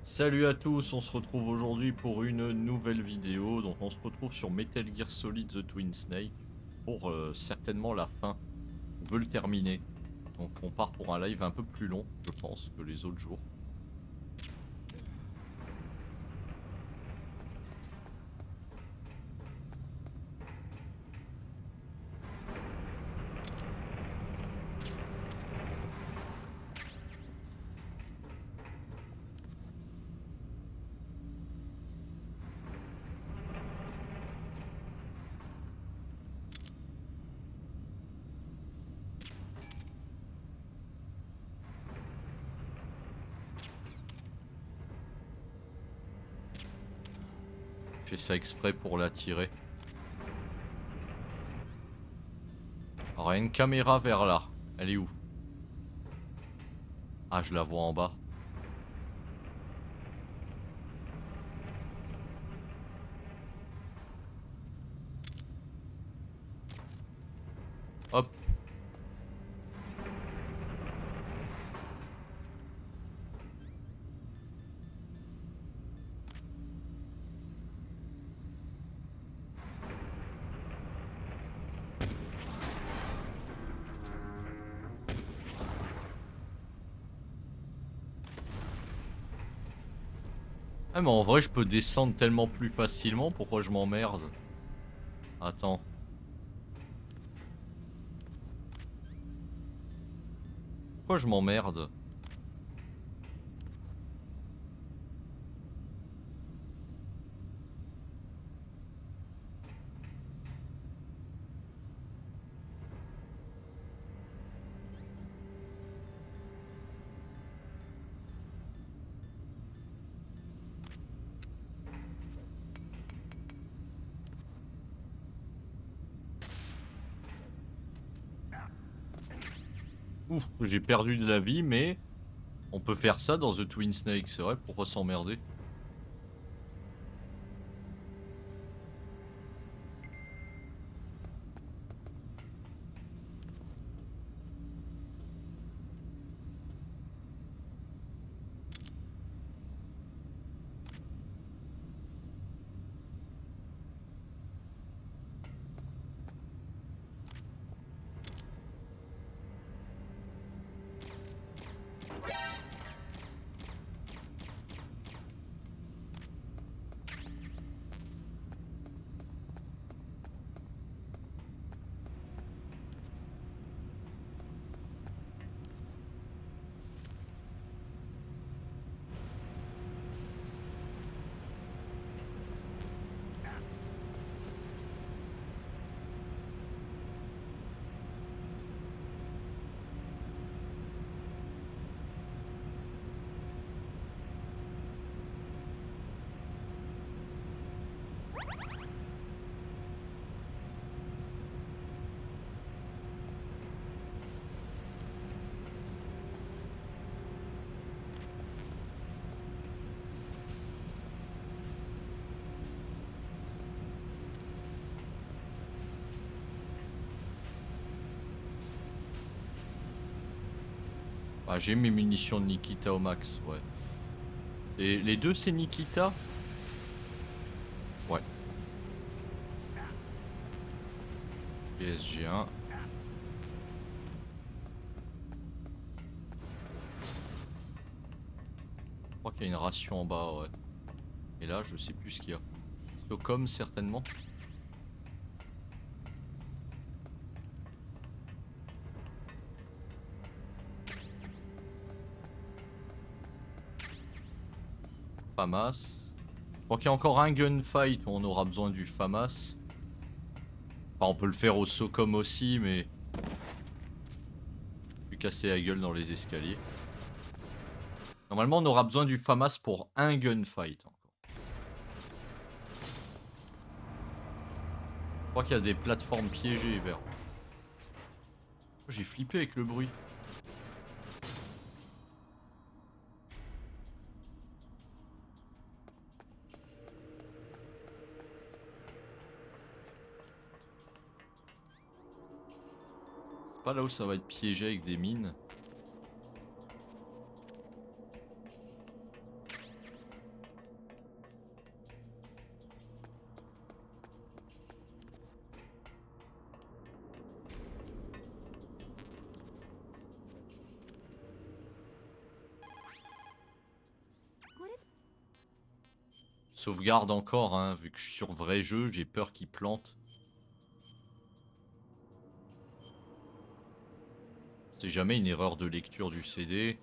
Salut à tous, on se retrouve aujourd'hui pour une nouvelle vidéo. Donc on se retrouve sur Metal Gear Solid The Twin Snake pour certainement la fin. On veut le terminer. Donc on part pour un live un peu plus long, je pense, que les autres jours. Je fais ça exprès pour l'attirer. Alors il y a une caméra vers là. Elle est où? Ah, je la vois en bas. Hop. Ah mais en vrai je peux descendre tellement plus facilement, pourquoi je m'emmerde? Attends. Pourquoi je m'emmerde? Ouf, j'ai perdu de la vie mais... On peut faire ça dans The Twin Snake, c'est vrai, pourquoi s'emmerder? Ah, j'ai mes munitions de Nikita au max, ouais. Et les deux, c'est Nikita? Ouais. PSG1. Je crois qu'il y a une ration en bas, ouais. Et là, je sais plus ce qu'il y a. Socom, certainement. FAMAS. Je crois qu'il y a encore un gunfight où on aura besoin du FAMAS. Enfin, on peut le faire au Socom aussi, mais... Plus casser la gueule dans les escaliers. Normalement, on aura besoin du FAMAS pour un gunfight encore. Je crois qu'il y a des plateformes piégées vers. J'ai flippé avec le bruit. C'est pas là où ça va être piégé avec des mines. sauvegarde encore, hein, vu que je suis sur vrai jeu, j'ai peur qu'il plante. C'est jamais une erreur de lecture du CD.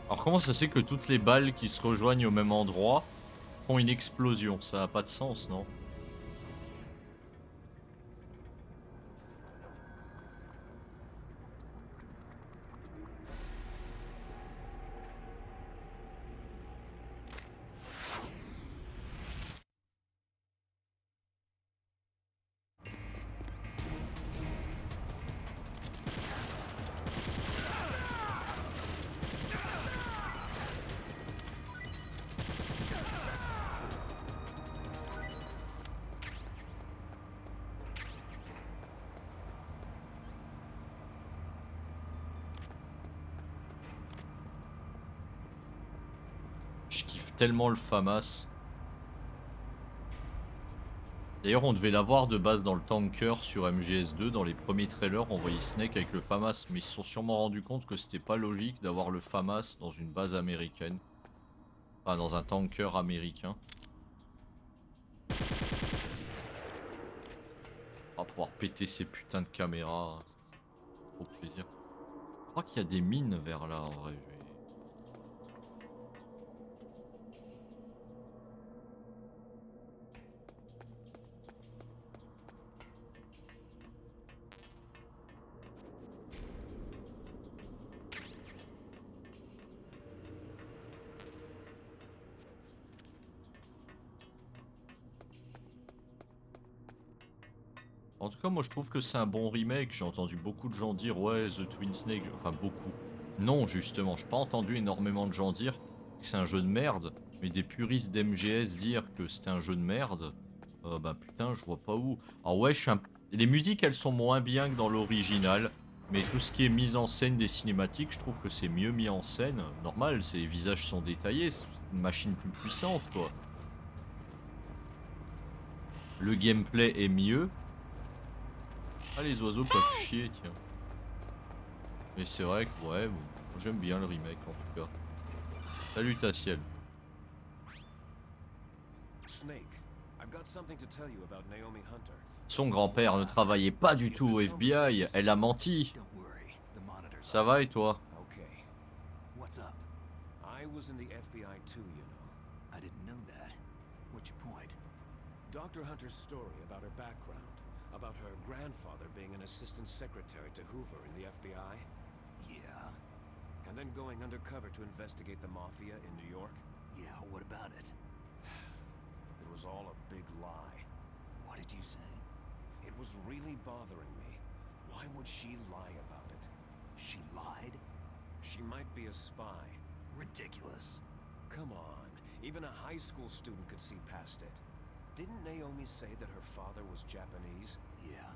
Alors comment ça se fait que toutes les balles qui se rejoignent au même endroit font une explosion? Ça n'a pas de sens, non? Je kiffe tellement le FAMAS. D'ailleurs, on devait l'avoir de base dans le tanker sur MGS2. Dans les premiers trailers, on voyait Snake avec le FAMAS. Mais ils se sont sûrement rendus compte que c'était pas logique d'avoir le FAMAS dans une base américaine. Enfin, dans un tanker américain. On va pouvoir péter ces putains de caméras. Trop plaisir. Je crois qu'il y a des mines vers là en vrai. En tout cas, moi je trouve que c'est un bon remake. J'ai entendu beaucoup de gens dire ouais, The Twin Snake. Enfin, beaucoup. Non, justement, j'ai pas entendu énormément de gens dire que c'est un jeu de merde. Mais des puristes d'MGS dire que c'était un jeu de merde. Bah putain, je vois pas où. Alors, ouais, les musiques elles sont moins bien que dans l'original. Mais tout ce qui est mise en scène des cinématiques, je trouve que c'est mieux mis en scène. Normal, les visages sont détaillés. C'est une machine plus puissante, quoi. Le gameplay est mieux. Ah, les oiseaux peuvent chier, tiens. Mais c'est vrai que, ouais, bon, j'aime bien le remake en tout cas. Salut ta ciel. Son grand-père ne travaillait pas du tout au FBI, elle a menti. Ça va et toi? Dr. Hunter's story about her background, about her grandfather being an assistant secretary to Hoover in the FBI? Yeah. And then going undercover to investigate the mafia in New York? Yeah, what about it? It was all a big lie. What did you say? It was really bothering me. Why would she lie about it? She lied? She might be a spy. Ridiculous. Come on, even a high school student could see past it. Didn't Naomi say that her father was Japanese? Yeah.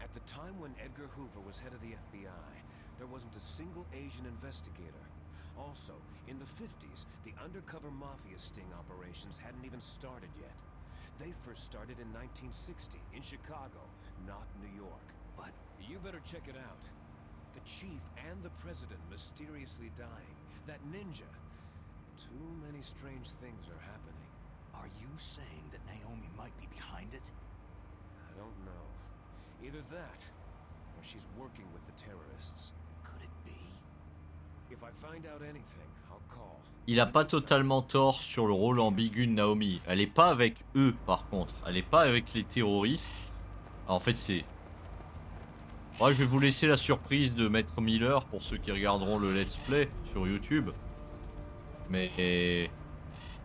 At the time when Edgar Hoover was head of the FBI, there wasn't a single Asian investigator. Also, in the 50s, the undercover mafia sting operations hadn't even started yet. They first started in 1960, in Chicago, not New York. But you better check it out. The chief and the president mysteriously dying. That ninja. Too many strange things are happening. Are you saying that Naomi might be behind it? I don't know. Either that, or she's working with the terrorists. Could it be? If I find out anything, I'll call. Il a pas totalement tort sur le rôle ambigu de Naomi. Elle est pas avec eux par contre. Elle est pas avec les terroristes. En fait c'est... Ouais, je vais vous laisser la surprise de Maître Miller pour ceux qui regarderont le let's play sur YouTube. Mais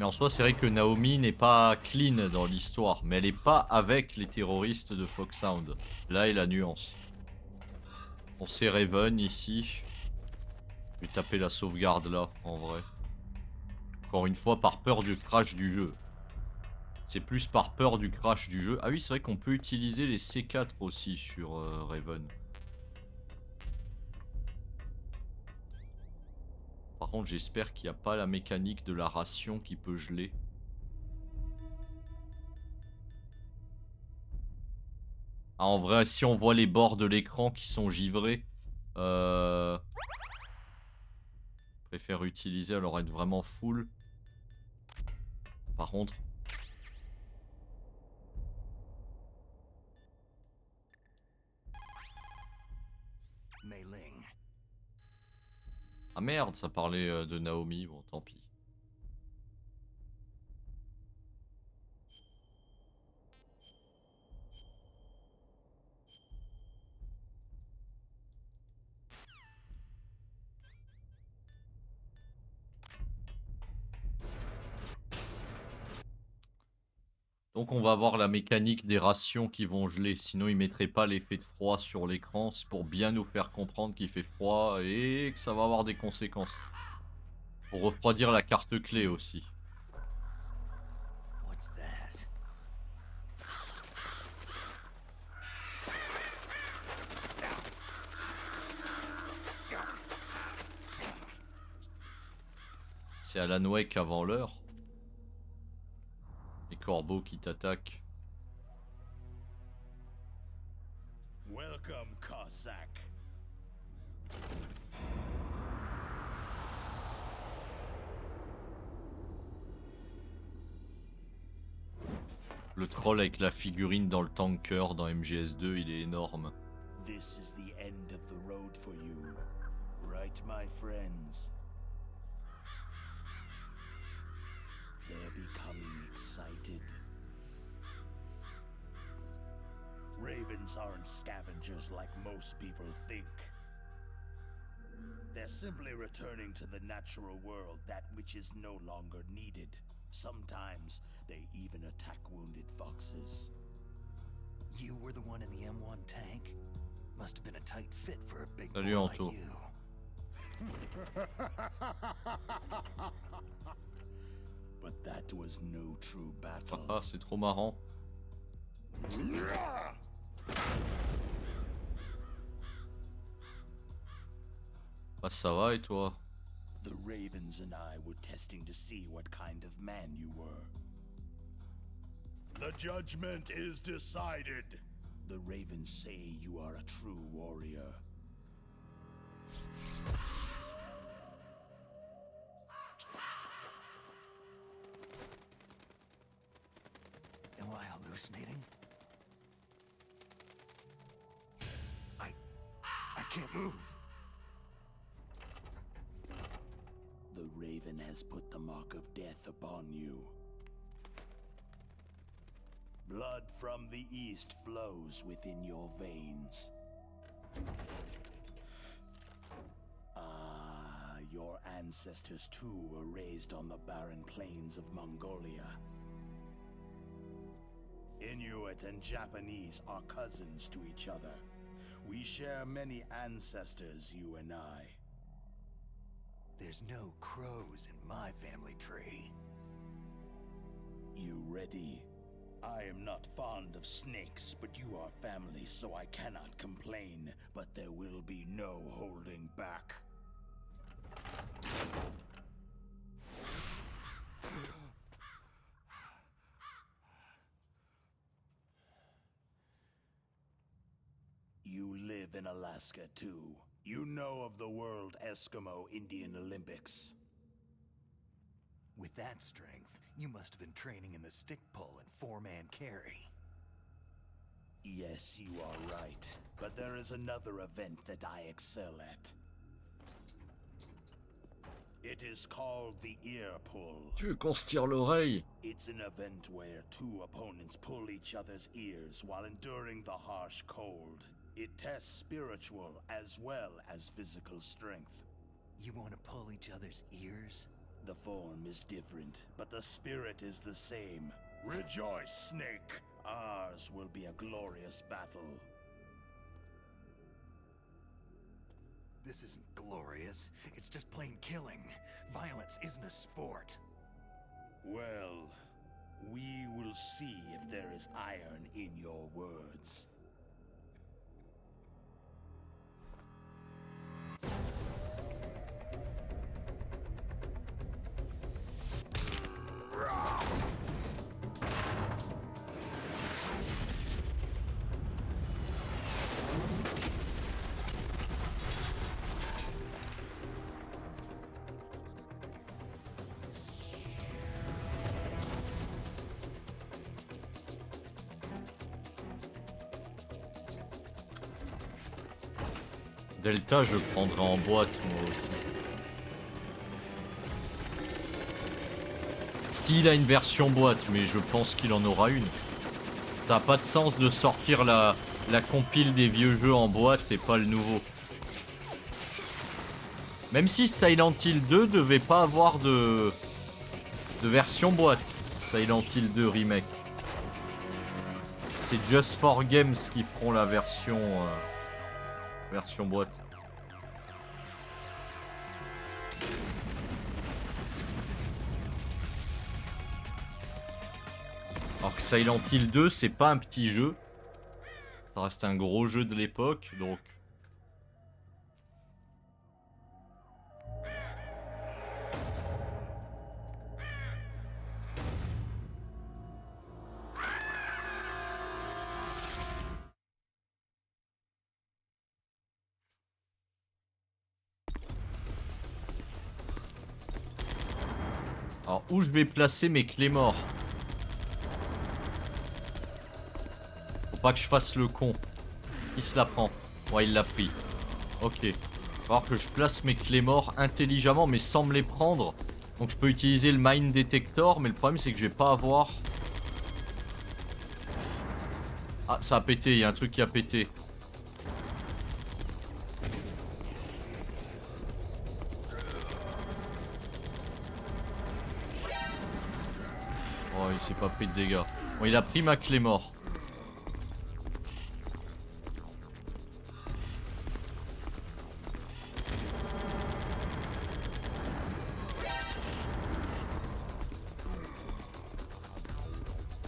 en soi, c'est vrai que Naomi n'est pas clean dans l'histoire. Mais elle n'est pas avec les terroristes de Foxhound. Là est la nuance. On sait Raven ici. Je vais taper la sauvegarde là, en vrai. Encore une fois, par peur du crash du jeu. C'est plus par peur du crash du jeu. Ah oui, c'est vrai qu'on peut utiliser les C4 aussi sur Raven. Par contre, j'espère qu'il n'y a pas la mécanique de la ration qui peut geler. Ah, en vrai, si on voit les bords de l'écran qui sont givrés, je préfère utiliser alors être vraiment full. Par contre... Ah merde, ça parlait de Naomi, bon tant pis. Donc on va voir la mécanique des rations qui vont geler, sinon ils mettraient pas l'effet de froid sur l'écran, c'est pour bien nous faire comprendre qu'il fait froid et que ça va avoir des conséquences. Pour refroidir la carte clé aussi. C'est Alan Wake avant l'heure. Les corbeaux qui t'attaquent. Welcome, Cossack. Le troll avec la figurine dans le tanker dans MGS2, il est énorme. This is the end of the road for you, right, my friends? They're becoming excited. Ravens aren't scavengers like most people think. They're simply returning to the natural world, that which is no longer needed. Sometimes they even attack wounded foxes. You were the one in the M1 tank? Must have been a tight fit for a big Salut, boy like Anto. you. But that was no true battle. Ah, c'est trop marrant. Bah ça va et toi? The Ravens and I were testing to see what kind of man you were. The judgment is decided. The Ravens say you are a true warrior. Am I hallucinating? I can't move. The Raven has put the mark of death upon you. Blood from the east flows within your veins. Ah, your ancestors too were raised on the barren plains of Mongolia. Inuit and Japanese are cousins to each other. We share many ancestors, you and I. There's no crows in my family tree. You ready? I am not fond of snakes, but you are family, so I cannot complain. But there will be no holding back. You live in Alaska too. You know of the World Eskimo Indian Olympics. With that strength, you must have been training in the stick pull and four-man carry. Yes, you are right. But there is another event that I excel at. It is called the ear pull. Tu veux qu'on se tire l'oreille? It's an event where two opponents pull each other's ears while enduring the harsh cold. It tests spiritual as well as physical strength. You want to pull each other's ears? The form is different, but the spirit is the same. Rejoice, Snake! Ours will be a glorious battle. This isn't glorious. It's just plain killing. Violence isn't a sport. Well, we will see if there is iron in your words. Delta, je prendrai en boîte moi aussi. S'il a une version boîte, mais je pense qu'il en aura une. Ça n'a pas de sens de sortir la compile des vieux jeux en boîte et pas le nouveau. Même si Silent Hill 2 devait pas avoir de version boîte. Silent Hill 2 Remake. C'est Just for Games qui feront la version boîte. Alors que Silent Hill 2, c'est pas un petit jeu. Ça reste un gros jeu de l'époque, donc... Alors, où je vais placer mes clés morts? Faut pas que je fasse le con. Est-ce qu'il se la prend? Ouais, il l'a pris. Ok. Il va falloir que je place mes clés morts intelligemment, mais sans me les prendre. Donc je peux utiliser le mine detector, mais le problème c'est que je vais pas avoir... Ah, ça a pété, il y a un truc qui a pété. Oh, il s'est pas pris de dégâts. Bon, il a pris ma clé mort.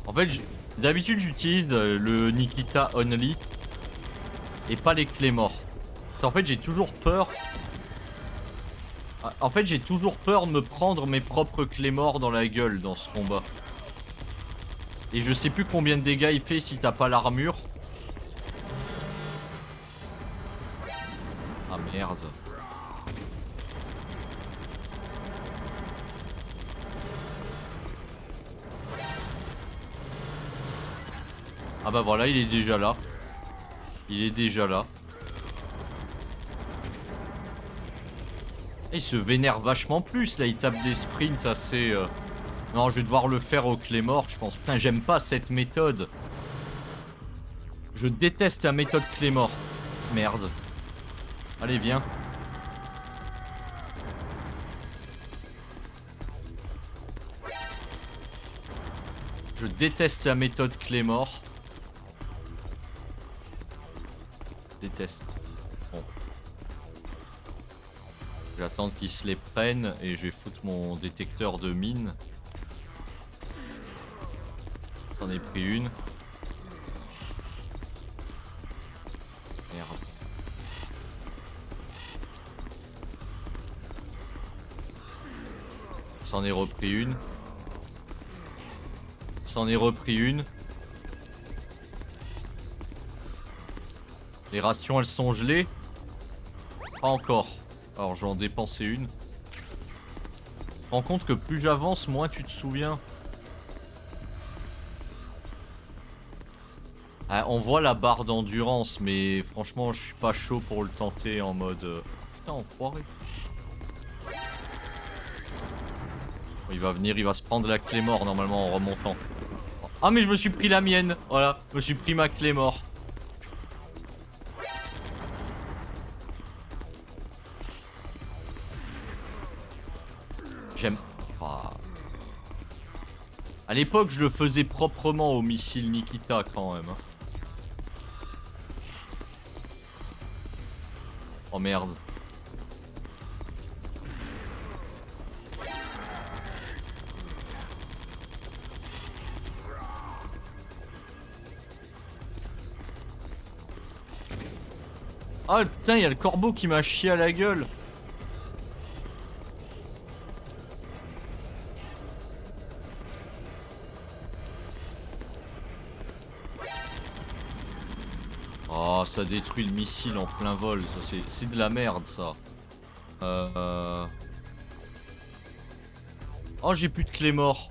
En fait, d'habitude j'utilise le Nikita Only et pas les clés morts. En fait, j'ai toujours peur. En fait, j'ai toujours peur de me prendre mes propres clés morts dans la gueule dans ce combat. Et je sais plus combien de dégâts il fait si t'as pas l'armure. Ah merde. Ah bah voilà, il est déjà là. Il est déjà là. Et il se vénère vachement plus là, il tape des sprints assez... Non, je vais devoir le faire au clé mort, je pense. Putain, j'aime pas cette méthode. Je déteste la méthode clé mort. Merde. Allez, viens. Je déteste la méthode clé mort. Déteste. Bon. Je vais attendre qu'ils se les prennent et je vais foutre mon détecteur de mine. J'en ai pris une. Merde. C'en est repris une. C'en est repris une. Les rations, elles sont gelées? Pas encore. Alors, je vais en dépenser une. Je me rends compte que plus j'avance, moins tu te souviens. Ah, on voit la barre d'endurance, mais franchement, je suis pas chaud pour le tenter en mode... Putain, enfoiré. Il va venir, il va se prendre la clé mort normalement en remontant. Ah, mais je me suis pris la mienne. Voilà, je me suis pris ma clé mort. J'aime pas. À l'époque, je le faisais proprement au missile Nikita quand même. Oh merde. Ah putain, il y a le corbeau qui m'a chié à la gueule. Oh, ça détruit le missile en plein vol. Ça, c'est de la merde, ça. Oh, j'ai plus de clé mort.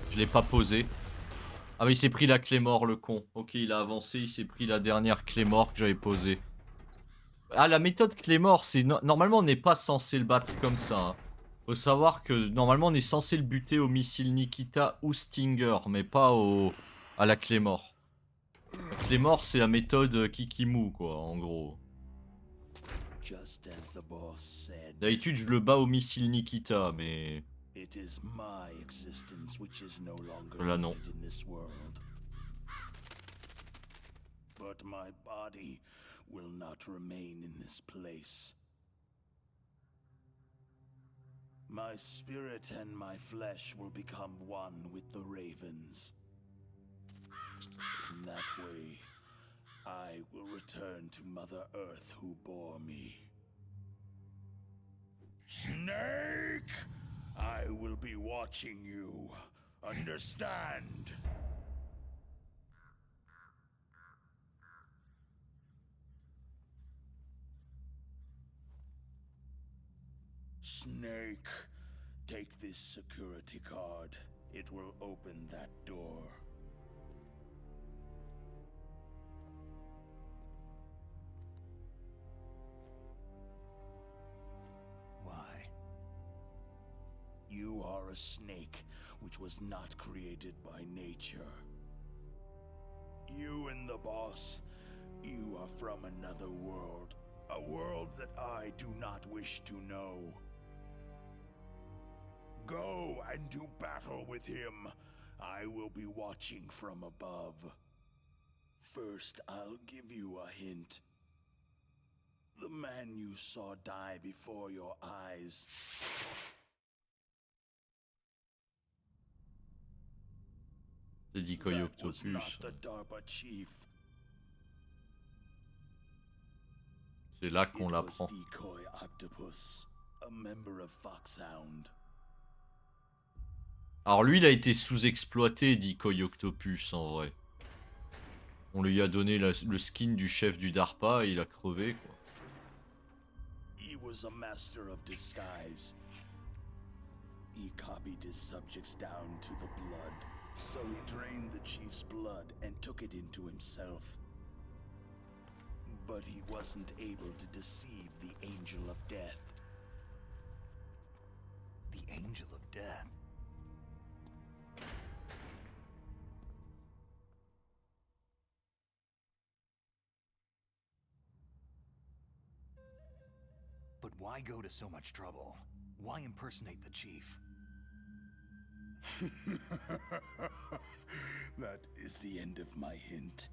Je l'ai pas posé. Ah mais il s'est pris la clé mort, le con. Ok, il a avancé, il s'est pris la dernière clé mort que j'avais posée. Ah, la méthode clé mort, c'est... Normalement, on n'est pas censé le battre comme ça. Hein. Faut savoir que normalement, on est censé le buter au missile Nikita ou Stinger, mais pas à la clé mort. La clé mort, c'est la méthode Kikimu, quoi, en gros. Just as the boss said, D'habitude, je le bats au missile Nikita, mais... it is my existence which is no longer Là, non. needed in this world. But my body will not remain in this place. My spirit and my flesh will become one with the ravens. In that way, I will return to Mother Earth who bore me. Snake! I will be watching you. Understand? Snake, take this security card. It will open that door. Why? You are a snake which was not created by nature. You and the boss, you are from another world. A world that I do not wish to know. Go and do battle with him. I will be watching from above. First, I'll give you a hint. The man you saw die before your eyes. C'est Decoy That was not Octopus. the DARPA chief. C'est là qu'on It was l'apprend. Decoy Octopus, a member of Foxhound. Alors lui, il a été sous-exploité, Decoy Octopus, en vrai. On lui a donné le skin du chef du DARPA et il a crevé, quoi. He was a master of disguise. He copied his subjects down to the blood. So he drained the chief's blood and took it into himself. But he wasn't able to deceive the Angel of Death. The Angel of Death. But why go to so much trouble? Why impersonate the chief? That is the end of my hint.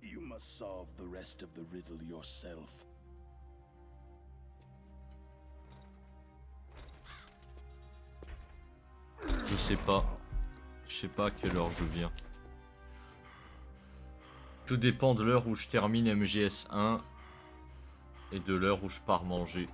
You must solve the rest of the riddle yourself. Je sais pas. Je sais pas à quelle heure je viens. Tout dépend de l'heure où je termine MGS1 et de l'heure où je pars manger.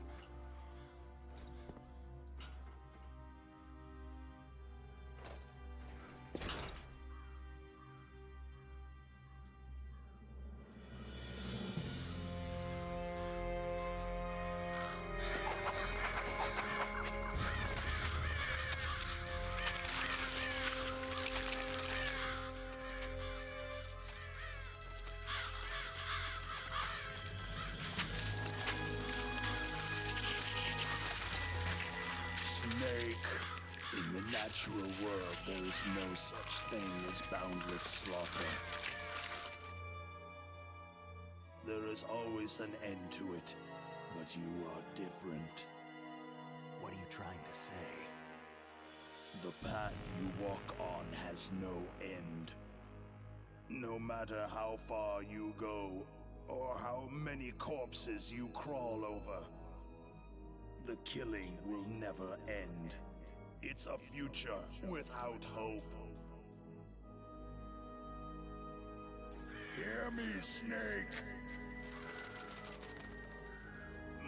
Snake, in the natural world there is no such thing as boundless slaughter. There is always an end to it, but you are different. What are you trying to say? The path you walk on has no end. No matter how far you go, or how many corpses you crawl over, The killing will never end. It's a future without hope. Hear me, Snake.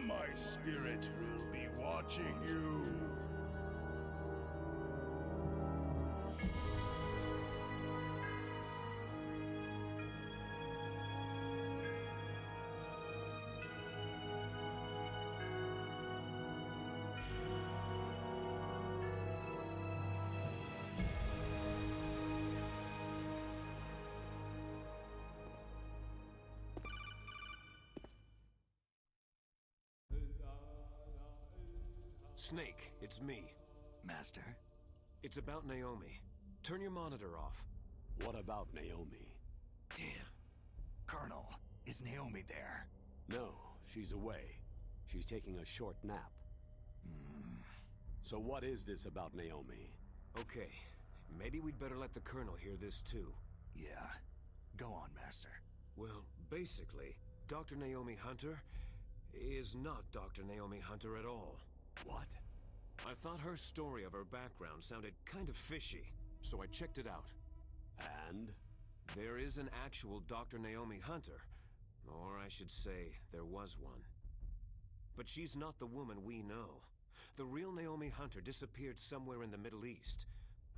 My spirit will be watching you. Snake, it's me. Master? It's about Naomi. Turn your monitor off. What about Naomi? Damn. Colonel, is Naomi there? No, she's away. She's taking a short nap. So what is this about Naomi? Okay, maybe we'd better let the Colonel hear this too. Yeah. Go on, Master. Well, basically, Dr. Naomi Hunter is not Dr. Naomi Hunter at all. What? I thought her story of her background sounded kind of fishy, so I checked it out. And? There is an actual Dr. Naomi Hunter, or I should say, there was one. But she's not the woman we know. The real Naomi Hunter disappeared somewhere in the Middle East.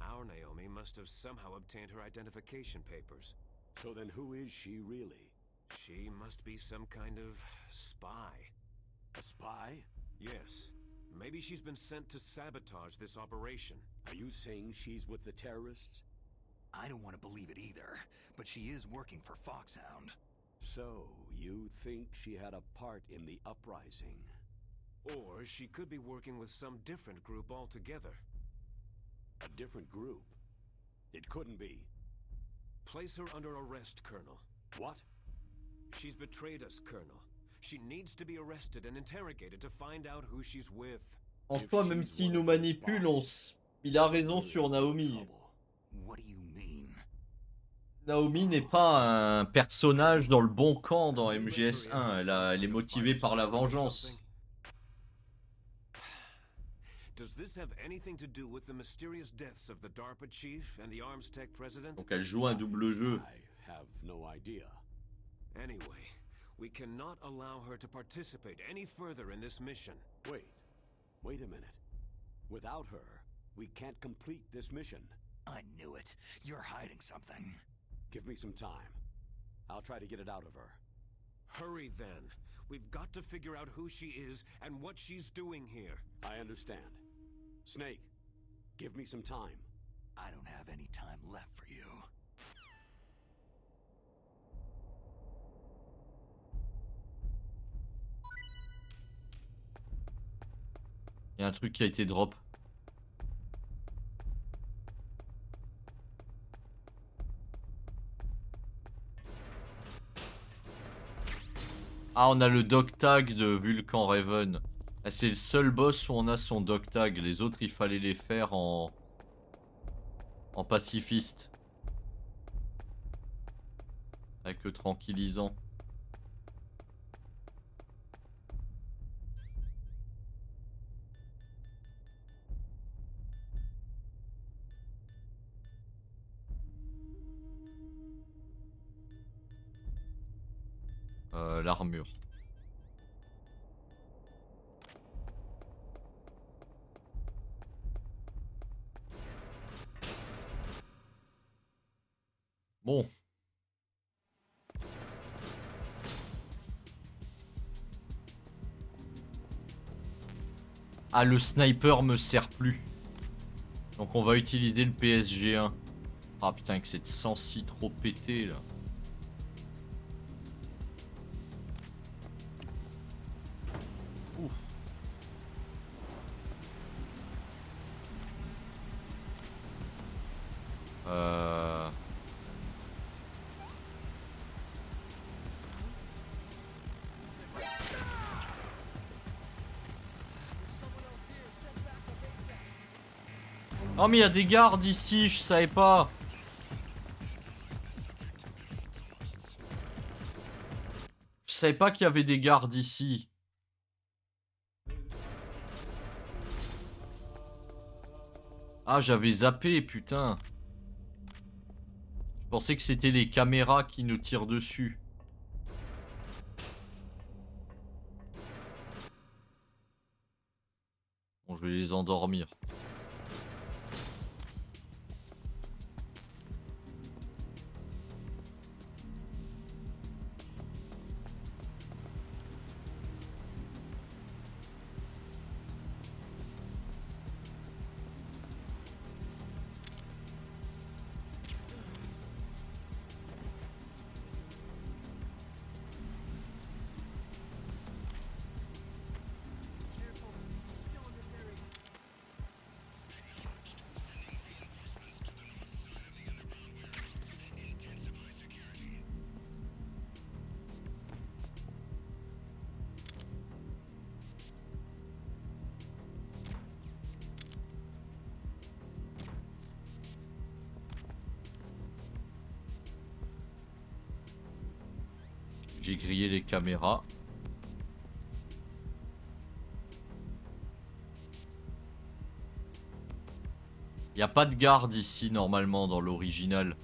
Our Naomi must have somehow obtained her identification papers. So then who is she really? She must be some kind of spy. A spy? Yes. Maybe she's been sent to sabotage this operation. Are you saying she's with the terrorists? I don't want to believe it either, but she is working for Foxhound. So, you think she had a part in the uprising? Or she could be working with some different group altogether. A different group? It couldn't be. Place her under arrest, Colonel. What? She's betrayed us, Colonel. She needs to be arrested and interrogated to find out who she's with. En soi, même s'il nous manipule, il a raison sur Naomi. What do you mean? Naomi n'est pas un personnage dans le bon camp dans MGS1. Elle est motivée par la vengeance. Does this have anything to do with the mysterious deaths of the DARPA chief and the Arms Tech president? Donc elle joue un double jeu. I have no idea. Anyway, we cannot allow her to participate any further in this mission. Wait a minute. Without her, we can't complete this mission. I knew it. You're hiding something. Give me some time. I'll try to get it out of her. Hurry then. We've got to figure out who she is and what she's doing here. I understand. Snake, give me some time. I don't have any time left for you. Il y a un truc qui a été drop. Ah, on a le dog tag de Vulcan Raven. Ah, c'est le seul boss où on a son dog tag. Les autres, il fallait les faire en pacifiste. Avec le tranquillisant. L'armure. Bon. Ah, le sniper me sert plus. Donc on va utiliser le PSG1. Ah putain, que cette sensi trop pété là. Ouf. Oh mais il y a des gardes ici, je savais pas. Je savais pas qu'il y avait des gardes ici. Ah, j'avais zappé, putain. Je pensais que c'était les caméras qui nous tirent dessus. Bon, je vais les endormir. J'ai grillé les caméras. Y a pas de garde ici normalement dans l'original.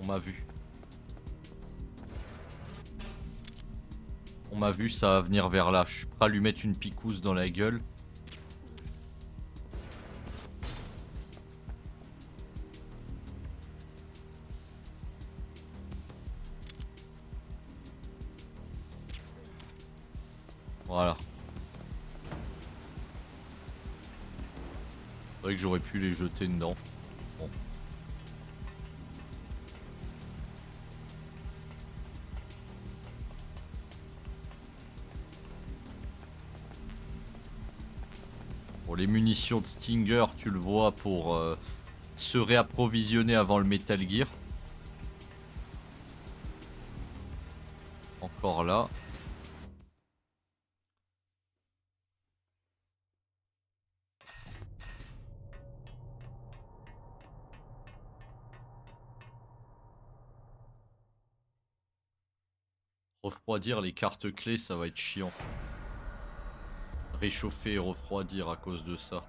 On m'a vu. On m'a vu, ça va venir vers là. Je suis prêt à lui mettre une picouse dans la gueule. Voilà. C'est vrai que j'aurais pu les jeter dedans. Bon. Bon, les munitions de Stinger, tu le vois, pour se réapprovisionner avant le Metal Gear. Encore là. Refroidir les cartes clés, ça va être chiant. Réchauffer et refroidir à cause de ça.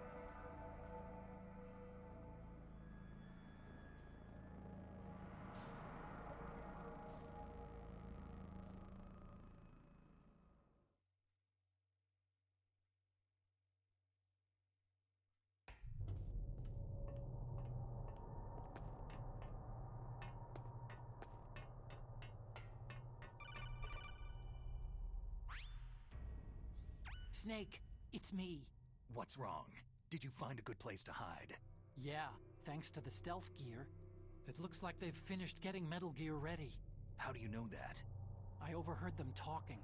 Snake, it's me. What's wrong? Did you find a good place to hide? Yeah, thanks to the stealth gear. It looks like they've finished getting Metal Gear ready. How do you know that? I overheard them talking.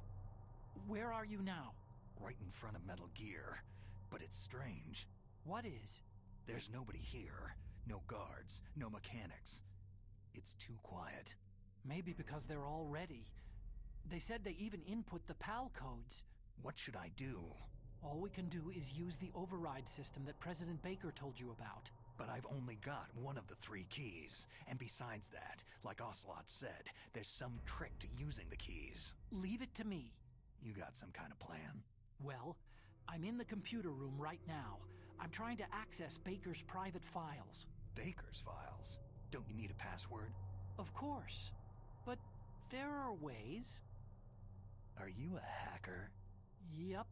Where are you now? Right in front of Metal Gear. But it's strange. What is? There's nobody here. No guards, no mechanics. It's too quiet. Maybe because they're all ready. They said they even input the PAL codes. What should I do? All we can do is use the override system that President Baker told you about. But I've only got one of the 3 keys. And besides that, like Ocelot said, there's some trick to using the keys. Leave it to me. You got some kind of plan? Well, I'm in the computer room right now. I'm trying to access Baker's private files. Baker's files? Don't you need a password? Of course. But there are ways. Are you a hacker? Yep,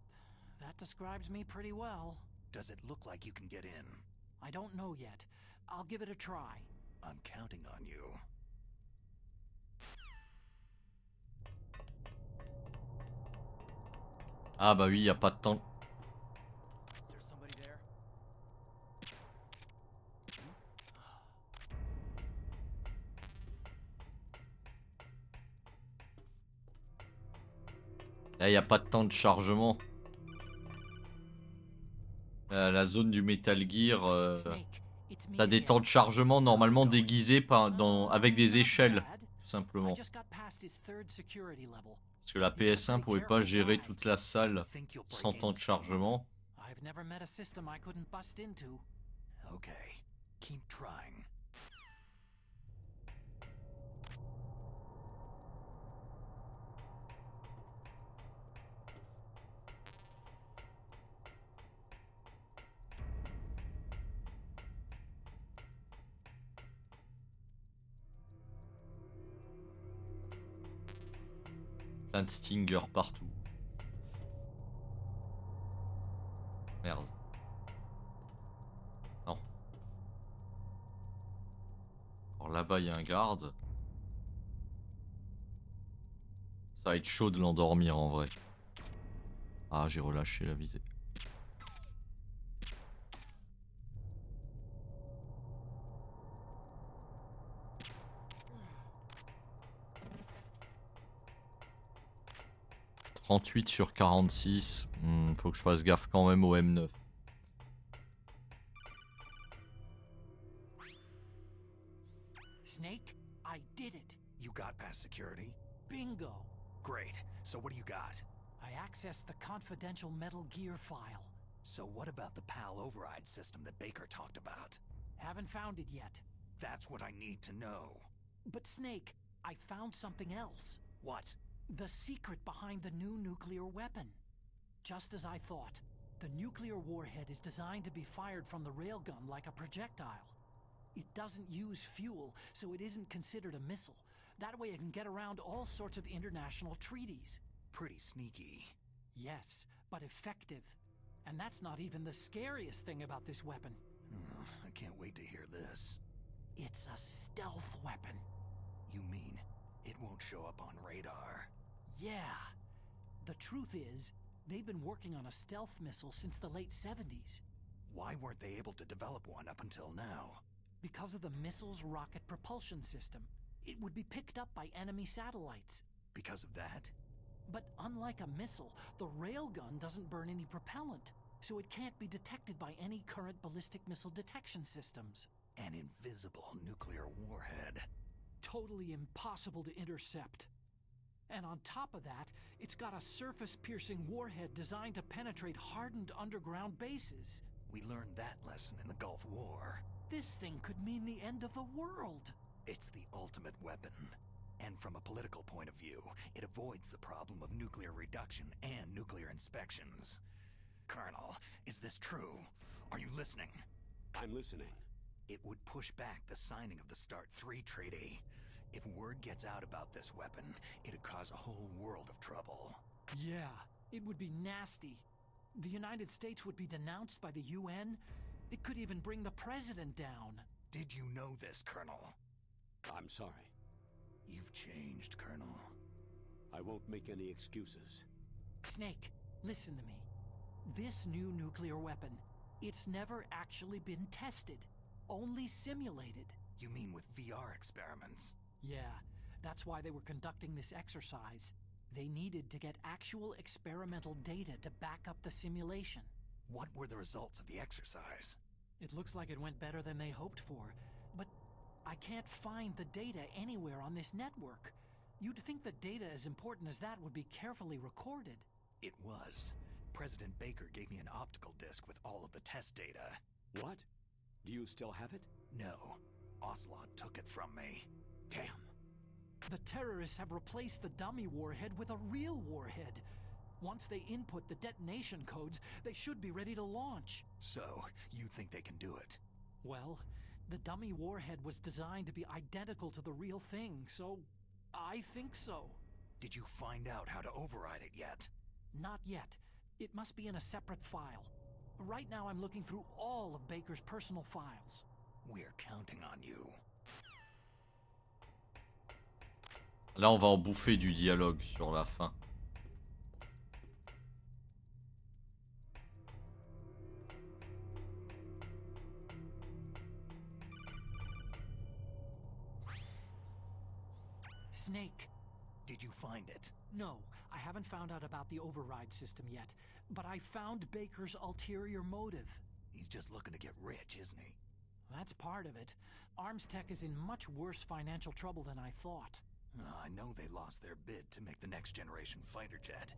that describes me pretty well. Does it look like you can get in? I don't know yet. I'll give it a try. I'm counting on you. Ah bah oui, y a pas de temps. Is there somebody there? Là, y a pas de temps de chargement. La zone du Metal Gear, Snake, it's me t'as des again. temps de chargement normalement going? déguisés avec des Not échelles, bad. tout I simplement. just got past his third security level. Parce que la PS1 pouvait pas gérer toute la salle Think you'll sans break temps in de soon? chargement. I've never met a system I couldn't bust into. Okay, keep trying. Plein de stingers partout. Merde. Non. Alors là-bas, il y a un garde. Ça va être chaud de l'endormir en vrai. Ah, j'ai relâché la visée. « 38 sur 46. Faut que je fasse gaffe quand même au M9. Snake, I did it. You got past security? Bingo. Great. So what do you got? I accessed the confidential Metal Gear file. So what about the PAL override system that Baker talked about? Haven't found it yet. That's what I need to know. But Snake, I found something else. What? The secret behind the new nuclear weapon. Just as I thought, the nuclear warhead is designed to be fired from the railgun like a projectile. It doesn't use fuel, so it isn't considered a missile. That way it can get around all sorts of international treaties. Pretty sneaky. Yes, but effective. And that's not even the scariest thing about this weapon. I can't wait to hear this. It's a stealth weapon. You mean it won't show up on radar? Yeah. The truth is, they've been working on a stealth missile since the late 70s. Why weren't they able to develop one up until now? Because of the missile's rocket propulsion system. It would be picked up by enemy satellites. Because of that? But unlike a missile, the railgun doesn't burn any propellant, so it can't be detected by any current ballistic missile detection systems. An invisible nuclear warhead. Totally impossible to intercept. And on top of that, it's got a surface-piercing warhead designed to penetrate hardened underground bases. We learned that lesson in the Gulf War. This thing could mean the end of the world. It's the ultimate weapon. And from a political point of view, it avoids the problem of nuclear reduction and nuclear inspections. Colonel, is this true? Are you listening? I'm listening. It would push back the signing of the START III treaty. If word gets out about this weapon, it'd cause a whole world of trouble. Yeah, it would be nasty. The United States would be denounced by the UN. It could even bring the president down. Did you know this, Colonel? I'm sorry. You've changed, Colonel. I won't make any excuses. Snake, listen to me. This new nuclear weapon, it's never actually been tested. Only simulated. You mean with VR experiments? Yeah, that's why they were conducting this exercise. They needed to get actual experimental data to back up the simulation. What were the results of the exercise? It looks like it went better than they hoped for, but I can't find the data anywhere on this network. You'd think the data as important as that would be carefully recorded. It was. President Baker gave me an optical disc with all of the test data. What? Do you still have it? No. Ocelot took it from me. Damn. The terrorists have replaced the dummy warhead with a real warhead. Once they input the detonation codes, they should be ready to launch. So, you think they can do it? Well, the dummy warhead was designed to be identical to the real thing, so I think so. Did you find out how to override it yet? Not yet. It must be in a separate file. Right now I'm looking through all of Baker's personal files. We're counting on you. Là, on va en bouffer du dialogue sur la fin. Snake. Did you find it? No, I haven't found out about the override system yet, but I found Baker's ulterior motive. He's just looking to get rich, isn't he? That's part of it. Armstech is in much worse financial trouble than I thought. I know they lost their bid to make the next generation fighter jet.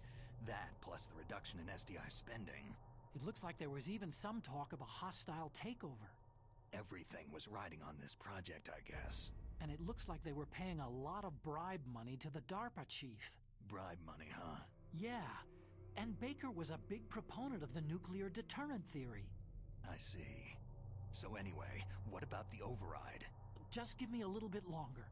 That, plus the reduction in SDI spending. It looks like there was even some talk of a hostile takeover. Everything was riding on this project, I guess. And it looks like they were paying a lot of bribe money to the DARPA chief. Bribe money, huh? Yeah, and Baker was a big proponent of the nuclear deterrent theory. I see. So anyway, what about the override? Just give me a little bit longer.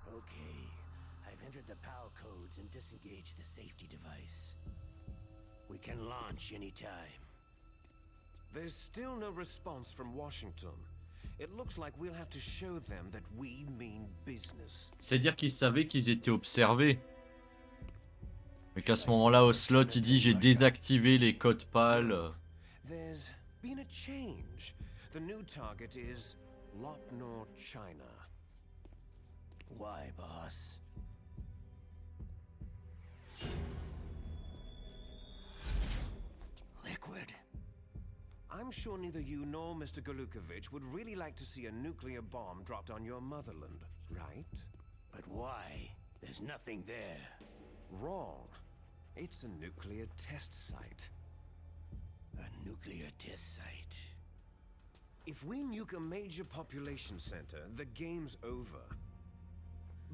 Okay, I've entered the PAL codes and disengaged the safety device. We can launch anytime. There's still no response from Washington. It looks like we'll have to show them that we mean business. C'est-à-dire qu'ils savaient qu'ils étaient observés. Mais qu'à ce moment-là, au slot, il dit j'ai désactivé les codes PAL. There's been a change. The new target is Lopnor, China. Why, boss? Liquid. I'm sure neither you nor Mr. Golukovich would really like to see a nuclear bomb dropped on your motherland, right? But why? There's nothing there. Wrong. It's a nuclear test site. A nuclear test site. If we nuke a major population center, the game's over.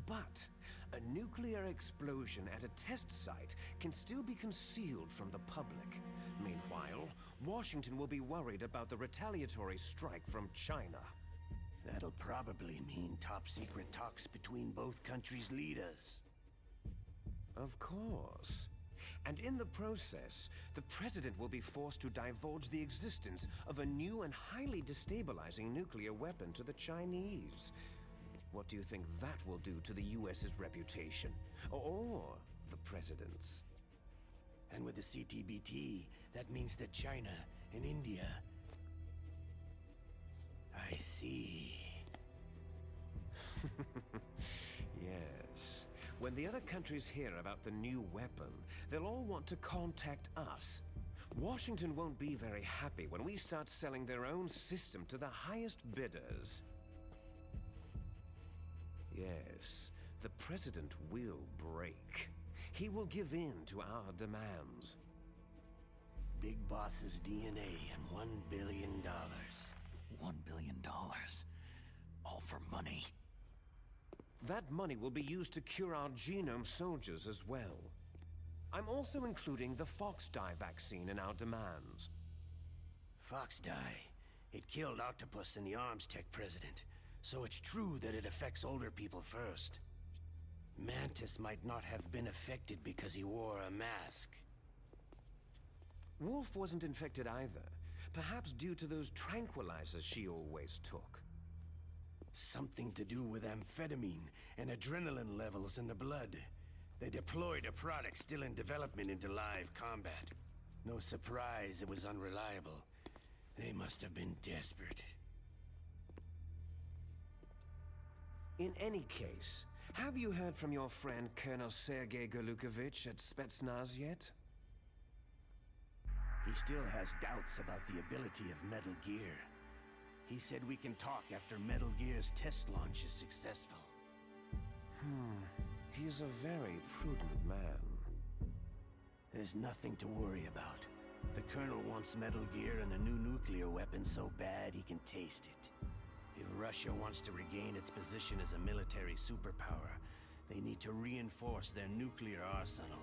But a nuclear explosion at a test site can still be concealed from the public. Meanwhile, Washington will be worried about the retaliatory strike from China. That'll probably mean top-secret talks between both countries' leaders. Of course. And in the process, the president will be forced to divulge the existence of a new and highly destabilizing nuclear weapon to the Chinese. What do you think that will do to the US's reputation? Or the president's? And with the CTBT, that means that China and India... I see. Yes. When the other countries hear about the new weapon, they'll all want to contact us. Washington won't be very happy when we start selling their own system to the highest bidders. Yes, the president will break. He will give in to our demands. Big Boss's DNA and $1 billion. $1 billion. All for money. That money will be used to cure our genome soldiers as well. I'm also including the Fox dye vaccine in our demands. Fox dye. It killed Octopus and the Armstech president. So it's true that it affects older people first. Mantis might not have been affected because he wore a mask. Wolf wasn't infected either. Perhaps due to those tranquilizers she always took. Something to do with amphetamine and adrenaline levels in the blood. They deployed a product still in development into live combat. No surprise it was unreliable. They must have been desperate. In any case, have you heard from your friend Colonel Sergei Golukovich at Spetsnaz yet? He still has doubts about the ability of Metal Gear. He said we can talk after Metal Gear's test launch is successful. He's a very prudent man. There's nothing to worry about. The Colonel wants Metal Gear and a new nuclear weapon so bad he can taste it. If Russia wants to regain its position as a military superpower, they need to reinforce their nuclear arsenal.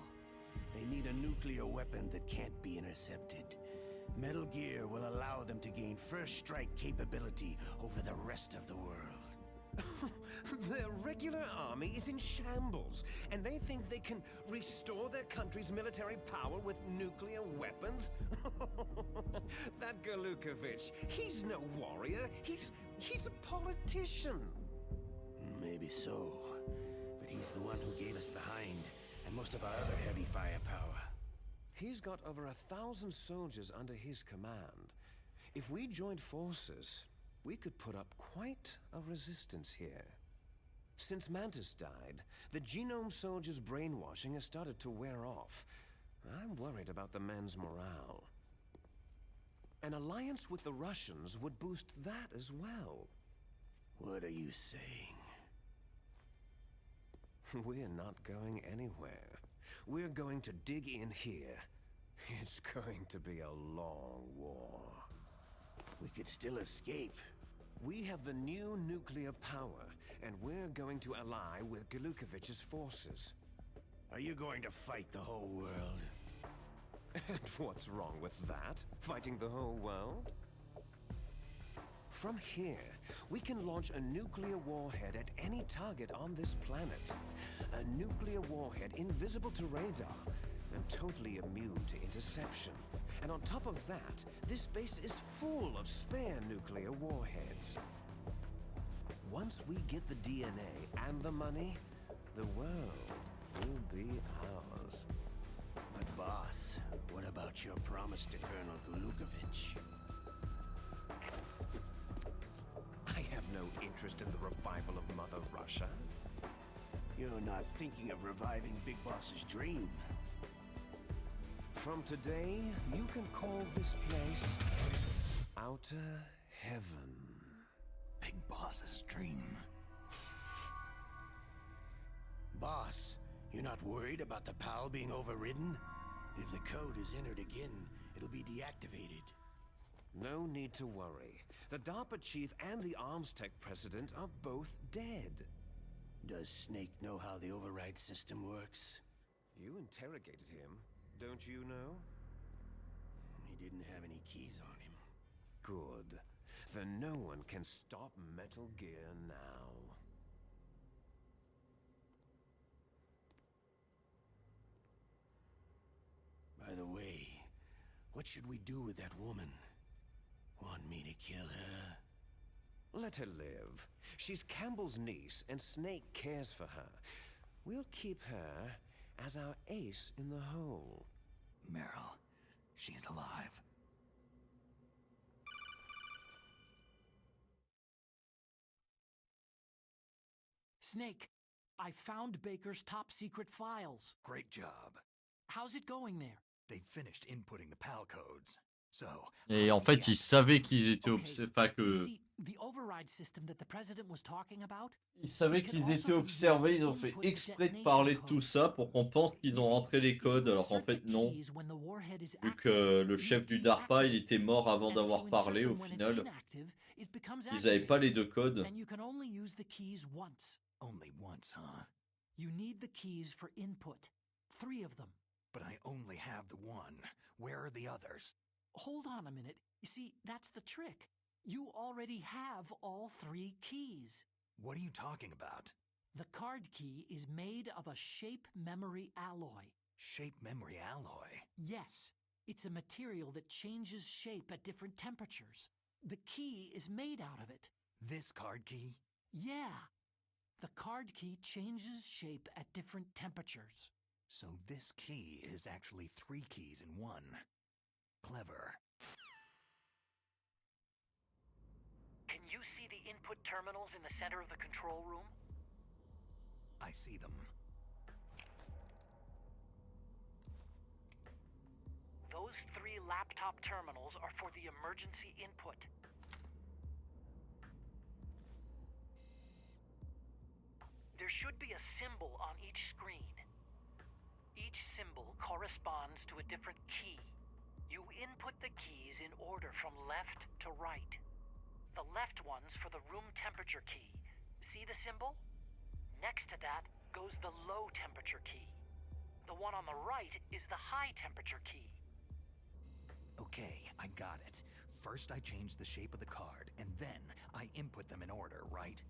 They need a nuclear weapon that can't be intercepted. Metal Gear will allow them to gain first strike capability over the rest of the world. Their regular army is in shambles, and they think they can restore their country's military power with nuclear weapons? That Golukovich, he's no warrior. He's a politician. Maybe so. But he's the one who gave us the Hind, and most of our other heavy firepower. He's got over 1,000 soldiers under his command. If we joined forces, we could put up quite a resistance here. Since Mantis died, the Genome soldiers' brainwashing has started to wear off. I'm worried about the men's morale. An alliance with the Russians would boost that as well. What are you saying? We're not going anywhere. We're going to dig in here. It's going to be a long war. We could still escape. We have the new nuclear power, and we're going to ally with Glukovich's forces. Are you going to fight the whole world? And what's wrong with that? Fighting the whole world? From here, we can launch a nuclear warhead at any target on this planet. A nuclear warhead invisible to radar and totally immune to interception. And on top of that, this base is full of spare nuclear warheads. Once we get the DNA and the money, the world will be ours. But boss, what about your promise to Colonel Glukovich? I have no interest in the revival of Mother Russia. You're not thinking of reviving Big Boss's dream. From today, you can call this place Outer Heaven. Big Boss's dream. Boss, you're not worried about the PAL being overridden? If the code is entered again, it'll be deactivated. No need to worry. The DARPA chief and the Arms Tech president are both dead. Does Snake know how the override system works? You interrogated him, don't you know? He didn't have any keys on him. Good. Then no one can stop Metal Gear now. By the way, what should we do with that woman? Want me to kill her? Let her live. She's Campbell's niece, and Snake cares for her. We'll keep her as our ace in the hole. Meryl, she's alive. Snake, I found Baker's top secret files. Great job. How's it going there? They finished inputting the PAL codes. So, Et en fait, ils savaient qu'ils étaient pas You que see, the override system that the president was talking about, ils savaient qu'ils étaient observés, ils ont fait exprès de parler de tout ça pour qu'on pense qu'ils ont rentré les codes, alors qu'en fait non. Vu que le chef du DARPA, il était mort avant d'avoir parlé au final, ils n'avaient pas les deux codes. and you can only use the keys once. only once, huh? You need the keys for input. 3 of them. But I only have the one. Where are the others? Hold on a minute. You see, that's the trick. You already have all 3 keys. What are you talking about? The card key is made of a shape memory alloy. Shape memory alloy? Yes, it's a material that changes shape at different temperatures. The key is made out of it. This card key? Yeah. The card key changes shape at different temperatures. So this key is actually 3 keys in one. Clever. Can you see the input terminals in the center of the control room? I see them. Those 3 laptop terminals are for the emergency input. There should be a symbol on each screen. Each symbol corresponds to a different key. You input the keys in order from left to right. The left one's for the room temperature key. See the symbol? Next to that goes the low temperature key. The one on the right is the high temperature key. Okay, I got it. First I change the shape of the card, and then I input them in order, right?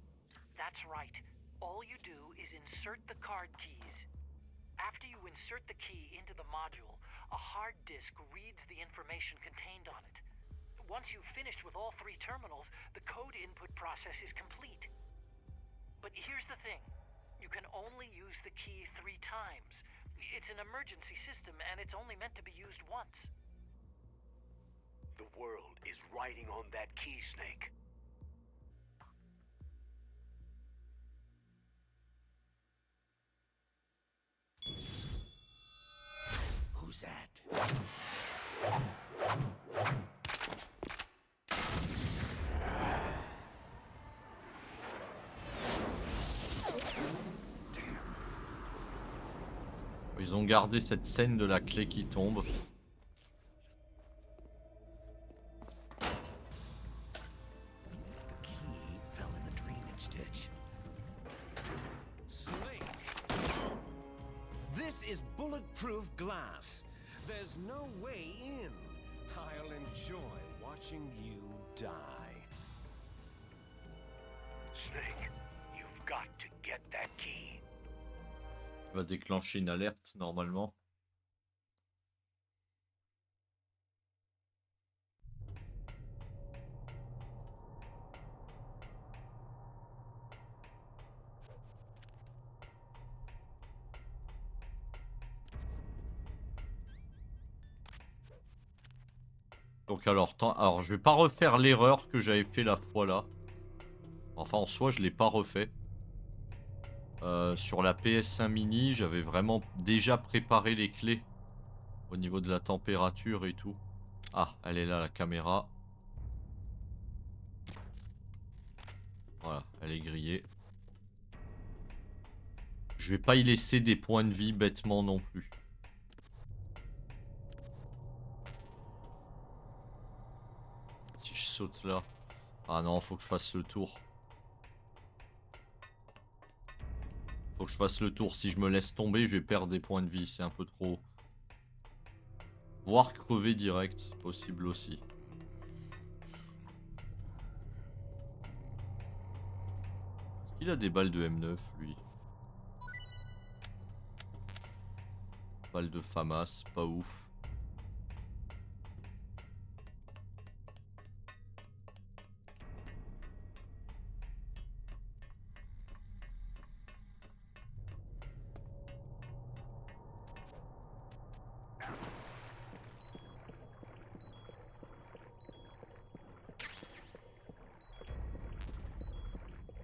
That's right. All you do is insert the card keys. After you insert the key into the module, a hard disk reads the information contained on it. Once you've finished with all 3 terminals, the code input process is complete. But here's the thing. You You can only use the key 3 times. It's an emergency system, and it's only meant to be used once. The world is riding on that key, Snake. Who's that? Ils ont gardé cette scène de la clé qui tombe. Key fell in the drainage ditch. Snake! This is bulletproof glass. There's no way in. I'll enjoy watching you die. Snake, you've got to get that key. Va déclencher une alerte normalement. Donc alors, je vais pas refaire l'erreur que j'avais fait la fois là. Enfin en soi je l'ai pas refait. Sur la PS5 mini, j'avais vraiment déjà préparé les clés au niveau de la température et tout. Ah, elle est là la caméra. Voilà, elle est grillée. Je vais pas y laisser des points de vie bêtement non plus. Si je saute là. Ah non, faut que je fasse le tour. Faut que je fasse le tour. Si je me laisse tomber, je vais perdre des points de vie. C'est un peu trop. Voire crever direct. C'est possible aussi. Il a des balles de M9, lui. Balles de FAMAS, pas ouf.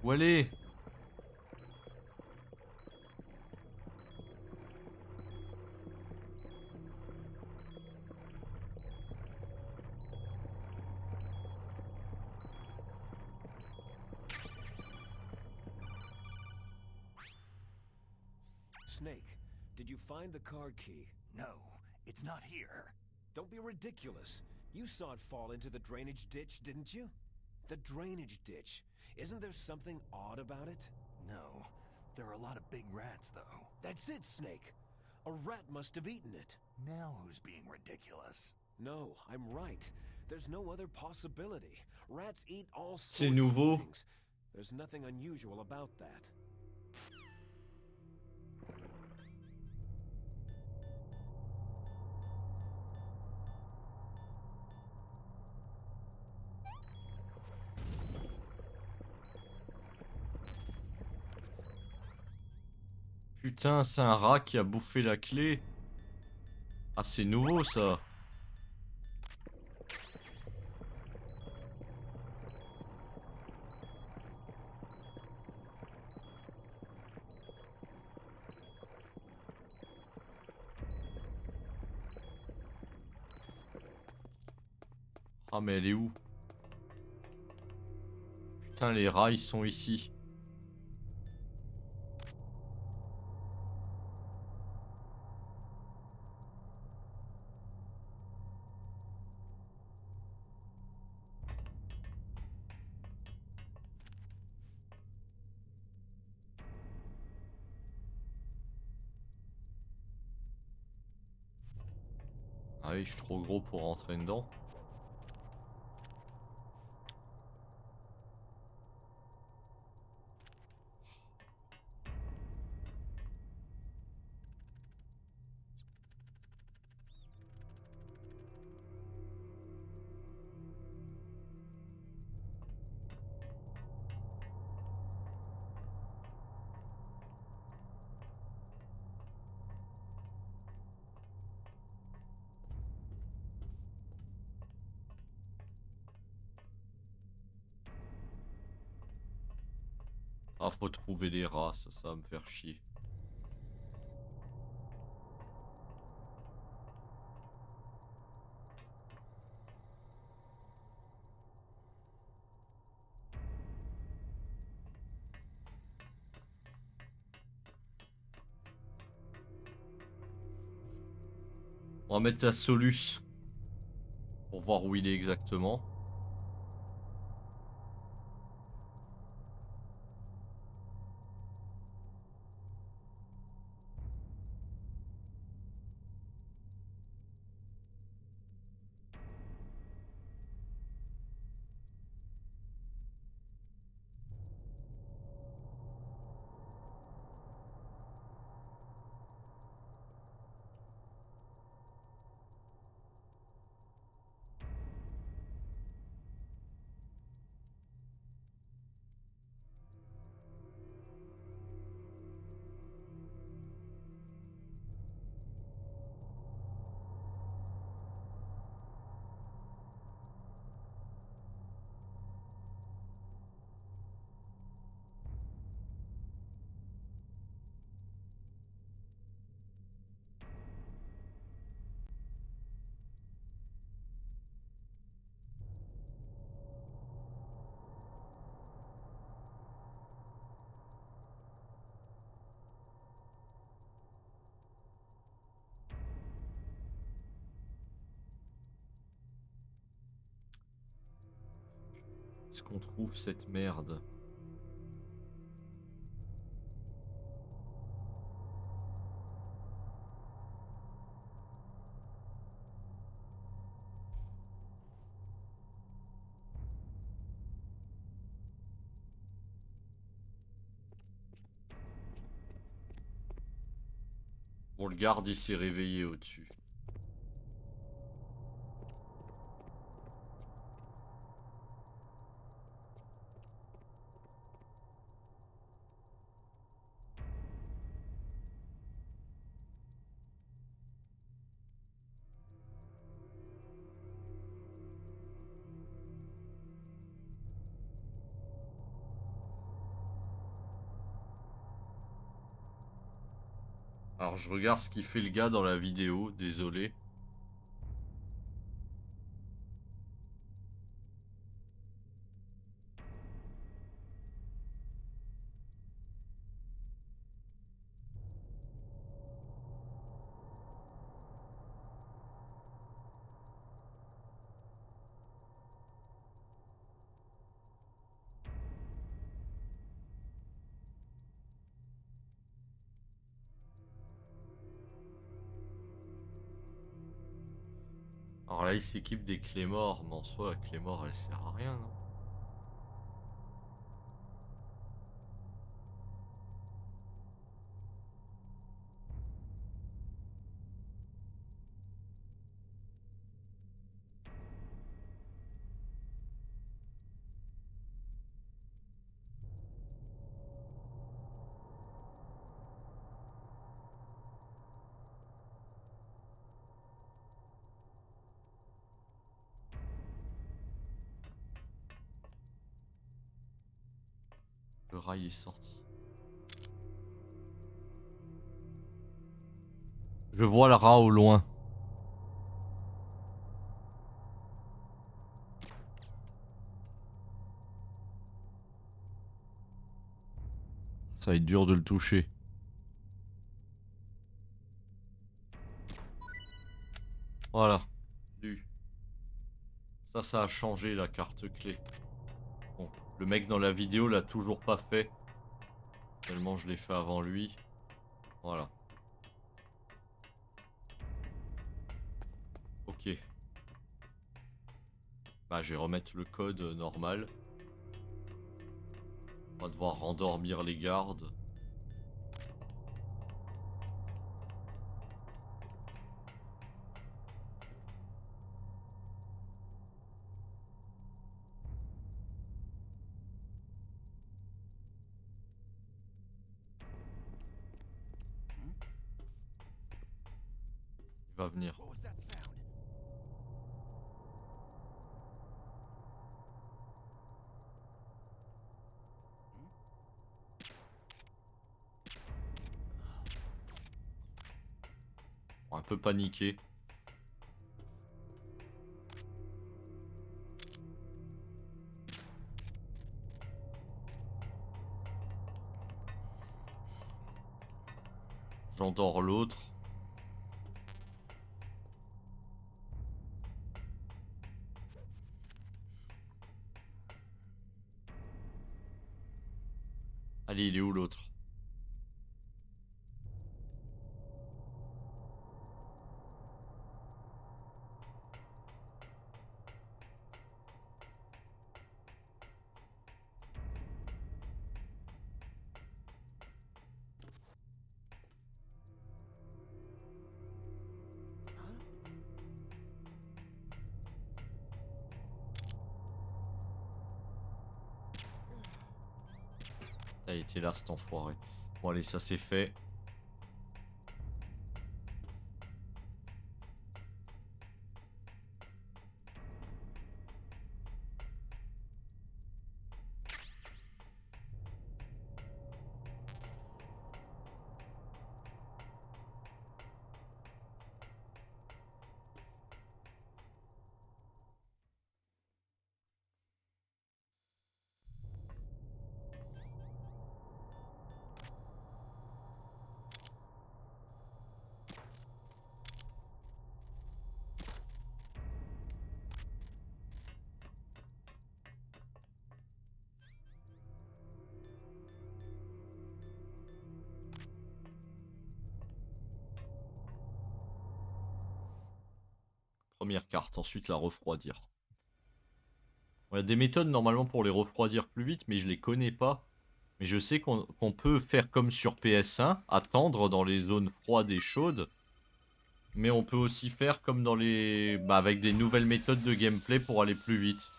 Où aller? Snake, did you find the card key? No, it's not here. Don't be ridiculous. You saw it fall into the drainage ditch, didn't you? The drainage ditch. Isn't there something odd about it? No, there are a lot of big rats, though. That's it, Snake. A rat must have eaten it. Now who's being ridiculous? No, I'm right. There's no other possibility. Rats eat all C'est sorts nouveau. of things. There's nothing unusual about that. Putain, c'est un rat qui a bouffé la clé. Ah, c'est nouveau ça. Ah, mais elle est où? Putain, les rats, ils sont ici. Ah oui, je suis trop gros pour rentrer dedans. Ah, faut trouver les rats, ça va me faire chier. On va mettre la Solus pour voir où il est exactement. Est-ce qu'on trouve cette merde? Bon, le garde il s'est réveillé au-dessus. Alors je regarde ce qu'il fait le gars dans la vidéo, désolé. Alors là il s'équipe des clés morts, mais en soi la clé mort elle sert à rien, non? Le rail est sorti. Je vois le rat au loin. Ça va être dur de le toucher. Voilà. Ça a changé la carte clé. Bon, le mec dans la vidéo l'a toujours pas fait. Tellement je l'ai fait avant lui. Voilà. Ok. Bah je vais remettre le code normal. On va devoir rendormir les gardes. Il va venir. What was that sound? peu paniqué. J'endors l'autre. Allez, il est où l'autre? Ah, il était là cet enfoiré. Bon allez, ça c'est fait. Première carte, ensuite la refroidir. Il y a des méthodes normalement pour les refroidir plus vite, mais je les connais pas. Mais je sais qu'on peut faire comme sur PS1, attendre dans les zones froides et chaudes. Mais on peut aussi faire comme dans les... Bah, avec des nouvelles méthodes de gameplay pour aller plus vite.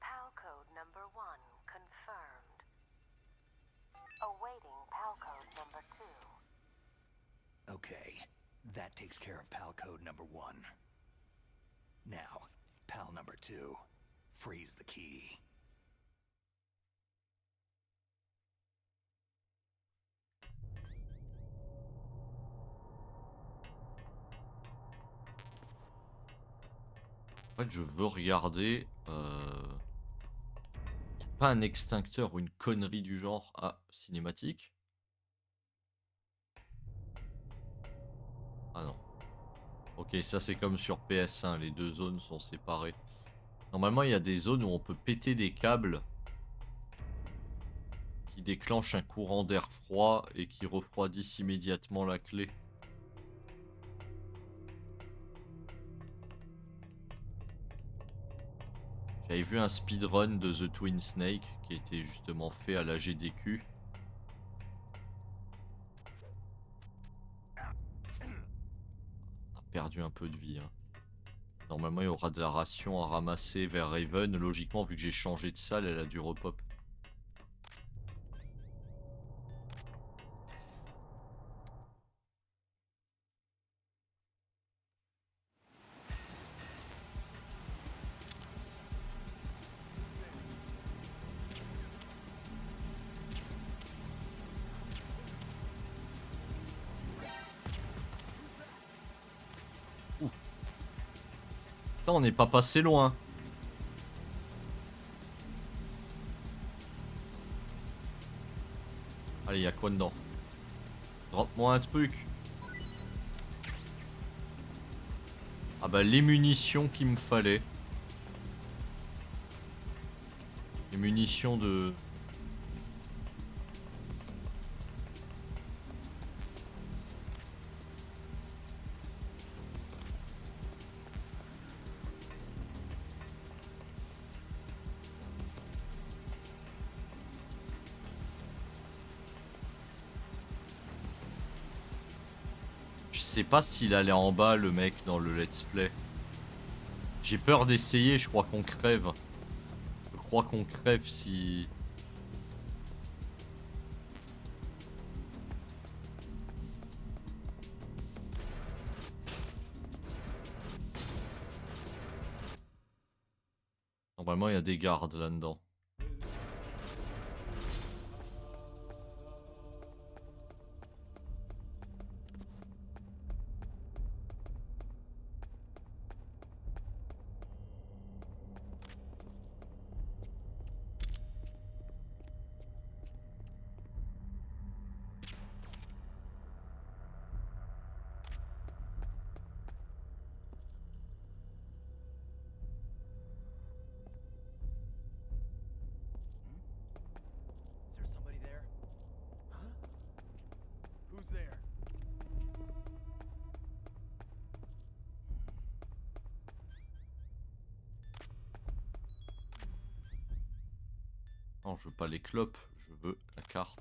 PAL code number 1 confirmed. Awaiting PAL code number 2. Okay, that takes care of PAL code number 1. Now, PAL number 2. Freeze the key. En fait, je veux regarder... Pas un extincteur ou une connerie du genre à cinématique. Ah non. Ok, ça c'est comme sur PS1, les deux zones sont séparées. Normalement, il y a des zones où on peut péter des câbles qui déclenchent un courant d'air froid et qui refroidissent immédiatement la clé. J'avais vu un speedrun de The Twin Snake qui était justement fait à la GDQ. On a perdu un peu de vie. Hein. Normalement, il y aura de la ration à ramasser vers Raven. Logiquement, vu que j'ai changé de salle, elle a dû repop. Putain, on n'est pas passé loin. Allez, y'a quoi dedans? Drop-moi un truc. Ah bah les munitions qu'il me fallait. Les munitions de... Je sais pas s'il allait en bas le mec dans le let's play. J'ai peur d'essayer, je crois qu'on crève. Je crois qu'on crève si... Normalement il y a des gardes là-dedans. Non, je veux pas les clopes, je veux la carte.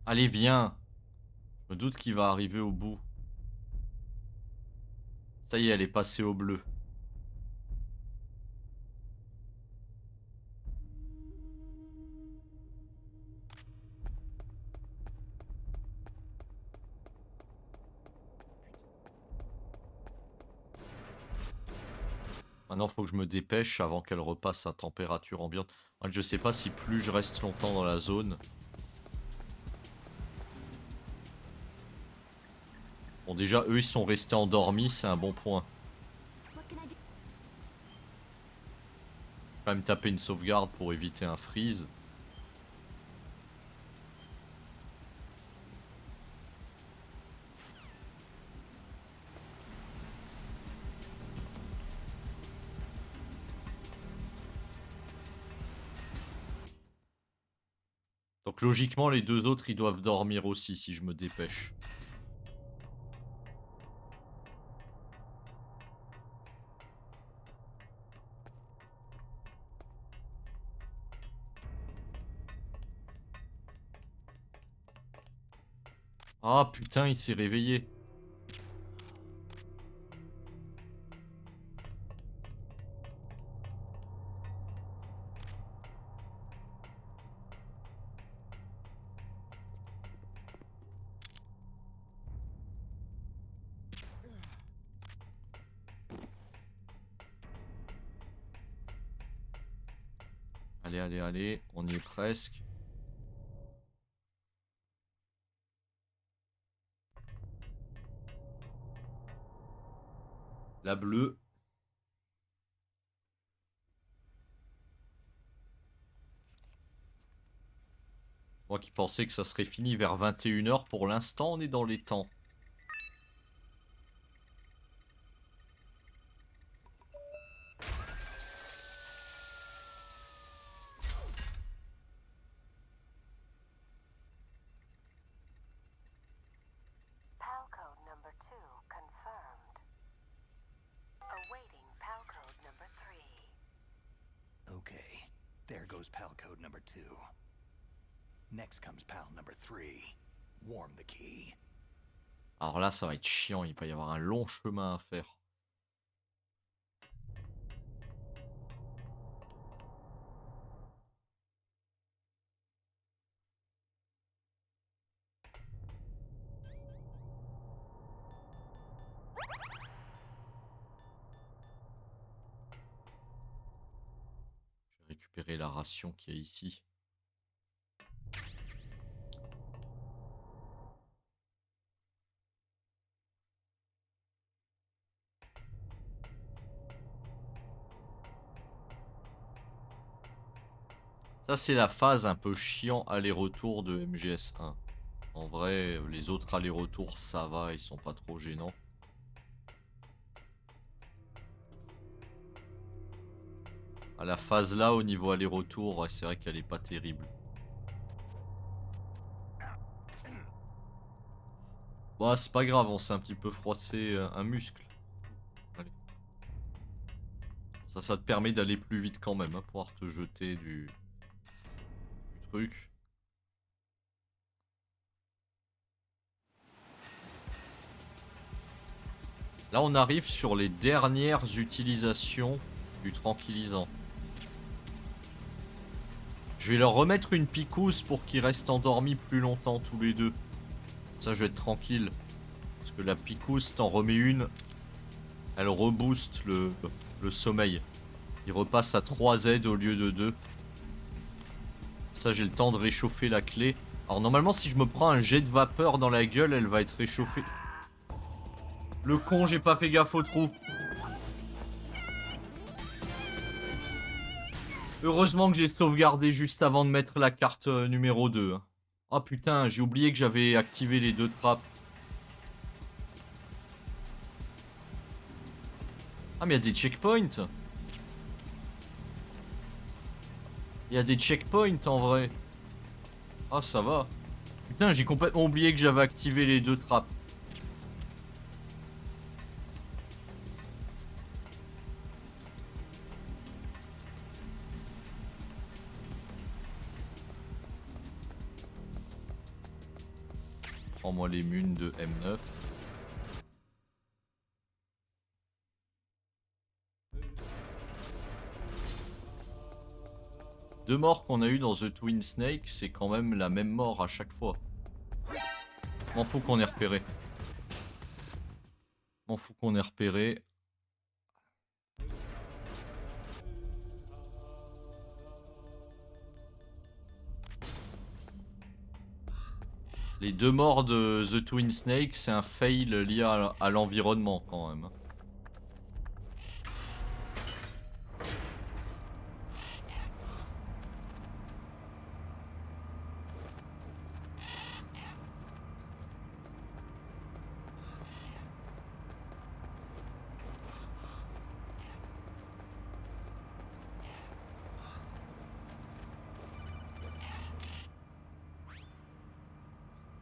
Allez, viens. Je me doute qu'il va arriver au bout. Ça y est, elle est passée au bleu. Maintenant, faut que je me dépêche avant qu'elle repasse à température ambiante. Je sais pas si plus je reste longtemps dans la zone. Bon, déjà, eux, ils sont restés endormis, c'est un bon point. Quand même taper une sauvegarde pour éviter un freeze. Donc logiquement, les deux autres, ils doivent dormir aussi si je me dépêche. Ah putain, il s'est réveillé. Allez, allez, allez, on y est presque. La bleue. Moi qui pensais que ça serait fini vers 21 h, pour l'instant on est dans les temps. PAL code number 2 confirmed. Awaiting PAL code number 3. Okay, there goes PAL code number 2. Next comes PAL number 3. Warm the key. Alors là ça va être chiant, il va y avoir un long chemin à faire. Je vais récupérer la ration qui est ici. Ça c'est la phase un peu chiant aller-retour de MGS1. En vrai, les autres allers-retours ça va, ils sont pas trop gênants. À la phase là, au niveau aller-retour, ouais, c'est vrai qu'elle est pas terrible. Bah c'est pas grave, on s'est un petit peu froissé un muscle. Allez. Ça te permet d'aller plus vite quand même, hein, pouvoir te jeter du truc. Là on arrive sur les dernières utilisations du tranquillisant. Je vais leur remettre une picouse pour qu'ils restent endormis plus longtemps tous les deux. Ça je vais être tranquille. Parce que la picouse, t'en remets une, Elle rebooste le sommeil. Il repasse à 3 Z au lieu de 2. Ça, j'ai le temps de réchauffer la clé. Alors normalement, si je me prends un jet de vapeur dans la gueule, elle va être réchauffée. Le con, j'ai pas fait gaffe au trou. Heureusement que j'ai sauvegardé juste avant de mettre la carte numéro 2. Oh putain, j'ai oublié que j'avais activé les 2 trappes. Ah mais il y a des checkpoints. Il y a des checkpoints en vrai. Ah ça va. Putain, j'ai complètement oublié que j'avais activé les 2 trappes. Prends-moi les munes de M9. Deux morts qu'on a eu dans The Twin Snake, c'est quand même la même mort à chaque fois. M'en fous qu'on ait repéré. M'en fous qu'on ait repéré. Les 2 morts de The Twin Snake, c'est un fail lié à l'environnement quand même.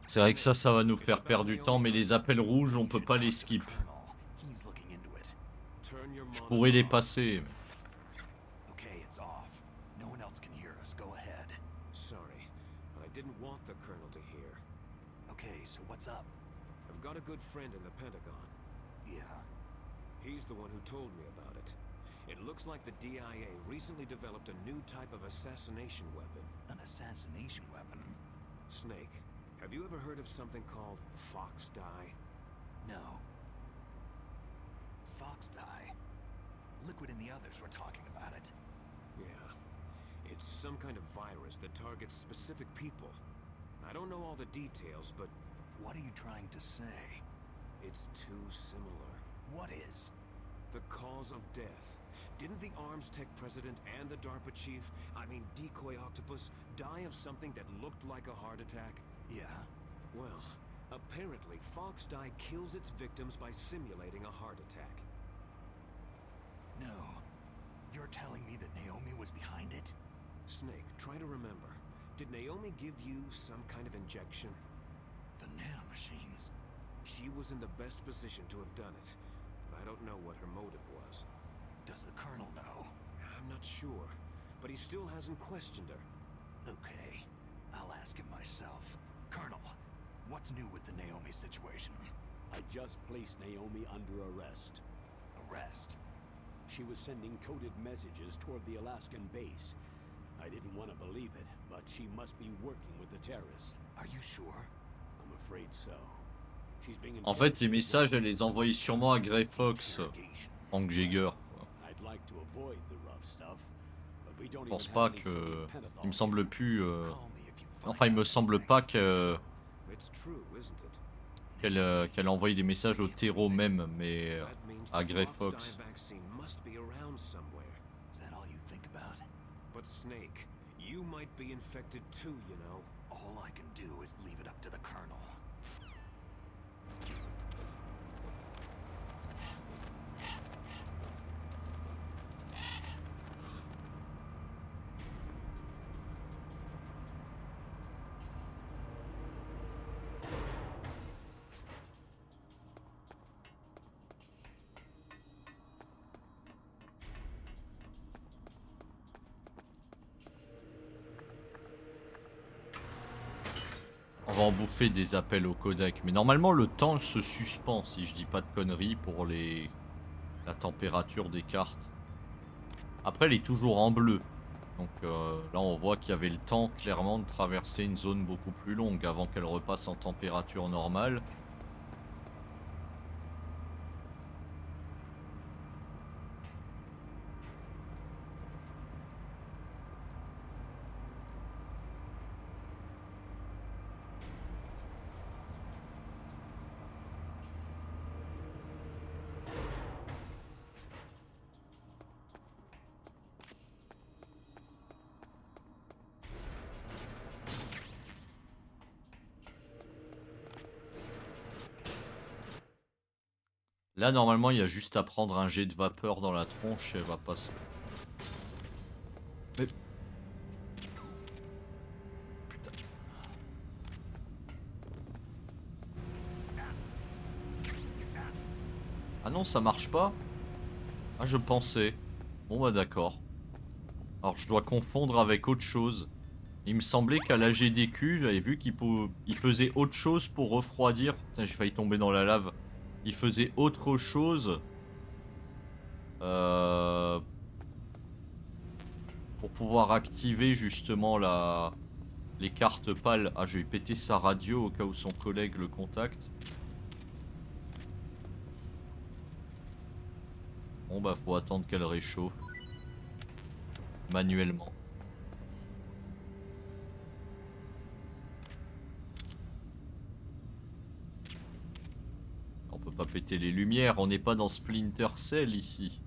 C'est vrai que ça va nous faire perdre du temps, mais les appels rouges, on peut pas les skip. Je pourrais les passer. Okay, it's off. No one else can hear us. Go ahead. Sorry, but I didn't want the Colonel to hear. Okay, so what's up? I've got a good friend in the Pentagon. Yeah. He's the one who told me about it. It looks like the DIA recently developed a new type of assassination weapon. An assassination weapon? Snake, have you ever heard of something called Fox Dye? No. Fox dye? Liquid and the others were talking about it. Yeah. It's some kind of virus that targets specific people. I don't know all the details, but What are you trying to say? it's too similar. What is? The cause of death. Didn't the Arms Tech president and the DARPA chief, I mean Decoy Octopus, die of something that looked like a heart attack? Yeah. Well, apparently Fox Dye kills its victims by simulating a heart attack. No. You're telling me that Naomi was behind it? Snake, try to remember. Did Naomi give you some kind of injection? The nanomachines. She was in the best position to have done it, but I don't know what her motive was. Does the Colonel know? I'm not sure, but he still hasn't questioned her. Okay. I'll ask him myself. Colonel, what's new with the Naomi situation? I just placed Naomi under arrest. Arrest? She was sending coded messages toward the Alaskan base. I didn't want to believe it, but she must be working with the terrorists. Are you sure? I'm afraid so. She's being En fait, les interrogated messages, elle les envoyait sûrement à Grey Fox, Interrogation. Hank Jagger. I'd like to avoid the rough stuff, but we don't Je pense even pas have any que... Soviet Pentagon. Il me semble plus... Call me if you find Enfin, il me semble pas que... It's true, isn't it? qu'elle a envoyé des messages au terreau même, mais That means à the Grey Fox Fox. Dye vaccine must be around somewhere. Is that all you think about? But Snake, you might be infected too, you know. All I can do is leave it up to the Colonel. On va en bouffer des appels au codec. Mais normalement, le temps se suspend, si je dis pas de conneries, pour la température des cartes. Après, elle est toujours en bleu. Donc là, on voit qu'il y avait le temps, clairement, de traverser une zone beaucoup plus longue avant qu'elle repasse en température normale. Là, normalement, il y a juste à prendre un jet de vapeur dans la tronche et elle va passer. Mais... Putain. Ah non, ça marche pas? Ah, je pensais. Bon bah d'accord. Alors, je dois confondre avec autre chose. Il me semblait qu'à la GDQ, j'avais vu qu'il faisait autre chose pour refroidir. Putain, j'ai failli tomber dans la lave. Il faisait autre chose. Euh, pour pouvoir activer justement les cartes pâles. Ah, je vais péter sa radio au cas où son collègue le contacte. Bon bah faut attendre qu'elle réchauffe. Manuellement. On peut pas péter les lumières, on n'est pas dans Splinter Cell ici.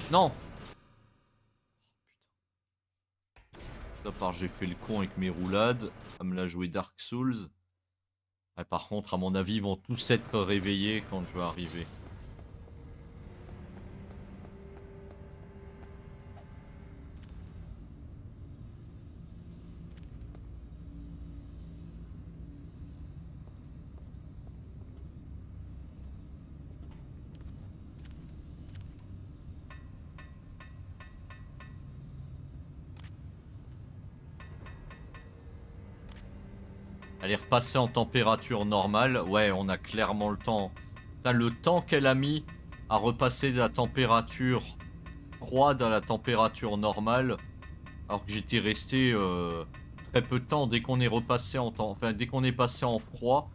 Non. À part j'ai fait le con avec mes roulades, à me la jouer Dark Souls. Ouais, par contre, à mon avis, ils vont tous être réveillés quand je vais arriver. Elle est repassée en température normale. Ouais, on a clairement le temps. Putain, le temps qu'elle a mis à repasser de la température froide à la température normale. Alors que j'étais resté très peu de temps. Dès qu'on est repassé en temps... Enfin, dès qu'on est passé en froid,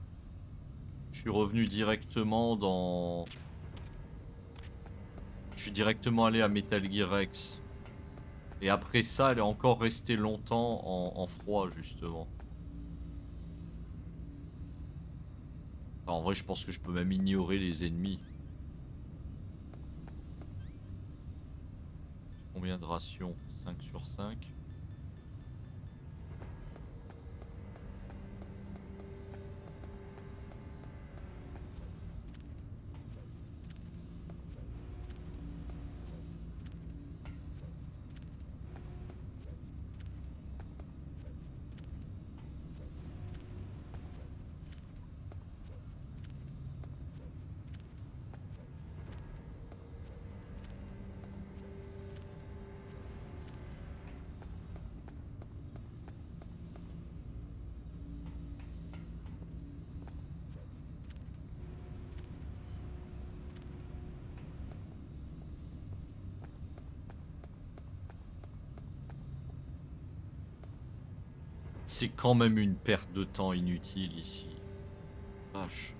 je suis revenu directement dans... Je suis directement allé à Metal Gear Rex. Et après ça, elle est encore restée longtemps en froid, justement. En vrai, je pense que je peux même ignorer les ennemis. Combien de rations? 5 sur 5. C'est quand même une perte de temps inutile ici. Vache.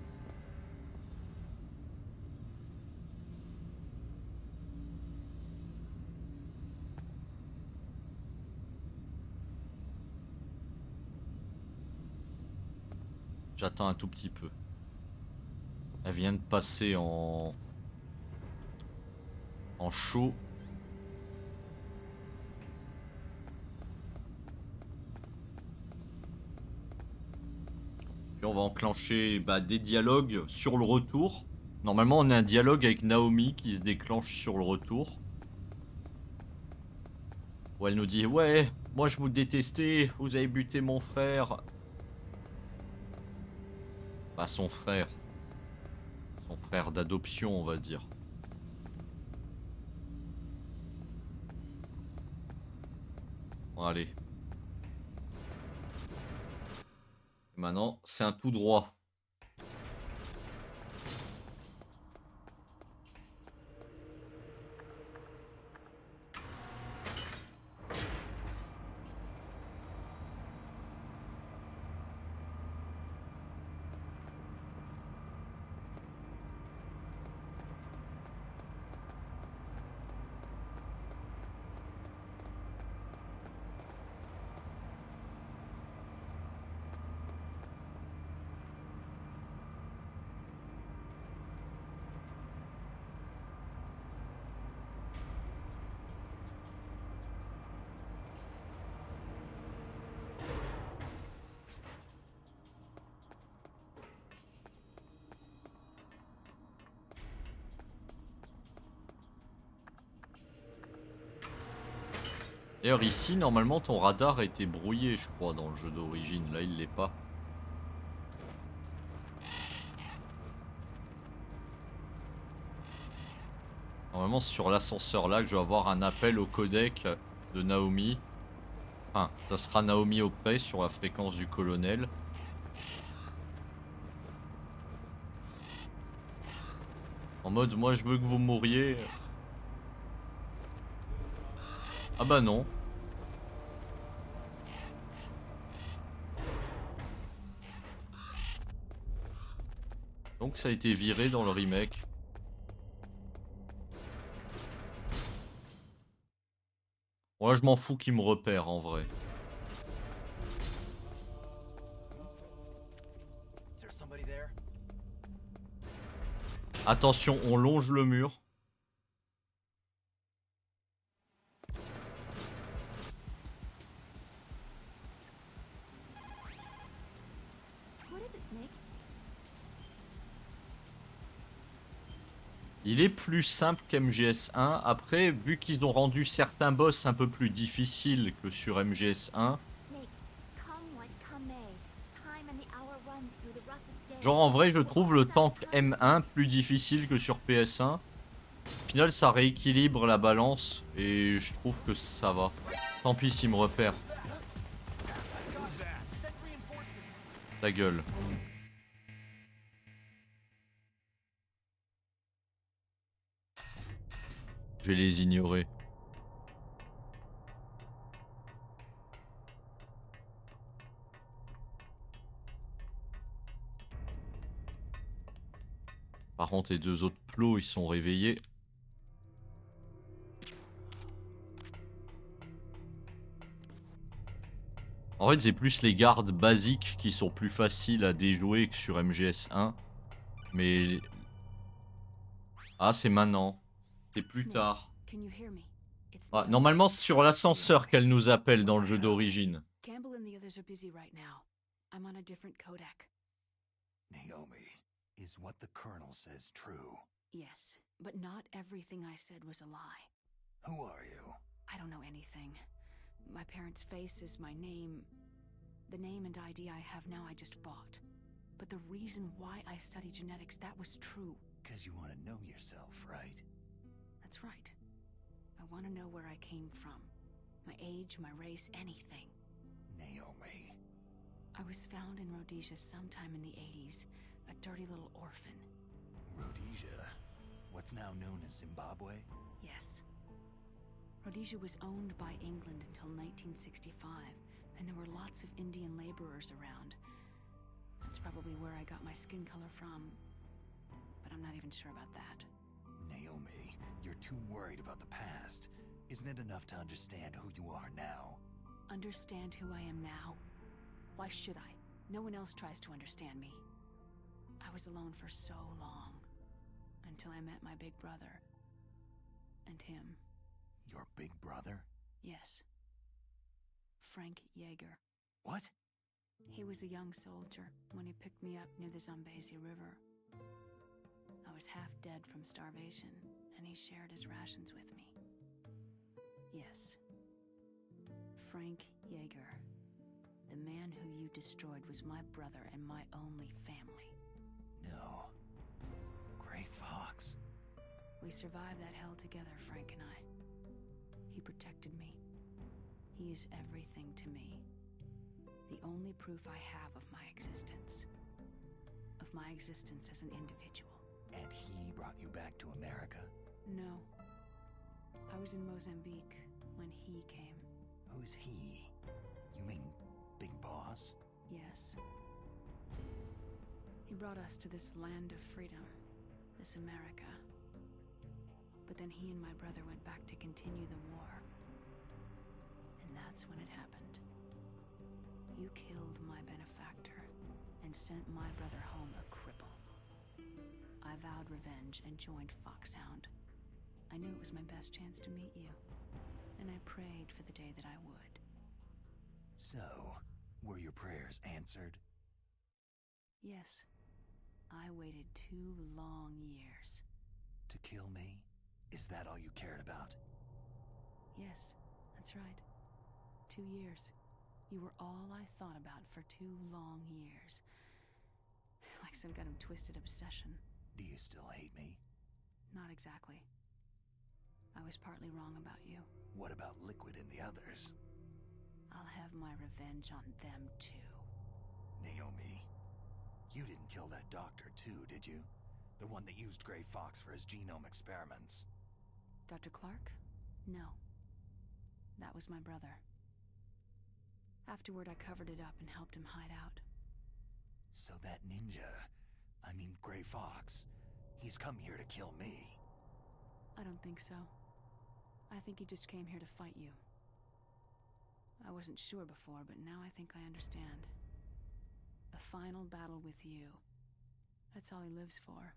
J'attends un tout petit peu. Elle vient de passer en chaud. Puis on va enclencher des dialogues sur le retour. Normalement, on a un dialogue avec Naomi qui se déclenche sur le retour. Où elle nous dit: ouais, moi je vous détestais, vous avez buté mon frère. Bah, son frère. Son frère d'adoption, on va dire. Bon, allez. Et maintenant, c'est un tout droit. D'ailleurs ici, normalement, ton radar était brouillé, je crois, dans le jeu d'origine. Là, il l'est pas. Normalement, c'est sur l'ascenseur là que je vais avoir un appel au codec de Naomi. Enfin, ça sera Naomi auprès sur la fréquence du colonel. En mode, moi je veux que vous mouriez. Ah bah non. Donc ça a été viré dans le remake. Moi je m'en fous qu'il me repère en vrai. Attention, on longe le mur. Il est plus simple qu'MGS1. Après, vu qu'ils ont rendu certains boss un peu plus difficiles que sur MGS1. Genre en vrai, je trouve le tank M1 plus difficile que sur PS1. Au final, ça rééquilibre la balance et je trouve que ça va. Tant pis s'il me repère. Ta gueule. Je vais les ignorer. Par contre, les deux autres plots, ils sont réveillés. En fait, c'est plus les gardes basiques qui sont plus faciles à déjouer que sur MGS1. Mais... Ah, c'est maintenant. C'est plus tard. Ah, normalement, c'est sur l'ascenseur qu'elle nous appelle dans le jeu d'origine. Campbell and the others are busy right now. I'm on a different codec. Naomi, is what the Colonel says true? Yes, but not everything I said was a lie. Who are you? I don't know anything. My parents' face is my name. The name and ID I have now I just bought. But the reason why I study genetics, that was true. 'Cause you want to know yourself, right? That's right. I want to know where I came from. My age, my race, anything. Naomi. I was found in Rhodesia sometime in the 80s. A dirty little orphan. Rhodesia? What's now known as Zimbabwe? Yes. Rhodesia was owned by England until 1965, and there were lots of Indian laborers around. That's probably where I got my skin color from, but I'm not even sure about that. Naomi, you're too worried about the past. Isn't it enough to understand who you are now? Understand who I am now? Why should I? No one else tries to understand me. I was alone for so long, until I met my big brother. And him. Your big brother? Yes. Frank Yeager. What? He was a young soldier when he picked me up near the Zambezi River. I was half dead from starvation, and he shared his rations with me. Yes. Frank Yeager. The man who you destroyed was my brother and my only family. No. Gray Fox. We survived that hell together, Frank and I. He protected me. He is everything to me. The only proof I have of my existence. Of my existence as an individual. And he brought you back to America? No. I was in Mozambique when he came. Who's he? You mean Big Boss? Yes. He brought us to this land of freedom, this America. But then he and my brother went back to continue the war. And that's when it happened. You killed my benefactor and sent my brother home a cripple. I vowed revenge and joined Foxhound. I knew it was my best chance to meet you, and I prayed for the day that I would. So, were your prayers answered? Yes. I waited 2 long years. To kill me? Is that all you cared about? Yes, that's right. 2 years. You were all I thought about for 2 long years. Like some kind of twisted obsession. Do you still hate me? Not exactly. I was partly wrong about you. What about Liquid and the others? I'll have my revenge on them too. Naomi, you didn't kill that doctor too, did you? The one that used Grey Fox for his genome experiments. Dr. Clark? No. That was my brother. Afterward, I covered it up and helped him hide out. So that ninja, I mean Grey Fox, he's come here to kill me. I don't think so. I think he just came here to fight you. I wasn't sure before, but now I think I understand. A final battle with you. That's all he lives for.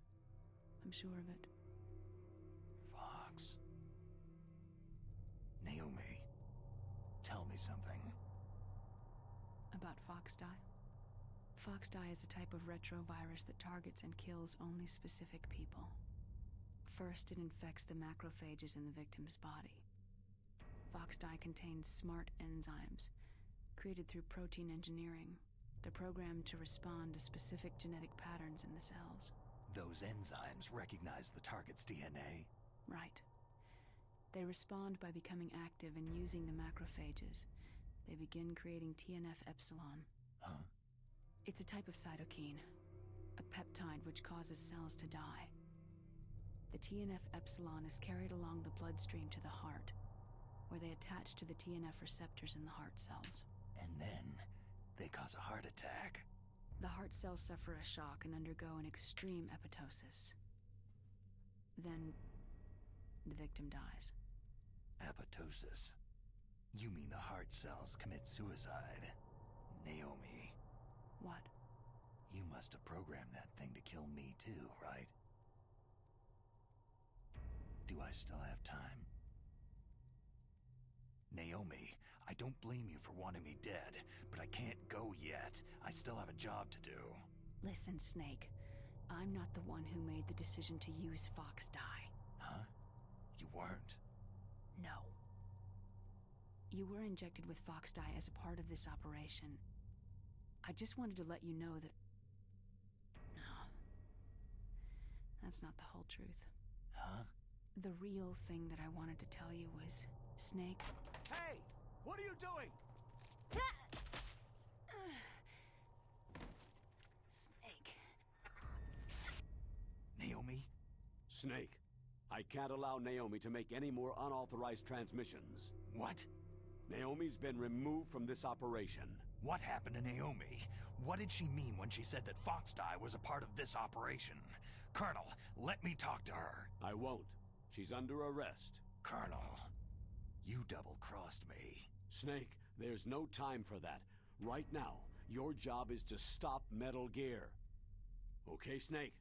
I'm sure of it. Fox. Naomi, tell me something. About Foxdie? Foxdie is a type of retrovirus that targets and kills only specific people. First, it infects the macrophages in the victim's body. Foxdie contains smart enzymes, created through protein engineering. They're programmed to respond to specific genetic patterns in the cells. Those enzymes recognize the target's DNA? Right. They respond by becoming active and using the macrophages. They begin creating TNF-epsilon. Huh? It's a type of cytokine, a peptide which causes cells to die. The TNF-epsilon is carried along the bloodstream to the heart, where they attach to the TNF receptors in the heart cells. And then, they cause a heart attack. The heart cells suffer a shock and undergo an extreme apoptosis. Then, the victim dies. Apoptosis? You mean the heart cells commit suicide? Naomi. What? You must have programmed that thing to kill me too, right? Do I still have time? Naomi, I don't blame you for wanting me dead, but I can't go yet. I still have a job to do. Listen, Snake. I'm not the one who made the decision to use Foxdie. Huh? You weren't? No. You were injected with Foxdie as a part of this operation. I just wanted to let you know that... No. That's not the whole truth. Huh? The real thing that I wanted to tell you was, Snake... Hey! What are you doing? Snake. Naomi? Snake, I can't allow Naomi to make any more unauthorized transmissions. What? Naomi's been removed from this operation. What happened to Naomi? What did she mean when she said that Foxdie was a part of this operation? Colonel, let me talk to her. I won't. She's under arrest. Colonel, you double-crossed me. Snake, there's no time for that. Right now, your job is to stop Metal Gear. Okay, Snake?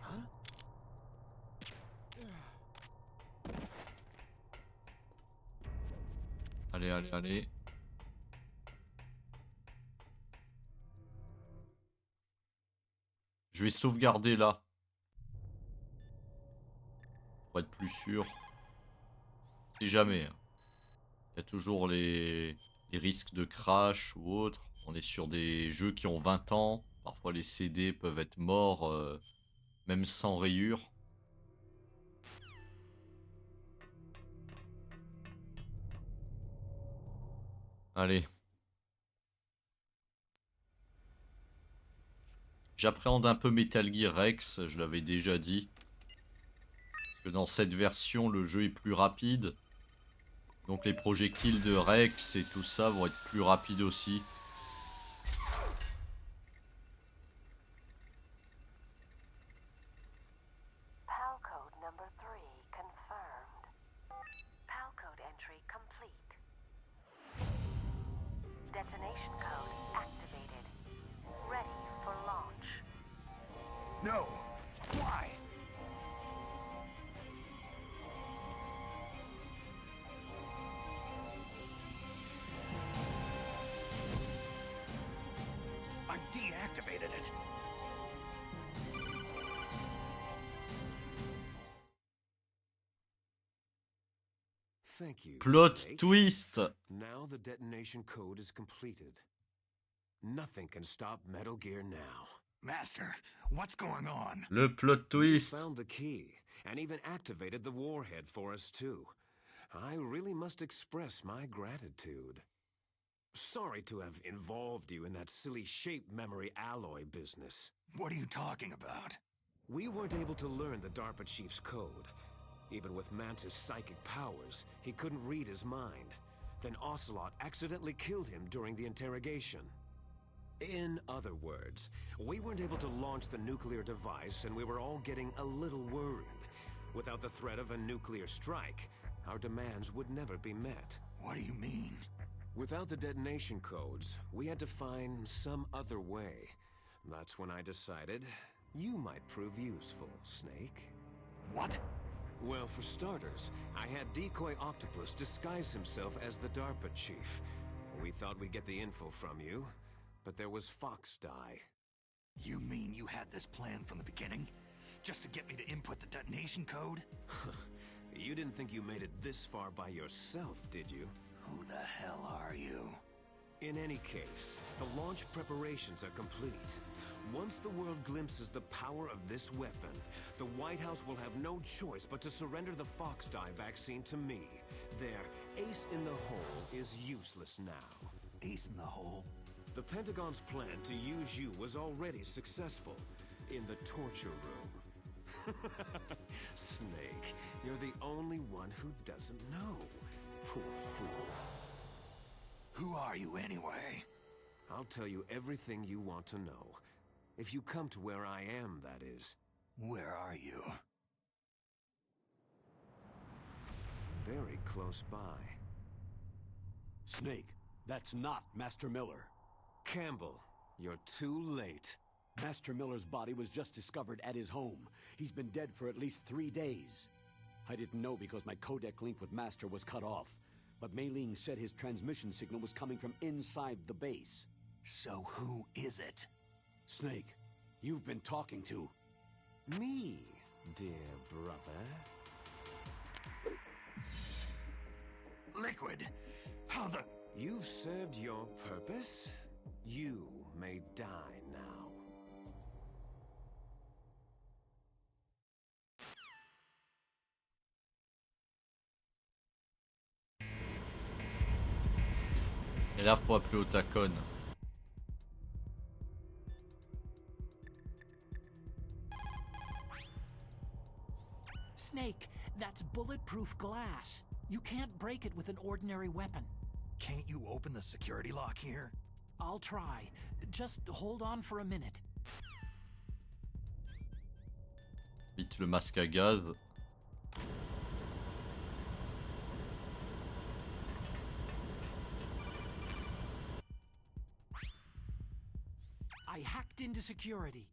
Huh? Allez, allez, allez. Je vais sauvegarder là. Pour être plus sûr. Si jamais. Il y a toujours les risques de crash ou autre. On est sur des jeux qui ont 20 ans. Parfois les CD peuvent être morts même sans rayures. Allez. J'appréhende un peu Metal Gear Rex, je l'avais déjà dit. Parce que dans cette version, le jeu est plus rapide. Donc les projectiles de Rex et tout ça vont être plus rapides aussi. PAL code number 3 confirmed. PAL code entry complete. Detonation code activated. Ready for launch. No! Why? I deactivated it. Thank you, Plot Snake. twist. Now the detonation code is completed. Nothing can stop Metal Gear now. Master, what's going on? Le plot You twist. found the key, and even activated the warhead for us too. I really must express my gratitude. Sorry to have involved you in that silly shape memory alloy business. What are you talking about? We weren't able to learn the DARPA chief's code. Even with Mantis' psychic powers, he couldn't read his mind. Then Ocelot accidentally killed him during the interrogation. In other words, we weren't able to launch the nuclear device, and we were all getting a little worried. Without the threat of a nuclear strike, our demands would never be met. What do you mean? Without the detonation codes, we had to find some other way. That's when I decided you might prove useful, Snake. What? Well, for starters, I had Decoy Octopus disguise himself as the DARPA chief. We thought we'd get the info from you, but there was Fox Die. You mean you had this plan from the beginning? Just to get me to input the detonation code? You didn't think you made it this far by yourself, did you? Who the hell are you? In any case, the launch preparations are complete. Once the world glimpses the power of this weapon, the White House will have no choice but to surrender the Fox Die vaccine to me. Their ace in the hole is useless now. Ace in the hole? The Pentagon's plan to use you was already successful in the torture room. Snake, you're the only one who doesn't know. Poor fool. Who are you anyway? I'll tell you everything you want to know. If you come to where I am, that is. Where are you? Very close by. Snake, that's not Master Miller. Campbell, you're too late. Master Miller's body was just discovered at his home. He's been dead for at least 3 days. I didn't know because my codec link with Master was cut off. But Mei Ling said his transmission signal was coming from inside the base. So who is it? Snake, you've been talking to... Me, dear brother. Liquid! How the... You've served your purpose. You may die now. Et là, faut appeler au Tacon. Snake, that's bulletproof glass. You can't break it with an ordinary weapon. Can't you open the security lock here? I'll try. Just hold on for a minute. Vite le masque à gaz. I hacked into security.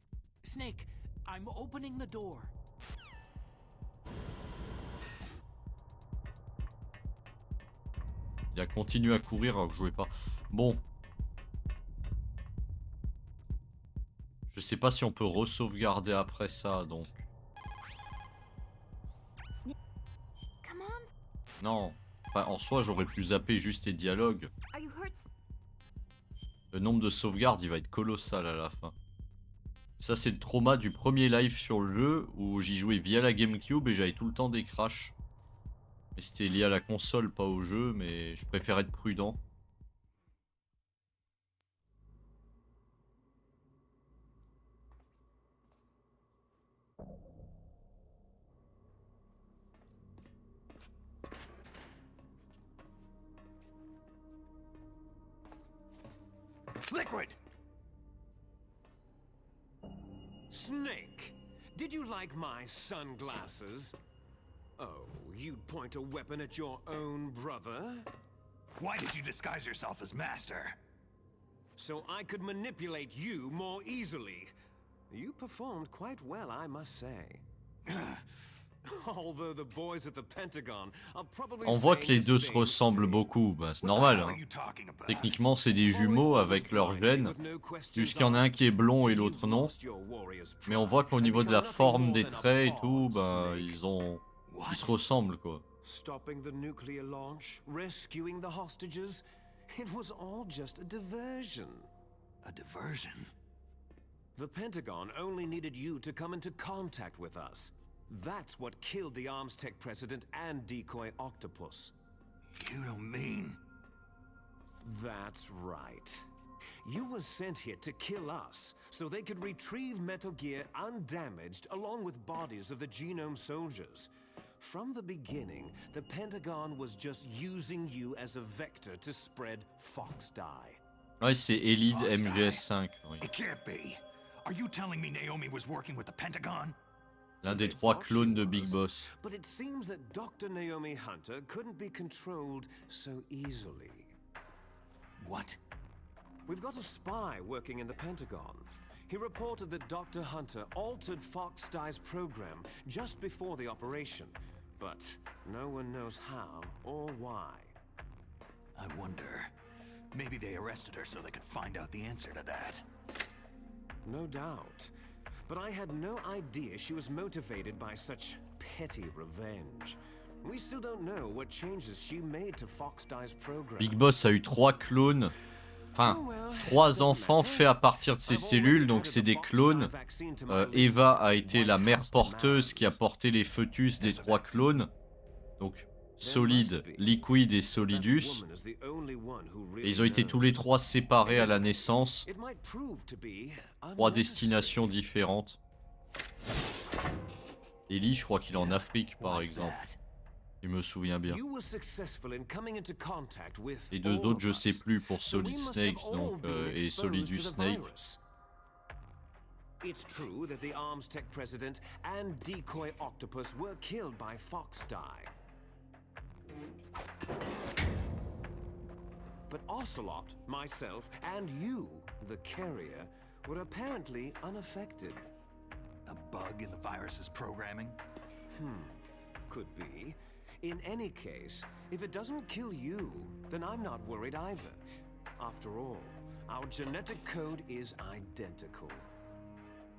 Snake, I'm opening the door. Il a continué à courir alors que je jouais pas. Bon. Je sais pas si on peut re-sauvegarder après ça, donc. Non. Enfin, en soi, j'aurais pu zapper juste les dialogues. Le nombre de sauvegardes, il va être colossal à la fin. Ça, c'est le trauma du premier live sur le jeu où j'y jouais via la GameCube et j'avais tout le temps des crashs. Mais c'était lié à la console, pas au jeu, mais je préfère être prudent. Liquid! Snake, did you like my sunglasses? Oh, you'd point a weapon at your own brother? Why did you disguise yourself as Master? So I could manipulate you more easily. You performed quite well, I must say. Although the boys at the Pentagon are probably On voit que les saying deux the se same ressemblent thing. beaucoup, bah, c'est What the normal. hell Hein. are you talking about? Techniquement, c'est des jumeaux avec leurs gènes. Juste qu'il y en a un qui est blond et l'autre non. Mais on voit qu'au niveau de la forme des traits et tout, bah, ils se ressemblent quoi. Stopping the nuclear launch, rescuing the hostages, it was all just a diversion. A diversion? The Pentagon only needed you to come into contact with us. That's what killed the Armstech president and Decoy Octopus. You don't mean... That's right. You were sent here to kill us, so they could retrieve Metal Gear undamaged along with bodies of the Genome soldiers. From the beginning, the Pentagon was just using you as a vector to spread Fox Die. Ouais, c'est Elite MGS5. Oui. It can't be. Are you telling me Naomi was working with the Pentagon? L'un des 3 clones de Big Boss. But it seems that Dr. Naomi Hunter couldn't be controlled so easily. What? We've got a spy working in the Pentagon. He reported that Dr. Hunter altered Fox Die's program just before the operation, but no one knows how or why. I wonder. Maybe they arrested her so they could find out the answer to that. No doubt. But I had no idea she was motivated by such petty revenge. We still don't know what changes she made to Fox Die's program. Big Boss a eu 3 clones. Enfin, 3 enfants faits à partir de ses cellules, donc c'est des clones. Eva a été la mère porteuse qui a porté les foetus des 3 clones. Donc Solid, Liquid et Solidus. Et ils ont été tous les 3 séparés à la naissance. 3 destinations différentes. Ellie, je crois qu'il est en Afrique par exemple. Je me souviens bien. Les 2 autres, je sais plus pour Solid Snake donc, et Solidus Snake. It's true that the Armstech president and Decoy Octopus were killed by Fox Die. But Ocelot, myself, and you, the carrier, were apparently unaffected. A bug in the virus's programming? Could be. In any case, if it doesn't kill you, then I'm not worried either. After all, our genetic code is identical.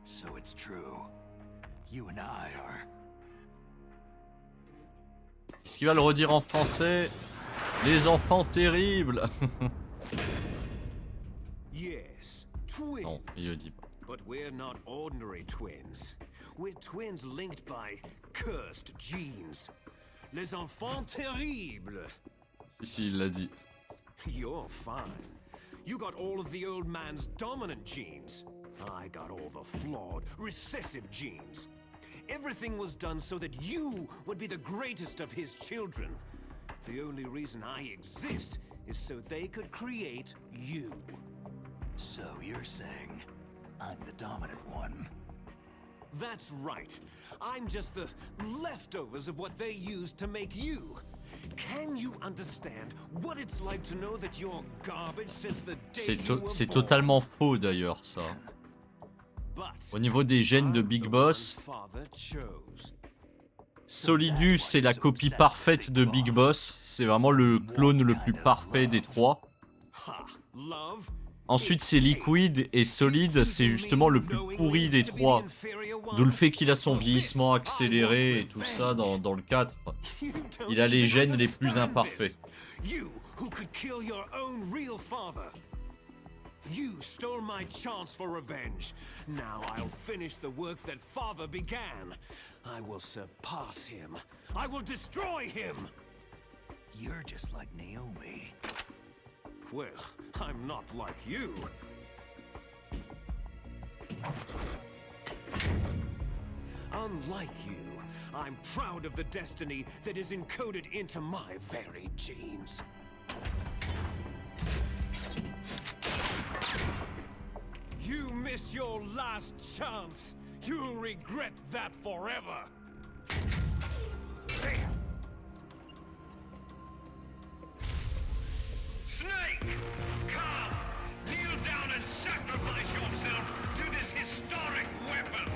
So it's true. You and I are... Est-ce qu'il va le redire en français? Les enfants terribles. Yes, twins. Non, il le dit pas. But we're not ordinary twins. We're twins linked by cursed genes. Les enfants terribles. Si, il l'a dit. You're fine. You got all of the old man's dominant genes. I got all the flawed, recessive genes. Everything was done so that you would be the greatest of his children. The only reason I exist is so they could create you. So you're saying I'm the dominant one? That's right. I'm just the leftovers of what they used to make you. Can you understand what it's like to know that you're garbage since the day you were born? C'est totalement faux d'ailleurs ça. Au niveau des gènes de Big Boss, Solidus c'est la copie parfaite de Big Boss. C'est vraiment le clone le plus parfait des 3. Ensuite c'est Liquid et Solid c'est justement le plus pourri des 3. D'où le fait qu'il a son vieillissement accéléré et tout ça dans le 4. Il a les gènes les plus imparfaits. You stole my chance for revenge. Now I'll finish the work that Father began. I will surpass him. I will destroy him. You're just like Naomi. Well, I'm not like you. Unlike you, I'm proud of the destiny that is encoded into my very genes. You missed your last chance. You'll regret that forever. Snake! Come! Kneel down and sacrifice yourself to this historic weapon!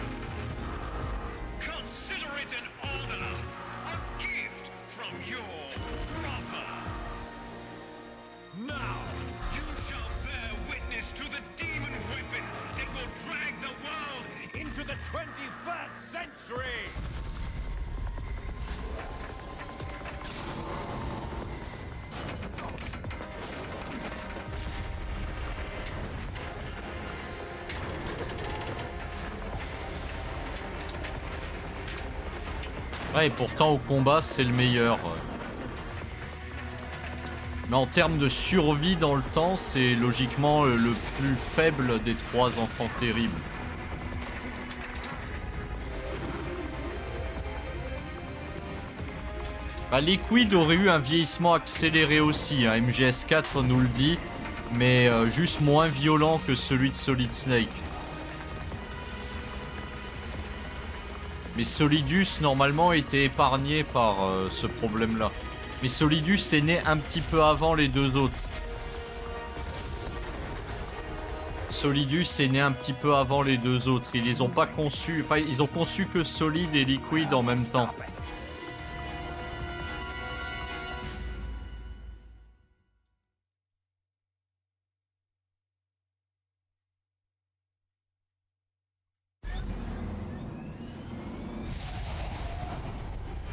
Consider it an honor, a gift from your brother! Now! You shall bear witness to the demon weapon that will drag the world into the 21st century! Ouais, et pourtant au combat c'est le meilleur. Mais en termes de survie dans le temps, c'est logiquement le plus faible des 3 enfants terribles. Bah, Liquid aurait eu un vieillissement accéléré aussi, hein. MGS4 nous le dit, mais juste moins violent que celui de Solid Snake. Mais Solidus, normalement, était épargné par ce problème-là. Mais Solidus est né un petit peu avant les 2 autres. Solidus est né un petit peu avant les 2 autres. Ils les ont pas conçus. Enfin, ils ont conçu que Solid et Liquid en même temps.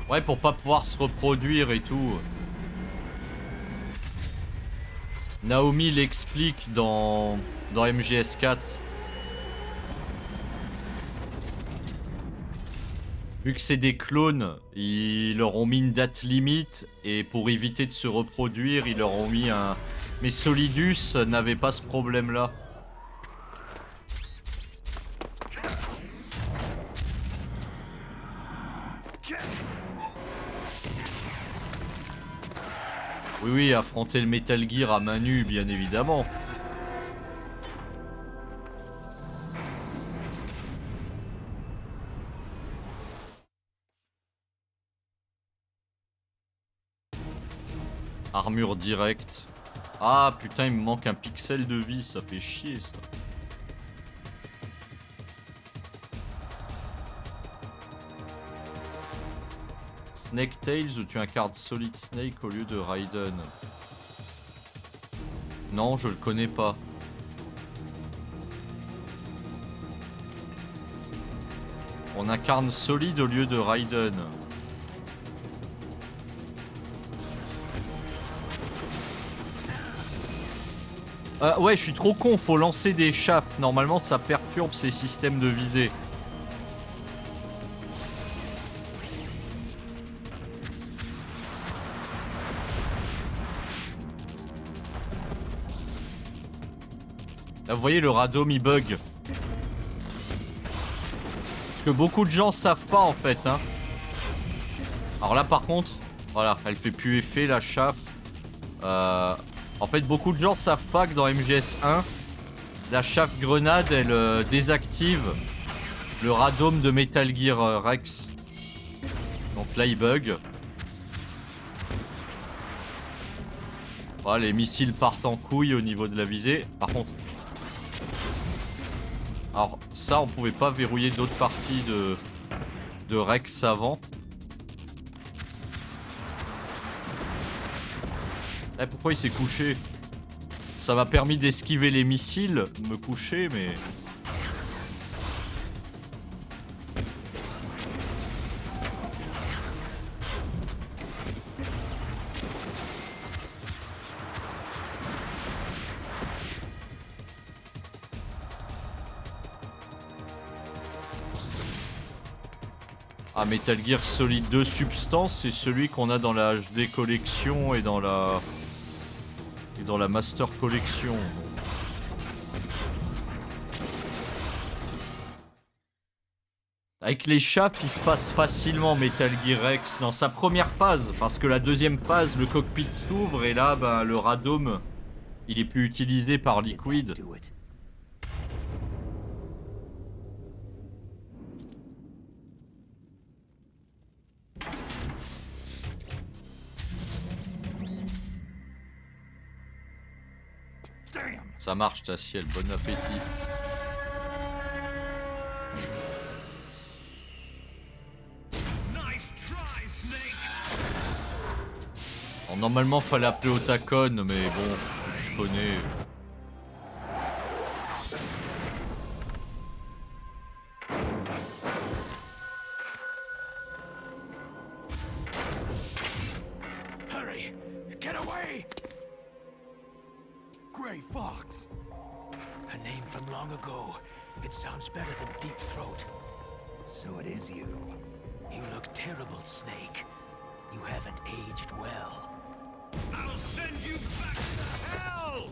Ouais, pour pas pouvoir se reproduire et tout. Naomi l'explique dans MGS4. Vu que c'est des clones, ils leur ont mis une date limite et pour éviter de se reproduire, ils leur ont mis un... Mais Solidus n'avait pas ce problème-là. Oui, oui, affronter le Metal Gear à main nue, bien évidemment. Armure directe. Ah putain, il me manque un pixel de vie, ça fait chier ça. Snake Tales où tu incarnes Solid Snake au lieu de Raiden. Non, je le connais pas. On incarne Solid au lieu de Raiden. Ouais, je suis trop con, faut lancer des chafs. Normalement, ça perturbe ces systèmes de visée. Là, vous voyez, le radome, il bug. Parce que beaucoup de gens savent pas, en fait. Hein. Alors là, par contre, voilà, elle fait plus effet, la chaff. En fait, beaucoup de gens savent pas que dans MGS1, la chaff grenade, elle désactive le radome de Metal Gear Rex. Donc là, il bug. Voilà, les missiles partent en couille au niveau de la visée. Par contre... Alors ça, on pouvait pas verrouiller d'autres parties de Rex avant. Eh, pourquoi il s'est couché? Ça m'a permis d'esquiver les missiles, de me coucher, mais... Ah, Metal Gear Solid 2 Substance, c'est celui qu'on a dans la HD Collection et dans la Master Collection. Avec les chaffes, il se passe facilement Metal Gear X dans sa première phase, parce que la deuxième phase, le cockpit s'ouvre et là, ben, le radome, il est plus utilisé par Liquid. Ça marche, Tassiel, bon appétit. Alors, normalement, fallait appeler Otacon, mais bon, je connais. Hurry! Get away! Gray Fox! A name from long ago. It sounds better than Deep Throat. So it is you. You look terrible, Snake. You haven't aged well. I'll send you back to hell!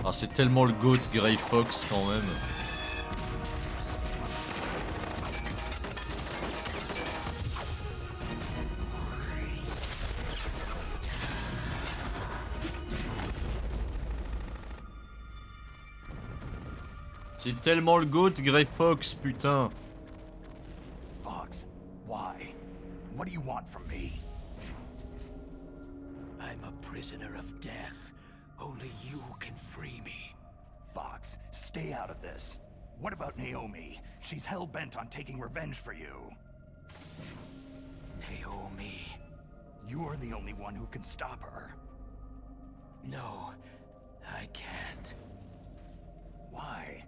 Ah, c'est tellement le GOAT Grey Fox quand même. C'est tellement le GOAT Grey Fox, putain. Fox, why? What do you want from me? I'm a prisoner of death. Only you can free me. Fox, stay out of this. What about Naomi? She's hell-bent on taking revenge for you. Naomi. You're the only one who can stop her. No, I can't. Why?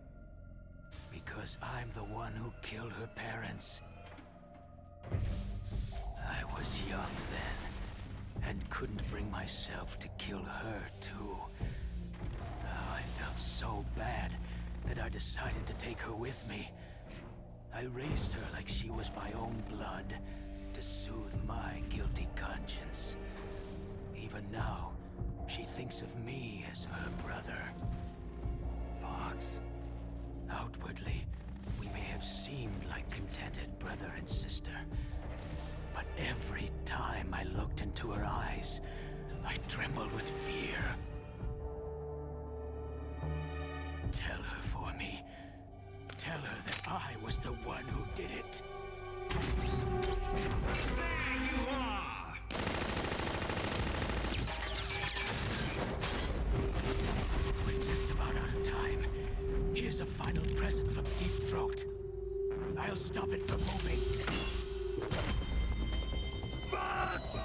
Because I'm the one who killed her parents. I was young then, and couldn't bring myself to kill her too. Oh, I felt so bad that I decided to take her with me. I raised her like she was my own blood, to soothe my guilty conscience. Even now, she thinks of me as her brother. Fox. Outwardly, we may have seemed like contented brother and sister. But every time I looked into her eyes, I trembled with fear. Tell her for me. Tell her that I was the one who did it. There you are! We're just about out of time. Here's a final present from Deep Throat. I'll stop it from moving. Fox!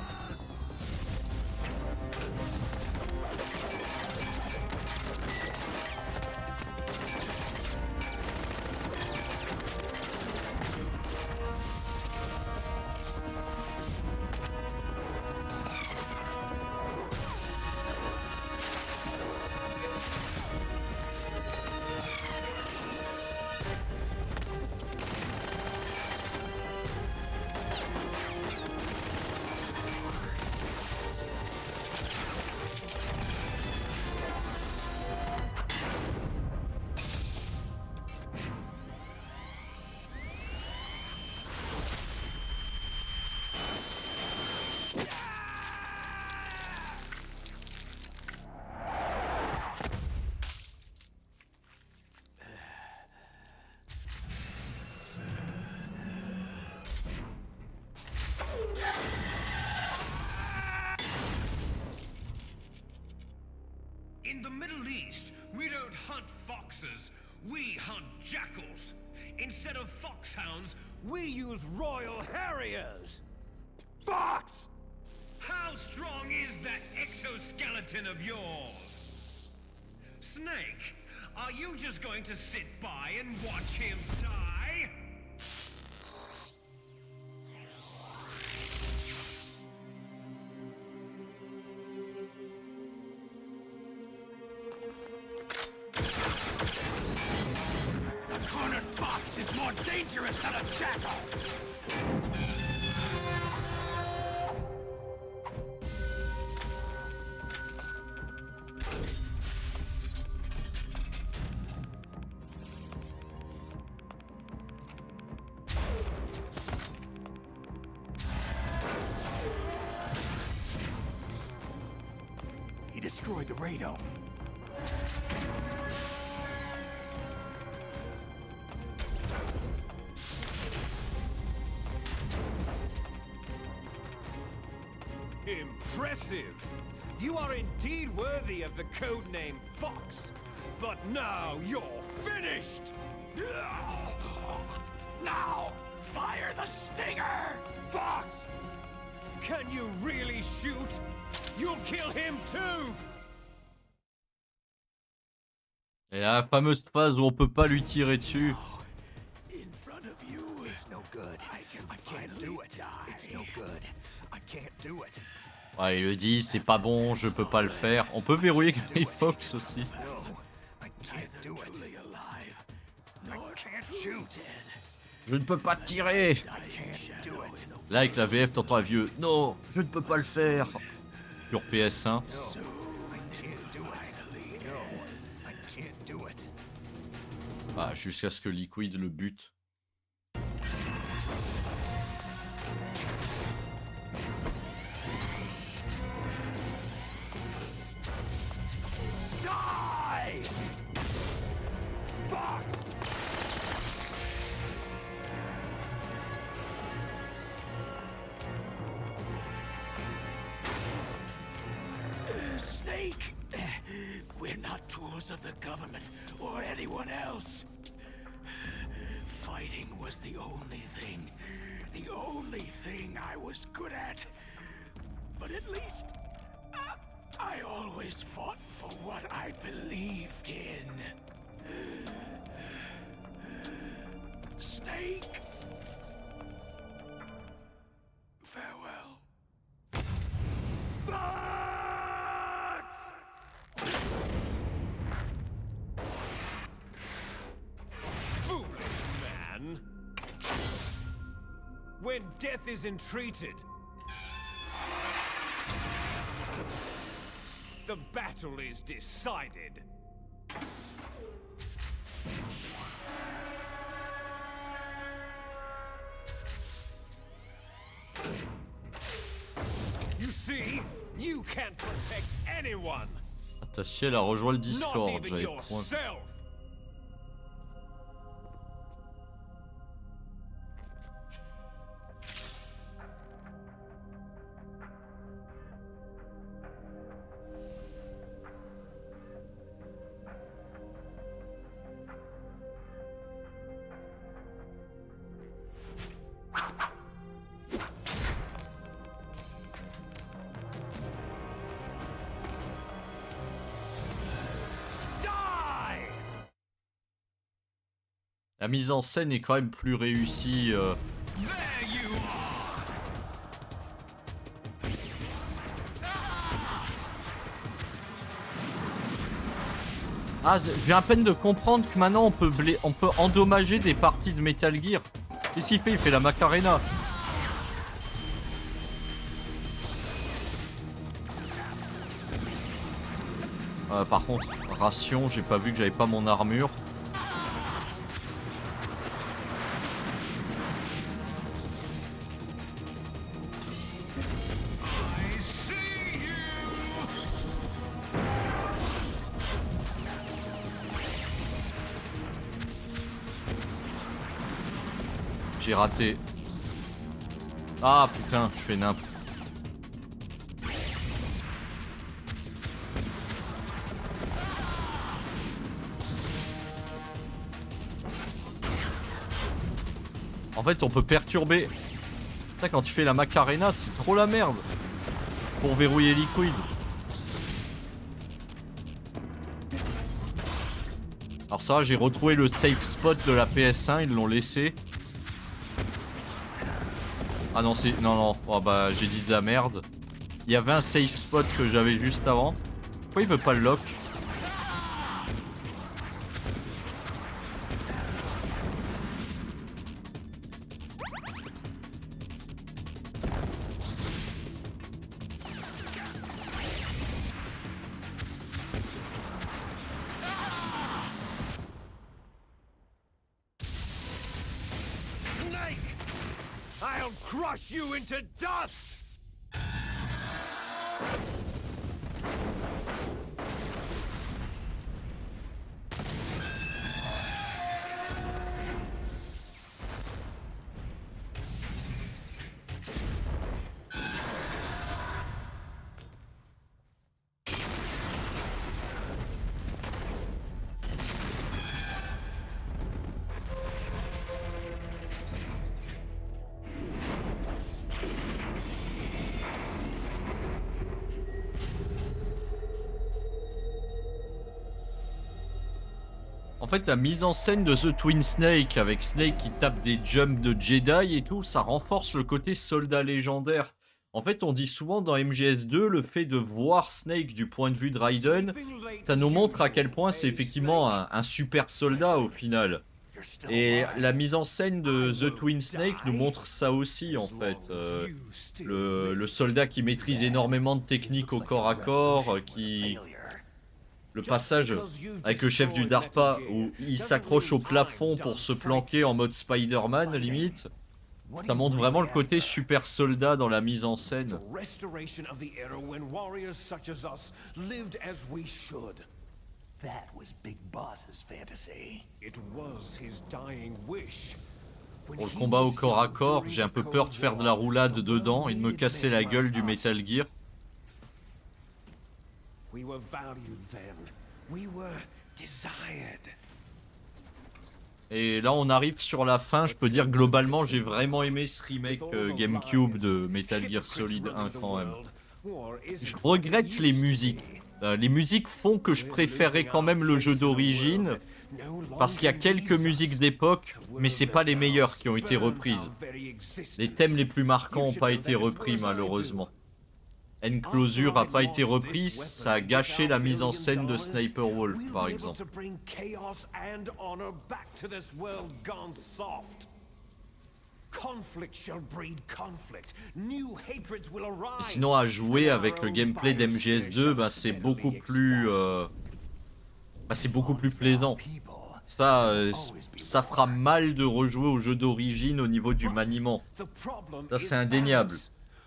In the Middle East, we don't hunt foxes, we hunt jackals. Instead of foxhounds, we use royal harriers. Fox! How strong is that exoskeleton of yours? Snake, are you just going to sit by and watch him die? A cornered fox is more dangerous than a jackal! He destroyed the radome. Impressive! You are indeed worthy of the codename Fox. But now you're finished! Now, fire the stinger! Fox! Can you really shoot? You'll kill him too! Et la fameuse phase où on peut pas lui tirer dessus. In front of you, It's no good. I can't do it. It's no good. I Ouais, il le dit, c'est pas bon, je peux pas le faire. On peut verrouiller Gray Fox aussi. Je ne peux pas tirer. Là, avec la VF, t'entends un vieux. Non, je ne peux pas le faire. Sur PS1. Bah, jusqu'à ce que Liquid le bute. Snake! We're not tools of the government or anyone else. Fighting was the only thing I was good at. But at least I always fought for what I believed in. Snake. Farewell. Foolish man! When death is entreated, the battle is decided. You see, you can't protect anyone. Attaché, elle a rejoint le Not Discord. even J'avais point. yourself. La mise en scène est quand même plus réussie. Ah, je viens à peine de comprendre que maintenant on peut endommager des parties de Metal Gear. Qu'est-ce qu'il fait? Il fait la Macarena. Par contre, ration, j'ai pas vu que j'avais pas mon armure. J'ai raté. Ah putain, je fais nimp. En fait, on peut perturber. Putain, quand il fait la Macarena, c'est trop la merde. Pour verrouiller Liquid. Alors ça, j'ai retrouvé le safe spot de la PS1, ils l'ont laissé. Ah non, c'est... Non, non. Oh bah, j'ai dit de la merde. Il y avait un safe spot que j'avais juste avant. Pourquoi il veut pas le lock? I'll crush you into dust! En fait, la mise en scène de The Twin Snake avec Snake qui tape des jumps de Jedi et tout, ça renforce le côté soldat légendaire. En fait, on dit souvent dans MGS2, le fait de voir Snake du point de vue de Raiden, ça nous montre à quel point c'est effectivement un super soldat au final. Et la mise en scène de The Twin Snake nous montre ça aussi en fait. Le soldat qui maîtrise énormément de techniques au corps à corps, le passage avec le chef du DARPA où il s'accroche au plafond pour se planquer en mode Spider-Man limite. Ça montre vraiment le côté super soldat dans la mise en scène. That was Big Boss's fantasy. It was his dying wish. Pour le combat au corps à corps, j'ai un peu peur de faire de la roulade dedans et de me casser la gueule du Metal Gear. We were valued then. We were desired. Et là on arrive sur la fin, je peux dire globalement j'ai vraiment aimé ce remake GameCube de Metal Gear Solid 1 quand même. Je regrette les musiques. Les musiques font que je préférais quand même le jeu d'origine, parce qu'il y a quelques musiques d'époque, mais c'est pas les meilleures qui ont été reprises. Les thèmes les plus marquants n'ont pas été repris malheureusement. Enclosure a pas été reprise, ça a gâché la mise en scène de Sniper Wolf par exemple. Et sinon à jouer avec le gameplay d'MGS2, bah, c'est beaucoup plus plaisant. Ça fera mal de rejouer au jeu d'origine au niveau du maniement. Ça c'est indéniable.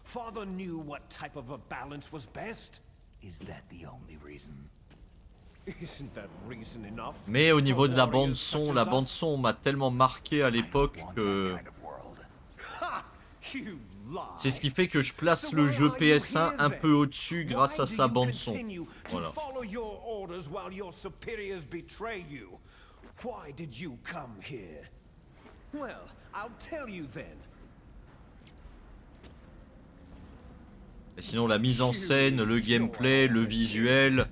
Father knew what type of a balance was best. Is that the only reason? Isn't that reason enough? Mais au niveau de la bande son m'a tellement marqué à l'époque que c'est ce qui fait que je place le jeu PS1 un peu au-dessus grâce à sa bande son. Voilà. Why did you come here? Well, I'll tell you then. Et sinon la mise en scène, le gameplay, le visuel.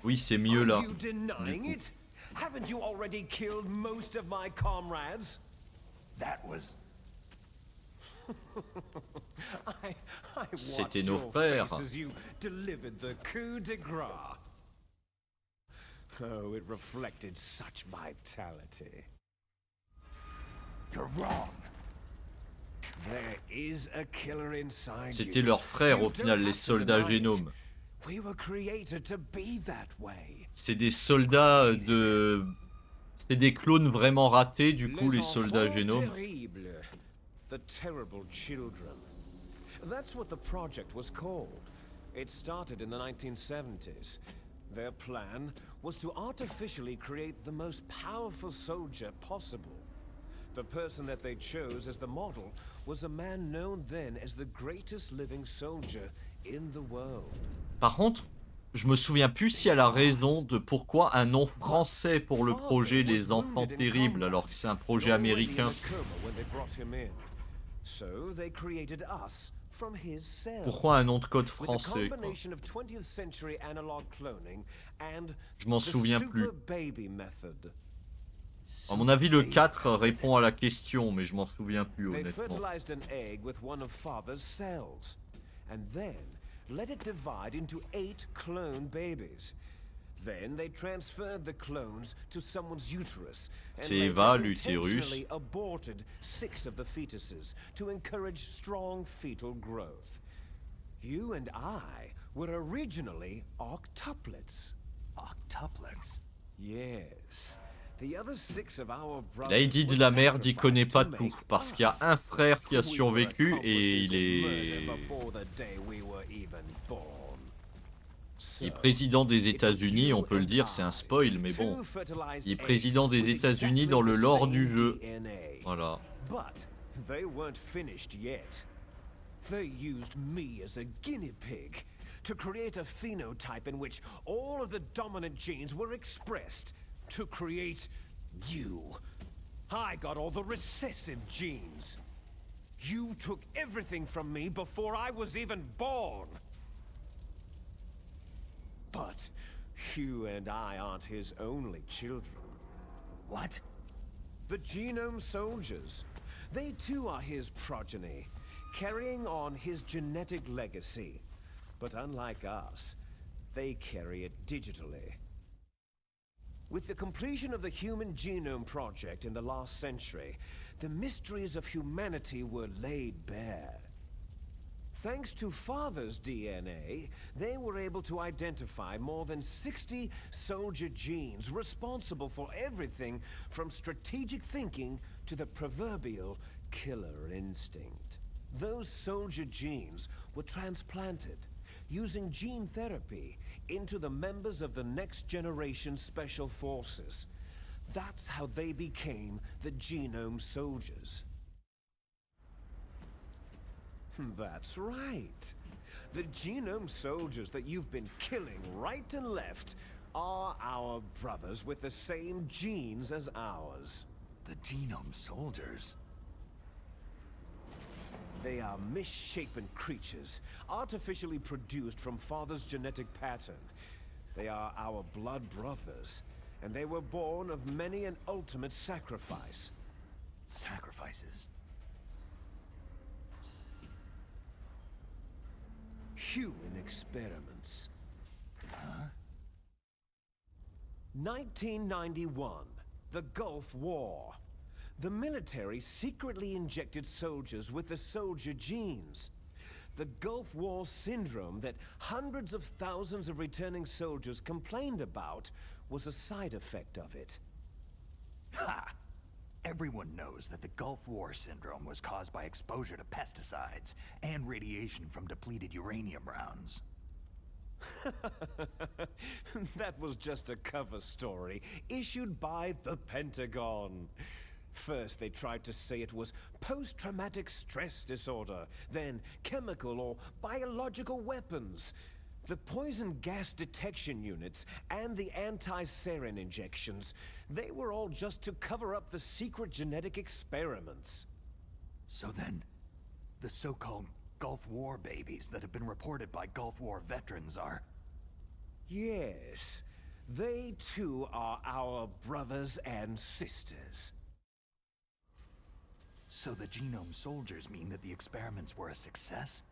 Oui, c'est mieux là. C'était nos frères. Oh, it reflected such vitality. You're wrong. C'était leurs frères au final, les soldats génomes. C'est des soldats de... C'est des clones vraiment ratés du coup, les soldats génomes. That's what the project was called. It started in the 1970s. Their plan was to artificially create the most powerful soldier possible. The person that they chose as the model was a man known then as the greatest living soldier in the world. Par contre, je me souviens plus si elle a raison de pourquoi un nom français pour le projet Les Enfants Terribles alors que c'est un projet américain. Pourquoi un nom de code français quoi. Je m'en souviens plus. À mon avis, le 4 répond à la question, mais je m'en souviens plus honnêtement. Let it divide into 8 clone babies. Then they transferred the clones to someone's uterus and intentionally aborted 6 of the fetuses to encourage strong fetal growth. You and I were originally octuplets. Octuplets? Yes. The other 6 of our brothers. Là, il dit de la merde, il connaît pas tout, parce qu'il y a un frère qui a survécu et il est président des États-Unis, on peut le dire, c'est un spoil, mais bon, il est président des États-Unis dans le lore du jeu. Voilà. But they weren't finished yet. They used me as a guinea pig to create a phenotype in which all of the dominant genes were expressed. To create you. I got all the recessive genes. You took everything from me before I was even born. But you and I aren't his only children. What? The Genome Soldiers. They too are his progeny. carrying on his genetic legacy. But unlike us, they carry it digitally. With the completion of the Human Genome Project in the last century, the mysteries of humanity were laid bare. Thanks to Father's DNA, they were able to identify more than 60 soldier genes responsible for everything from strategic thinking to the proverbial killer instinct. Those soldier genes were transplanted using gene therapy into the members of the Next Generation Special Forces. That's how they became the Genome Soldiers. That's right. The Genome Soldiers that you've been killing right and left are our brothers with the same genes as ours. The Genome Soldiers? They are misshapen creatures, artificially produced from Father's genetic pattern. They are our blood brothers, and they were born of many an ultimate sacrifice. Sacrifices? Human experiments. Huh? 1991, the Gulf War. The military secretly injected soldiers with the soldier genes. The Gulf War syndrome that hundreds of thousands of returning soldiers complained about was a side effect of it. Ha! Everyone knows that the Gulf War syndrome was caused by exposure to pesticides and radiation from depleted uranium rounds. That was just a cover story issued by the Pentagon. First, they tried to say it was post-traumatic stress disorder, then chemical or biological weapons. The poison gas detection units and the anti-sarin injections, they were all just to cover up the secret genetic experiments. So then, the so-called Gulf War babies that have been reported by Gulf War veterans are... Yes, they too are our brothers and sisters. So the Genome Soldiers mean that the experiments were a success?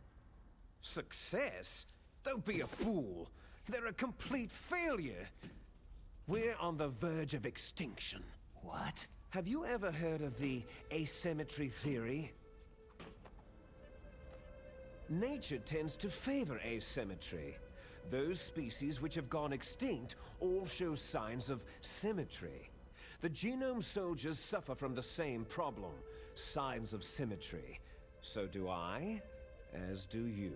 Success? Don't be a fool. They're a complete failure. We're on the verge of extinction. What? Have you ever heard of the asymmetry theory? Nature tends to favor asymmetry. Those species which have gone extinct all show signs of symmetry. The Genome Soldiers suffer from the same problem. Signs of symmetry. So do I, as do you.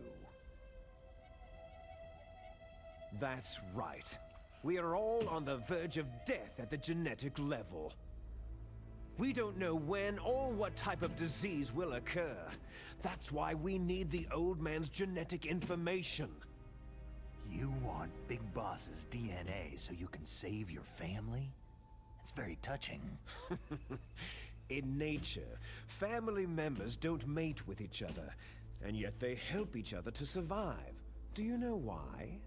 That's right. We are all on the verge of death at the genetic level. We don't know when or what type of disease will occur. That's why we need the old man's genetic information. You want Big Boss's DNA so you can save your family? It's very touching. In nature, family members don't mate with each other, and yet they help each other to survive. Do you know why?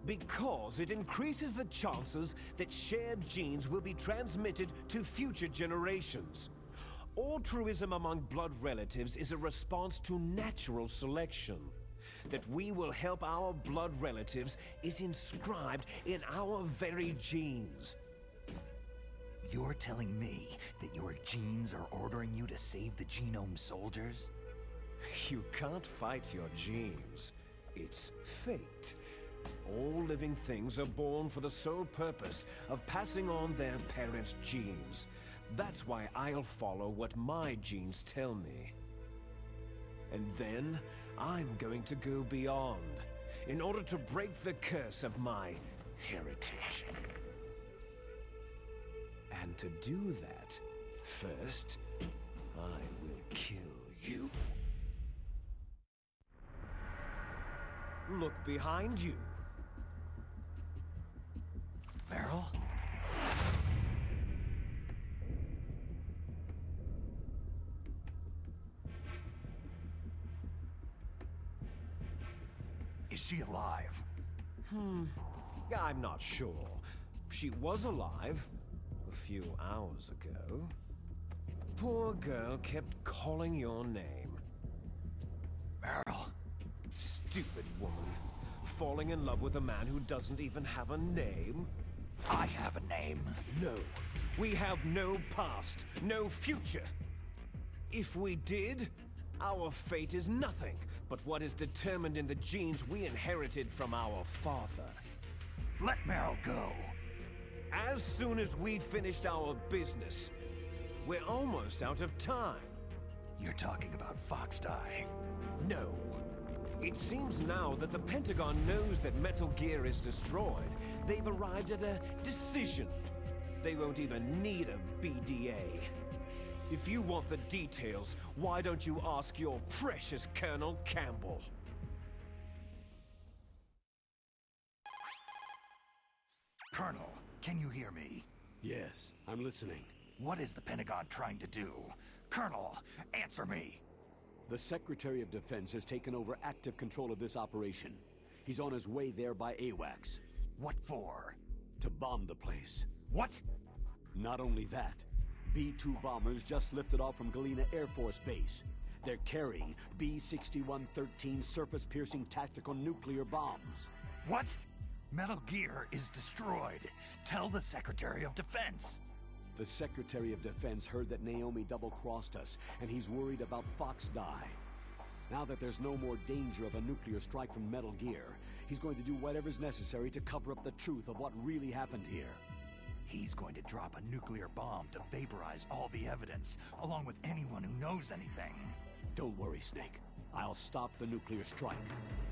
Because it increases the chances that shared genes will be transmitted to future generations. Altruism among blood relatives is a response to natural selection. That we will help our blood relatives is inscribed in our very genes. You're telling me that your genes are ordering you to save the Genome Soldiers? You can't fight your genes. It's fate. All living things are born for the sole purpose of passing on their parents' genes. That's why I'll follow what my genes tell me. And then, I'm going to go beyond, in order to break the curse of my heritage. And to do that, first, I will kill you. Look behind you. Meryl? Is she alive? I'm not sure. She was alive a few hours ago. poor girl kept calling your name. Meryl. Stupid woman. Falling in love with a man who doesn't even have a name? I have a name. No. We have no past, no future. If we did, our fate is nothing but what is determined in the genes we inherited from our father. Let Meryl go. As soon as we finished our business, we're almost out of time. You're talking about Fox Die. No. It seems now that the Pentagon knows that Metal Gear is destroyed. They've arrived at a decision. They won't even need a BDA. If you want the details, why don't you ask your precious Colonel Campbell? Colonel, can you hear me? Yes, I'm listening. What is the Pentagon trying to do? Colonel, answer me! The Secretary of Defense has taken over active control of this operation. He's on his way there by AWACS. What for? To bomb the place. What? Not only that, B-2 bombers just lifted off from Galena Air Force Base. They're carrying B-6113 surface-piercing tactical nuclear bombs. What? Metal Gear is destroyed. Tell the Secretary of Defense. The Secretary of Defense heard that Naomi double-crossed us, and he's worried about Fox Die. Now that there's no more danger of a nuclear strike from Metal Gear, he's going to do whatever's necessary to cover up the truth of what really happened here. He's going to drop a nuclear bomb to vaporize all the evidence, along with anyone who knows anything. Don't worry, Snake. I'll stop the nuclear strike.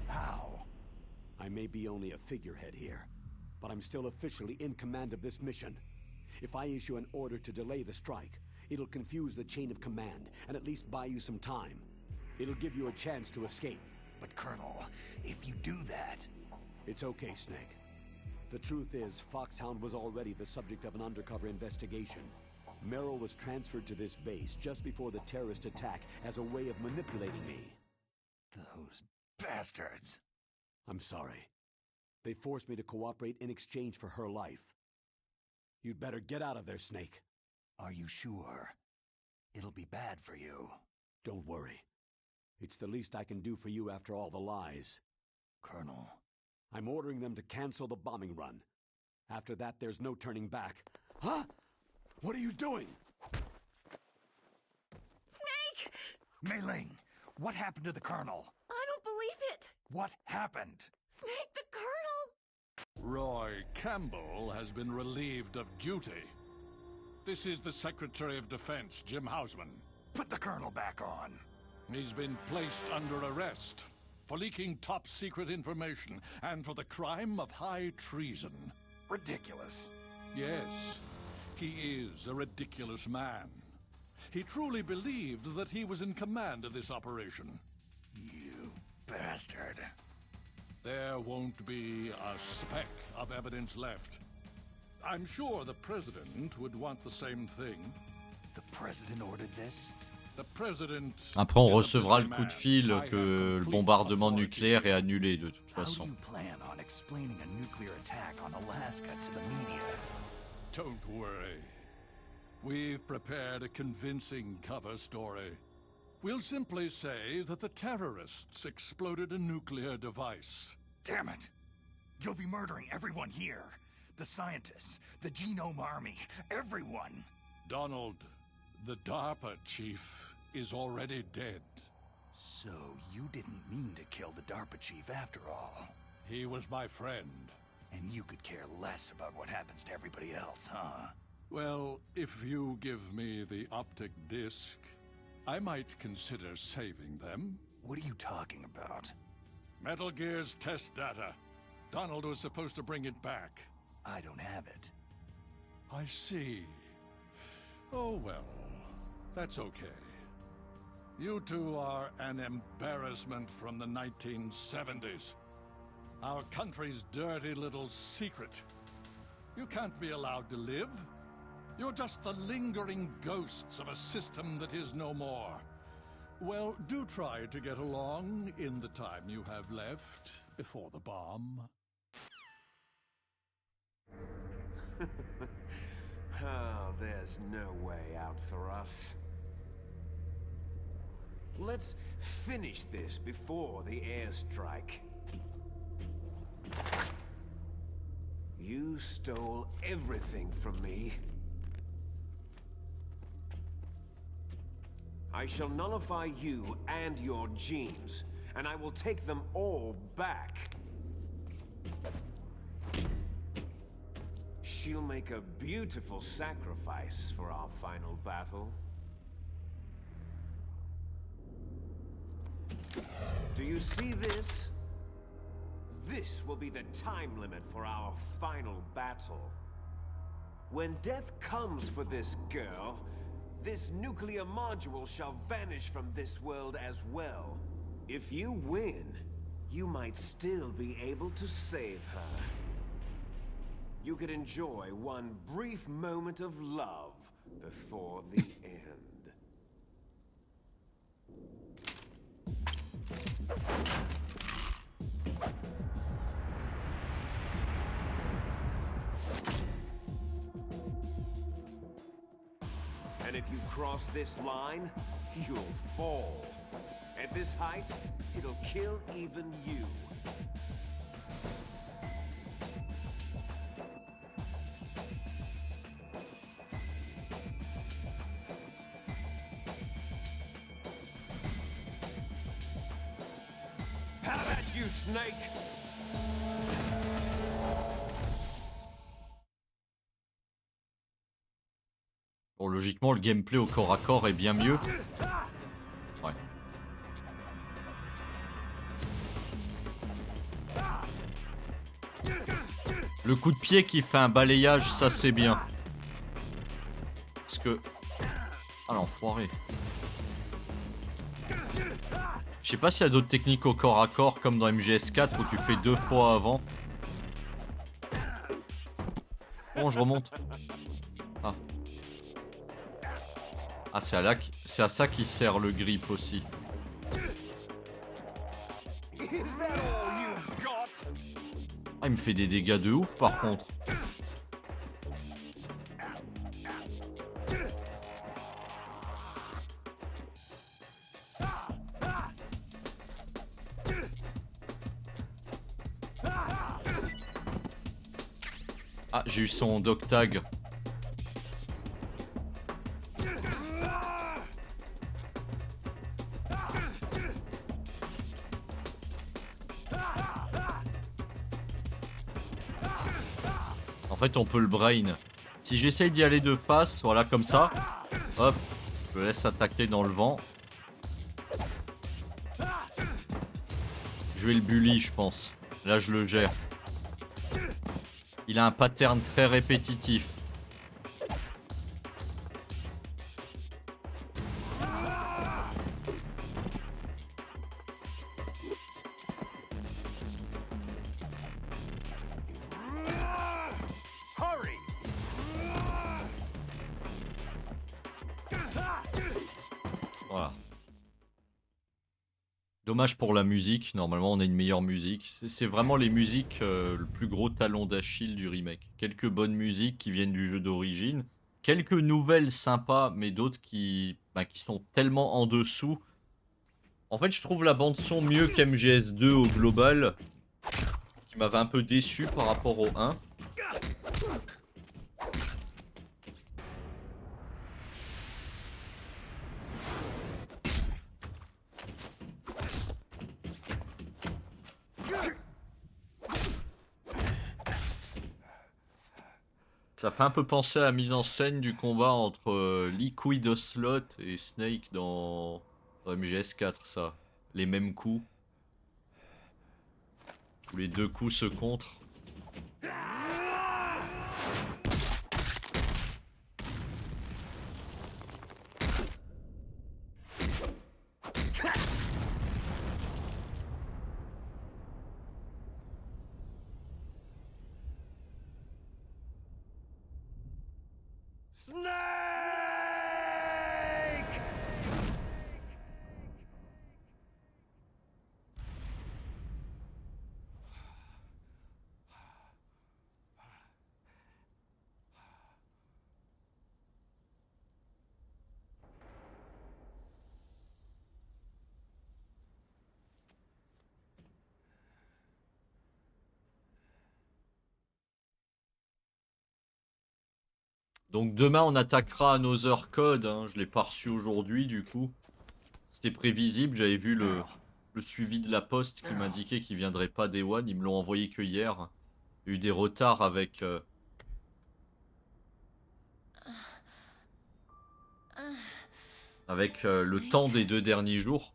How? I may be only a figurehead here, but I'm still officially in command of this mission. If I issue an order to delay the strike, it'll confuse the chain of command and at least buy you some time. It'll give you a chance to escape. But Colonel, if you do that... It's okay, Snake. The truth is, Foxhound was already the subject of an undercover investigation. Meryl was transferred to this base just before the terrorist attack as a way of manipulating me. Those bastards! I'm sorry. They forced me to cooperate in exchange for her life. You'd better get out of there, Snake. Are you sure? It'll be bad for you. Don't worry. It's the least I can do for you after all the lies. Colonel... I'm ordering them to cancel the bombing run. After that, there's no turning back. Huh? What are you doing? Snake! Mei Ling, what happened to the Colonel? I don't believe it! What happened? Snake, the Colonel! Roy Campbell has been relieved of duty. This is the Secretary of Defense, Jim Hausman. Put the Colonel back on. He's been placed under arrest for leaking top-secret information and for the crime of high treason. Ridiculous. Yes, he is a ridiculous man. He truly believed that he was in command of this operation. You bastard. There won't be a speck of evidence left. I'm sure the President would want the same thing. The President ordered this? Après, on recevra le coup de fil que le bombardement nucléaire est annulé de toute façon. Don't worry. We've prepared a convincing cover story. We'll simply say that the terrorists exploded a nuclear device. Damn it! You'll be murdering everyone here. The scientists, the Genome Army, everyone. Donald, the DARPA chief is already dead. So you didn't mean to kill the DARPA chief after all. He was my friend. And you could care less about what happens to everybody else, huh? Well, if you give me the optic disc, I might consider saving them. What are you talking about? Metal Gear's test data. Donald was supposed to bring it back. I don't have it. I see. Oh well, that's okay. You two are an embarrassment from the 1970s. Our country's dirty little secret. You can't be allowed to live. You're just the lingering ghosts of a system that is no more. Well, do try to get along in the time you have left before the bomb. Oh, there's no way out for us. Let's finish this before the airstrike. You stole everything from me. I shall nullify you and your genes, and I will take them all back. She'll make a beautiful sacrifice for our final battle. Do you see this? This will be the time limit for our final battle. When death comes for this girl, this nuclear module shall vanish from this world as well. If you win, you might still be able to save her. You could enjoy one brief moment of love before the end. And if you cross this line, you'll fall. At this height, it'll kill even you. Have at you, Snake! Bon, logiquement, le gameplay au corps à corps est bien mieux. Ouais. Le coup de pied qui fait un balayage, ça c'est bien. Parce que... Ah l'enfoiré. Je sais pas s'il y a d'autres techniques au corps à corps comme dans MGS4 où tu fais 2 fois avant. Bon, je remonte. Ah. Ah, c'est à ça qui sert le grip aussi. Ah, il me fait des dégâts de ouf par contre. Ah, j'ai eu son dog tag. En fait, on peut le brain. Si j'essaye d'y aller de face, voilà, comme ça. Hop, je le laisse attaquer dans le vent. Je vais le bully, je pense. Là, je le gère. Il a un pattern très répétitif. Voilà. Dommage pour la musique, normalement on a une meilleure musique. C'est vraiment les musiques le plus gros talon d'Achille du remake. Quelques bonnes musiques qui viennent du jeu d'origine, quelques nouvelles sympas, mais d'autres qui sont tellement en dessous. En fait je trouve la bande son mieux qu'MGS2 au global, qui m'avait un peu déçu par rapport au 1. Ça fait un peu penser à la mise en scène du combat entre Liquid Ocelot et Snake dans MGS4, ça. Les mêmes coups. Où les deux coups se contrent. Snake! Donc demain on attaquera Another Code, hein. Je l'ai pas reçu aujourd'hui du coup. C'était prévisible, j'avais vu le suivi de la poste qui m'indiquait qu'il viendrait pas Day One, ils me l'ont envoyé que hier. Il y a eu des retards avec... le temps des 2 derniers jours.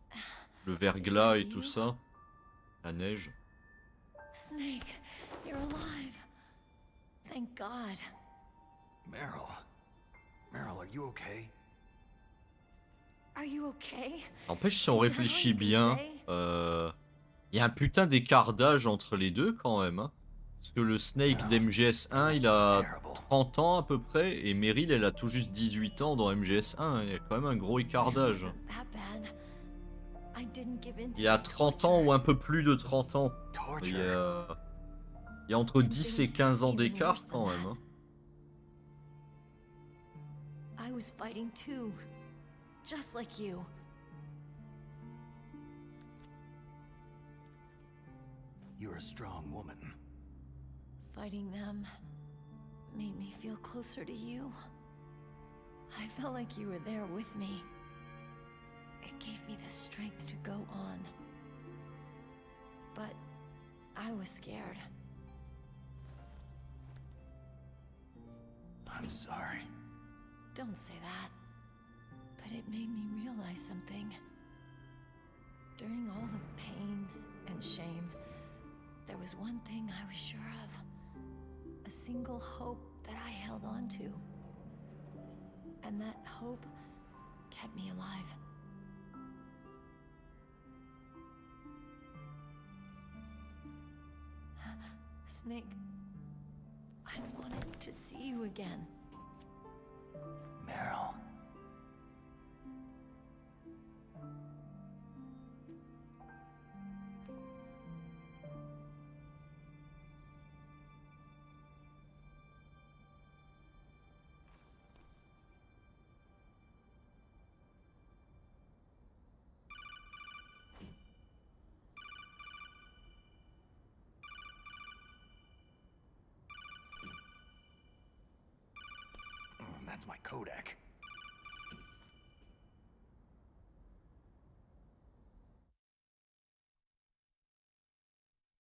Le verglas et tout ça. La neige. Snake, you're alive. Thank God. Meryl. Meryl, are you okay? Are you okay? N'empêche, si on réfléchit bien, il y a un putain d'écart d'âge entre les deux quand même. Hein. Parce que le Snake d'MGS1, il a 30 ans à peu près, et Meryl, elle a tout juste 18 ans dans MGS1. Il y a quand même un gros écart d'âge. Il y a 30 ans ou un peu plus de 30 ans. Il y a entre 10 et 15 ans d'écart quand même. Hein. I was fighting too, just like you. You're a strong woman. Fighting them made me feel closer to you. I felt like you were there with me. It gave me the strength to go on. But I was scared. I'm sorry. Don't say that. But it made me realize something. During all the pain and shame, there was one thing I was sure of. A single hope that I held on to. And that hope kept me alive. Snake, I wanted to see you again. Meryl. That's my codec.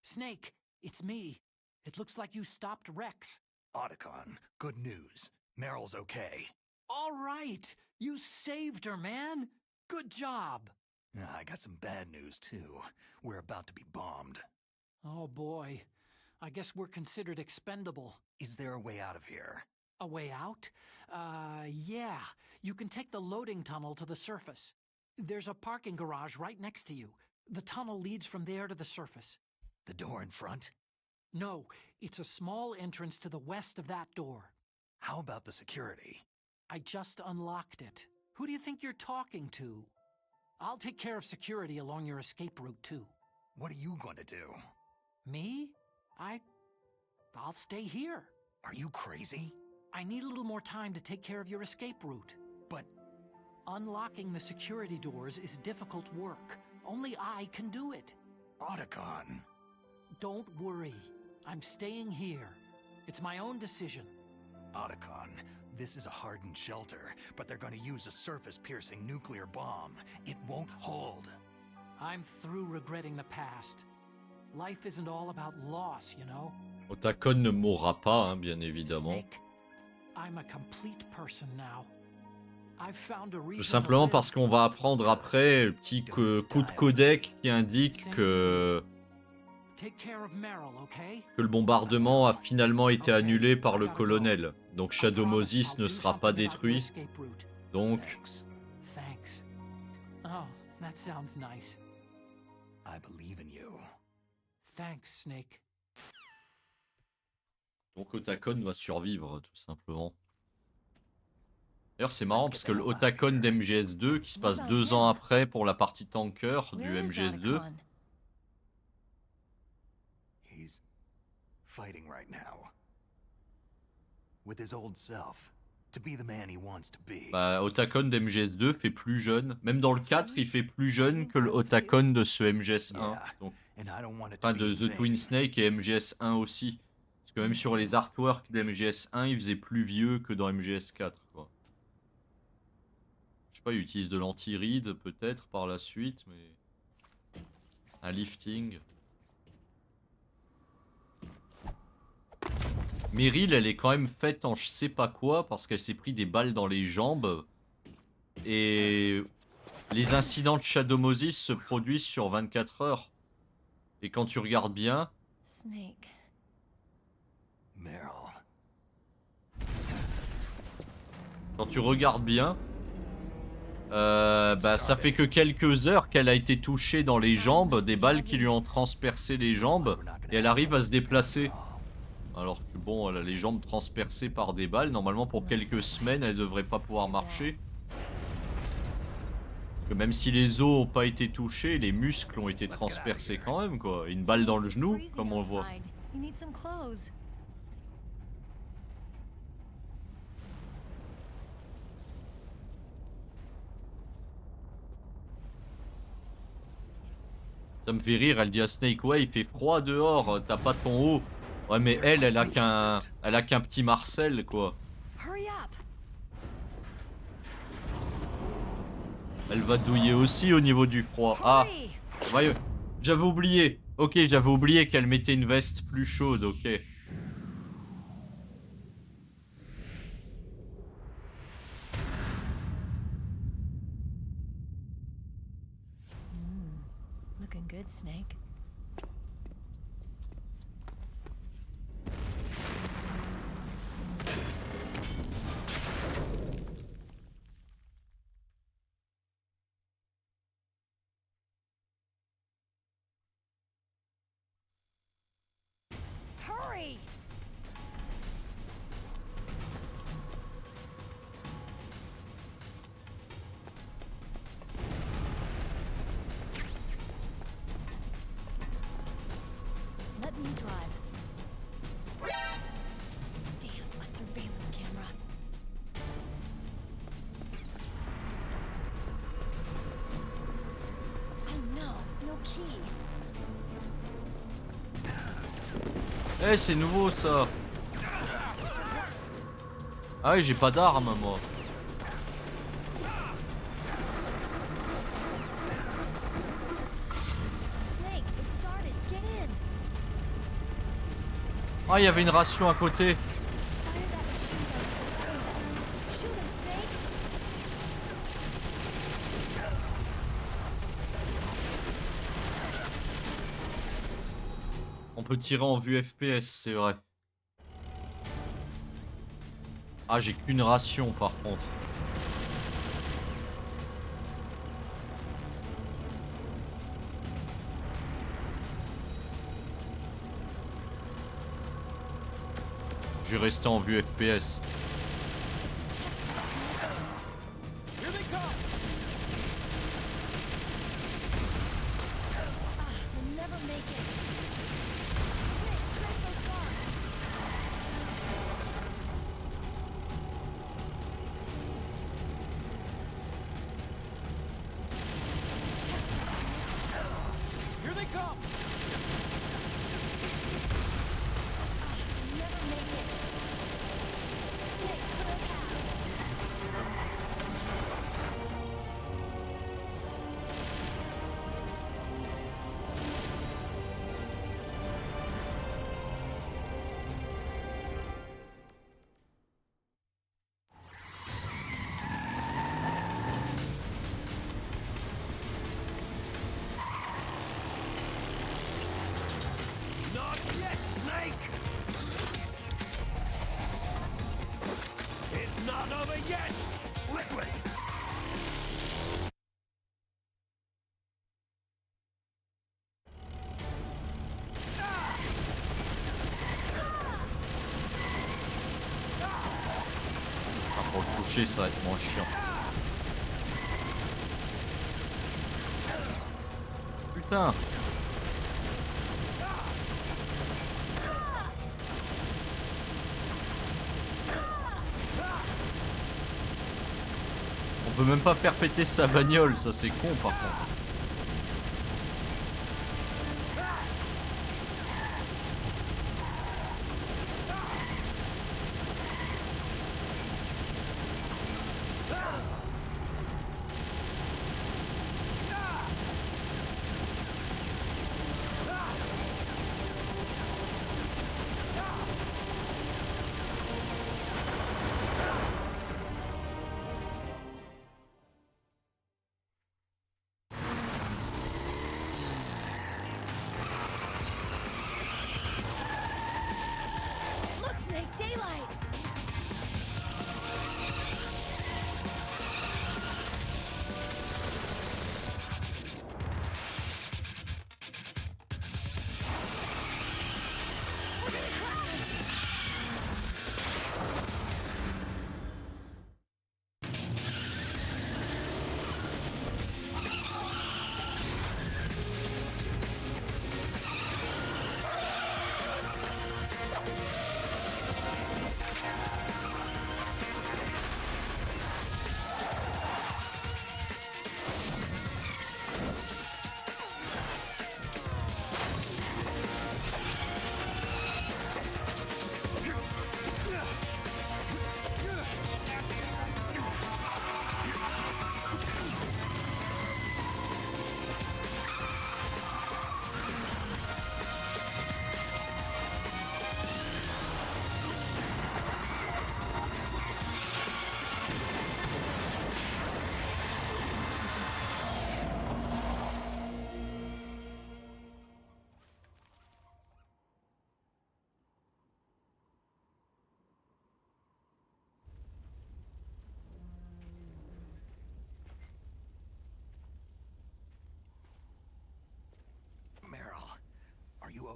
Snake, it's me. It looks like you stopped Rex. Otacon, good news. Meryl's okay. All right. You saved her, man. Good job. I got some bad news, too. We're about to be bombed. Oh, boy. I guess we're considered expendable. Is there a way out of here? A way out? Yeah. You can take the loading tunnel to the surface. There's a parking garage right next to you. The tunnel leads from there to the surface. The door in front? No, it's a small entrance to the west of that door. How about the security? I just unlocked it. Who do you think you're talking to? I'll take care of security along your escape route, too. What are you going to do? Me? I'll stay here. Are you crazy? I need a little more time to take care of your escape route. But unlocking the security doors is difficult work. Only I can do it. Otacon. Don't worry. I'm staying here. It's my own decision. Otacon, this is a hardened shelter, but they're going to use a surface-piercing nuclear bomb. It won't hold. I'm through regretting the past. Life isn't all about loss, you know. Otacon ne mourra pas, hein, bien évidemment. Snake, I'm a complete person now. I've found a reason. Tout simplement parce qu'on va apprendre après le petit coup de codec qui indique que le bombardement a finalement été annulé par le colonel. Donc Shadow Moses ne sera pas détruit. Donc Thanks. Oh, that sounds nice. I believe in you. Thanks, Snake. Donc Otacon va survivre tout simplement. D'ailleurs c'est marrant parce que le Otacon d'MGS2 qui se passe 2 ans après pour la partie tanker du MGS2. He's fighting right now. With his old self. To be the man he wants to be. Bah, Otacon d'MGS2 fait plus jeune. Même dans le 4, il fait plus jeune que le Otacon de ce MGS1. Donc, enfin, de The Twin Snake et MGS1 aussi. Parce que même sur les artworks d'MGS1, il faisait plus vieux que dans MGS4, quoi. Je sais pas, il utilise de l'anti-ride peut-être par la suite, mais... Un lifting. Meryl, elle est quand même faite en je sais pas quoi, parce qu'elle s'est pris des balles dans les jambes. Et... les incidents de Shadow Moses se produisent sur 24 heures. Et quand tu regardes bien... Snake. Meryl. Quand tu regardes bien... bah ça fait que quelques heures qu'elle a été touchée dans les jambes, des balles qui lui ont transpercé les jambes, et elle arrive à se déplacer. Alors que bon, elle a les jambes transpercées par des balles, normalement pour quelques semaines elle devrait pas pouvoir marcher. Parce que même si les os ont pas été touchés, les muscles ont été transpercés quand même quoi. Une balle dans le genou, comme on le voit. Ça me fait rire, elle dit à Snake, ouais il fait froid dehors, t'as pas ton haut. Ouais mais elle a qu'un petit Marcel quoi. Elle va douiller aussi au niveau du froid. Ah, voyons, j'avais oublié. Ok, j'avais oublié qu'elle mettait une veste plus chaude, ok. Looking good, Snake. Hurry! Let me drive. Damn, a surveillance camera. Oh no, no key. Eh, c'est nouveau ça. Ah oui, j'ai pas d'arme moi. Snake, it started. Get in. Ah, il y avait une ration à côté. Shoot him, Snake. On peut tirer en vue FPS, c'est vrai. Ah, j'ai qu'une ration par contre. Je vais rester en vue FPS. We'll never make it. Snake, straight those guards. Here they come! We'll never make it. Snake, clear a path. Not yet, Snake! It's not over yet! Liquid! Ah, pour le toucher, ça va être moins chiant. Putain! On peut même pas faire péter sa bagnole, ça c'est con par contre.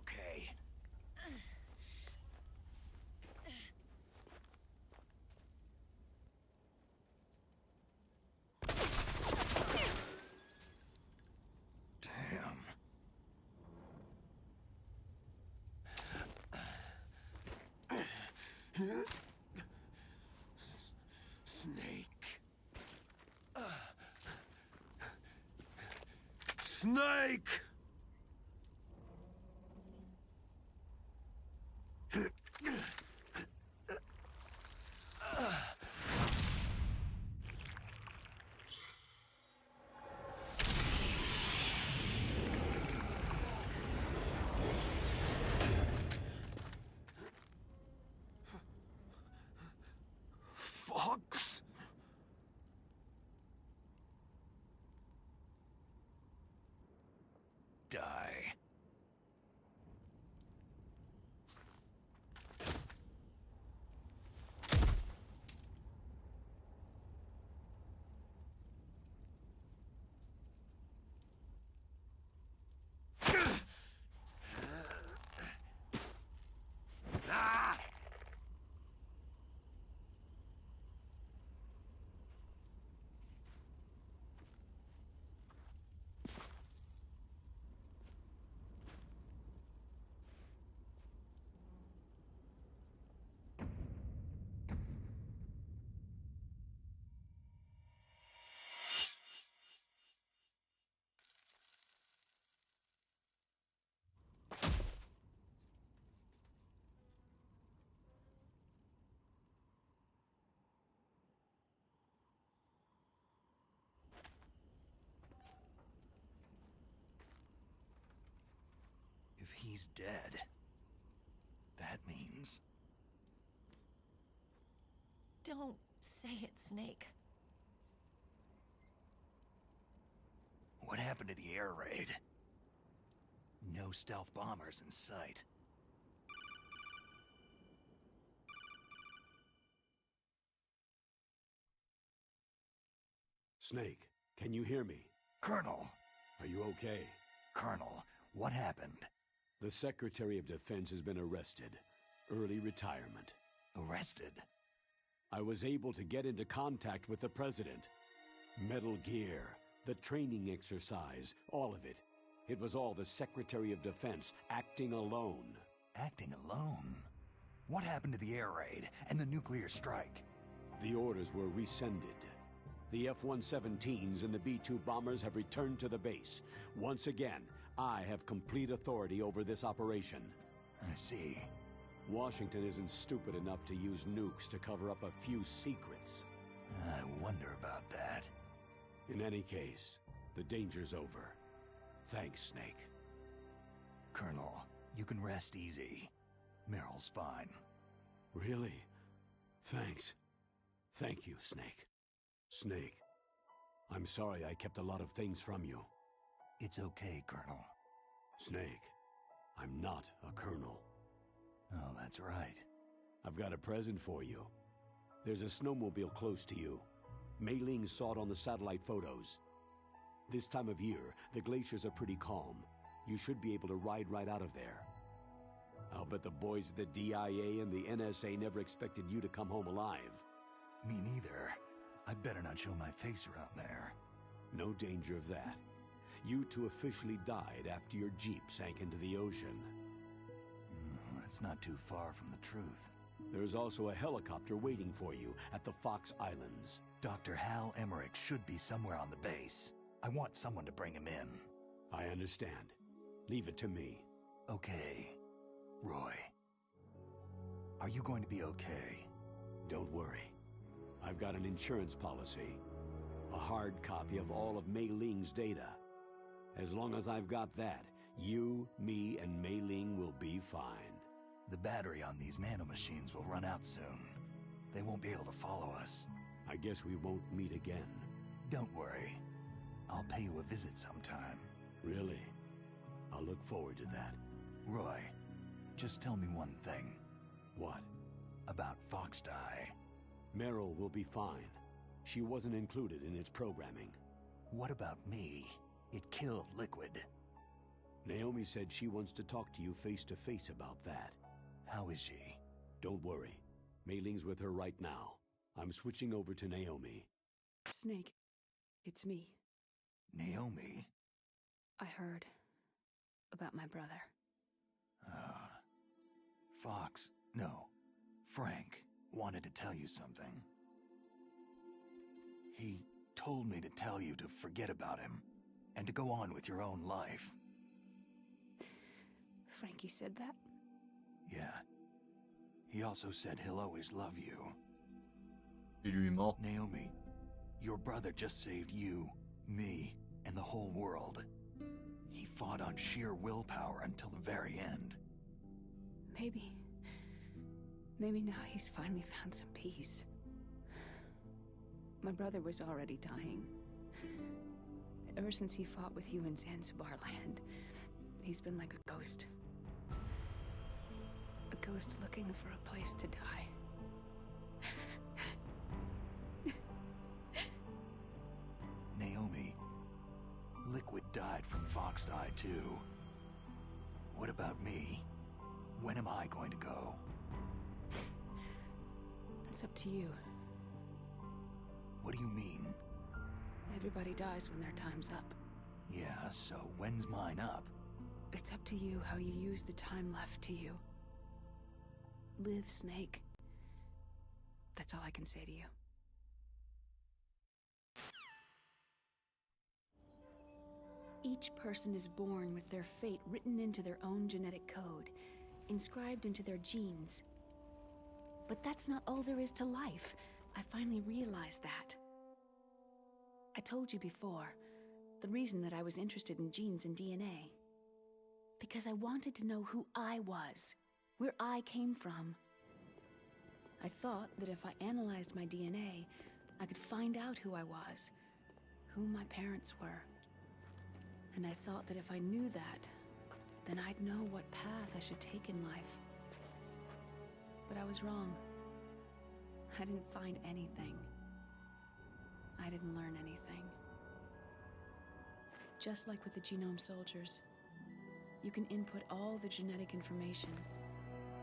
okay. Damn. Snake. Snake! Fox? Die. If he's dead, that means... Don't say it, Snake. What happened to the air raid? No stealth bombers in sight. Snake, can you hear me? Colonel! Are you okay? Colonel, what happened? The Secretary of Defense has been arrested. Early retirement. Arrested? I was able to get into contact with the President. Metal Gear, the training exercise, all of it. It was all the Secretary of Defense acting alone. Acting alone? What happened to the air raid and the nuclear strike? The orders were rescinded. The F-117s and the B-2 bombers have returned to the base. Once again, I have complete authority over this operation. I see. Washington isn't stupid enough to use nukes to cover up a few secrets. I wonder about that. In any case, the danger's over. Thanks, Snake. Colonel, you can rest easy. Meryl's fine. Really? Thanks. Thank you, Snake. Snake, I'm sorry I kept a lot of things from you. It's okay, Colonel. Snake, I'm not a colonel. Oh, that's right. I've got a present for you. There's a snowmobile close to you. Mei Ling saw it on the satellite photos. This time of year, the glaciers are pretty calm. You should be able to ride right out of there. I'll bet the boys at the DIA and the NSA never expected you to come home alive. Me neither. I better not show my face around there. No danger of that. You two officially died after your Jeep sank into the ocean. That's not too far from the truth. There's also a helicopter waiting for you at the Fox Islands. Dr. Hal Emmerich should be somewhere on the base. I want someone to bring him in. I understand. Leave it to me. Okay. Roy. Are you going to be okay? Don't worry. I've got an insurance policy. A hard copy of all of Mei Ling's data. As long as I've got that, you, me, and Mei Ling will be fine. The battery on these nanomachines will run out soon. They won't be able to follow us. I guess we won't meet again. Don't worry. I'll pay you a visit sometime. Really? I'll look forward to that. Roy, just tell me one thing. What? About Fox Die. Meryl will be fine. She wasn't included in its programming. What about me? It killed Liquid. Naomi said she wants to talk to you face to face about that. How is she? Don't worry. Mei Ling's with her right now. I'm switching over to Naomi. Snake, it's me. Naomi? I heard about my brother. Fox, no, Frank wanted to tell you something. He told me to tell you to forget about him and to go on with your own life. Frankie said that? Yeah. He also said he'll always love you. Il lui ment. Naomi, your brother just saved you, me, and the whole world. He fought on sheer willpower until the very end. Maybe now he's finally found some peace. My brother was already dying. Ever since he fought with you in Zanzibar land, he's been like a ghost. A ghost looking for a place to die. Naomi, Liquid died from Fox Die too. What about me? When am I going to go? That's up to you. What do you mean? Everybody dies when their time's up. Yeah, so when's mine up? It's up to you how you use the time left to you. Live, Snake. That's all I can say to you. Each person is born with their fate written into their own genetic code, inscribed into their genes. But that's not all there is to life. I finally realized that. I told you before, the reason that I was interested in genes and DNA. Because I wanted to know who I was, where I came from. I thought that if I analyzed my DNA, I could find out who I was, who my parents were. And I thought that if I knew that, then I'd know what path I should take in life. But I was wrong. I didn't find anything. I didn't learn anything. Just like with the Genome Soldiers, you can input all the genetic information,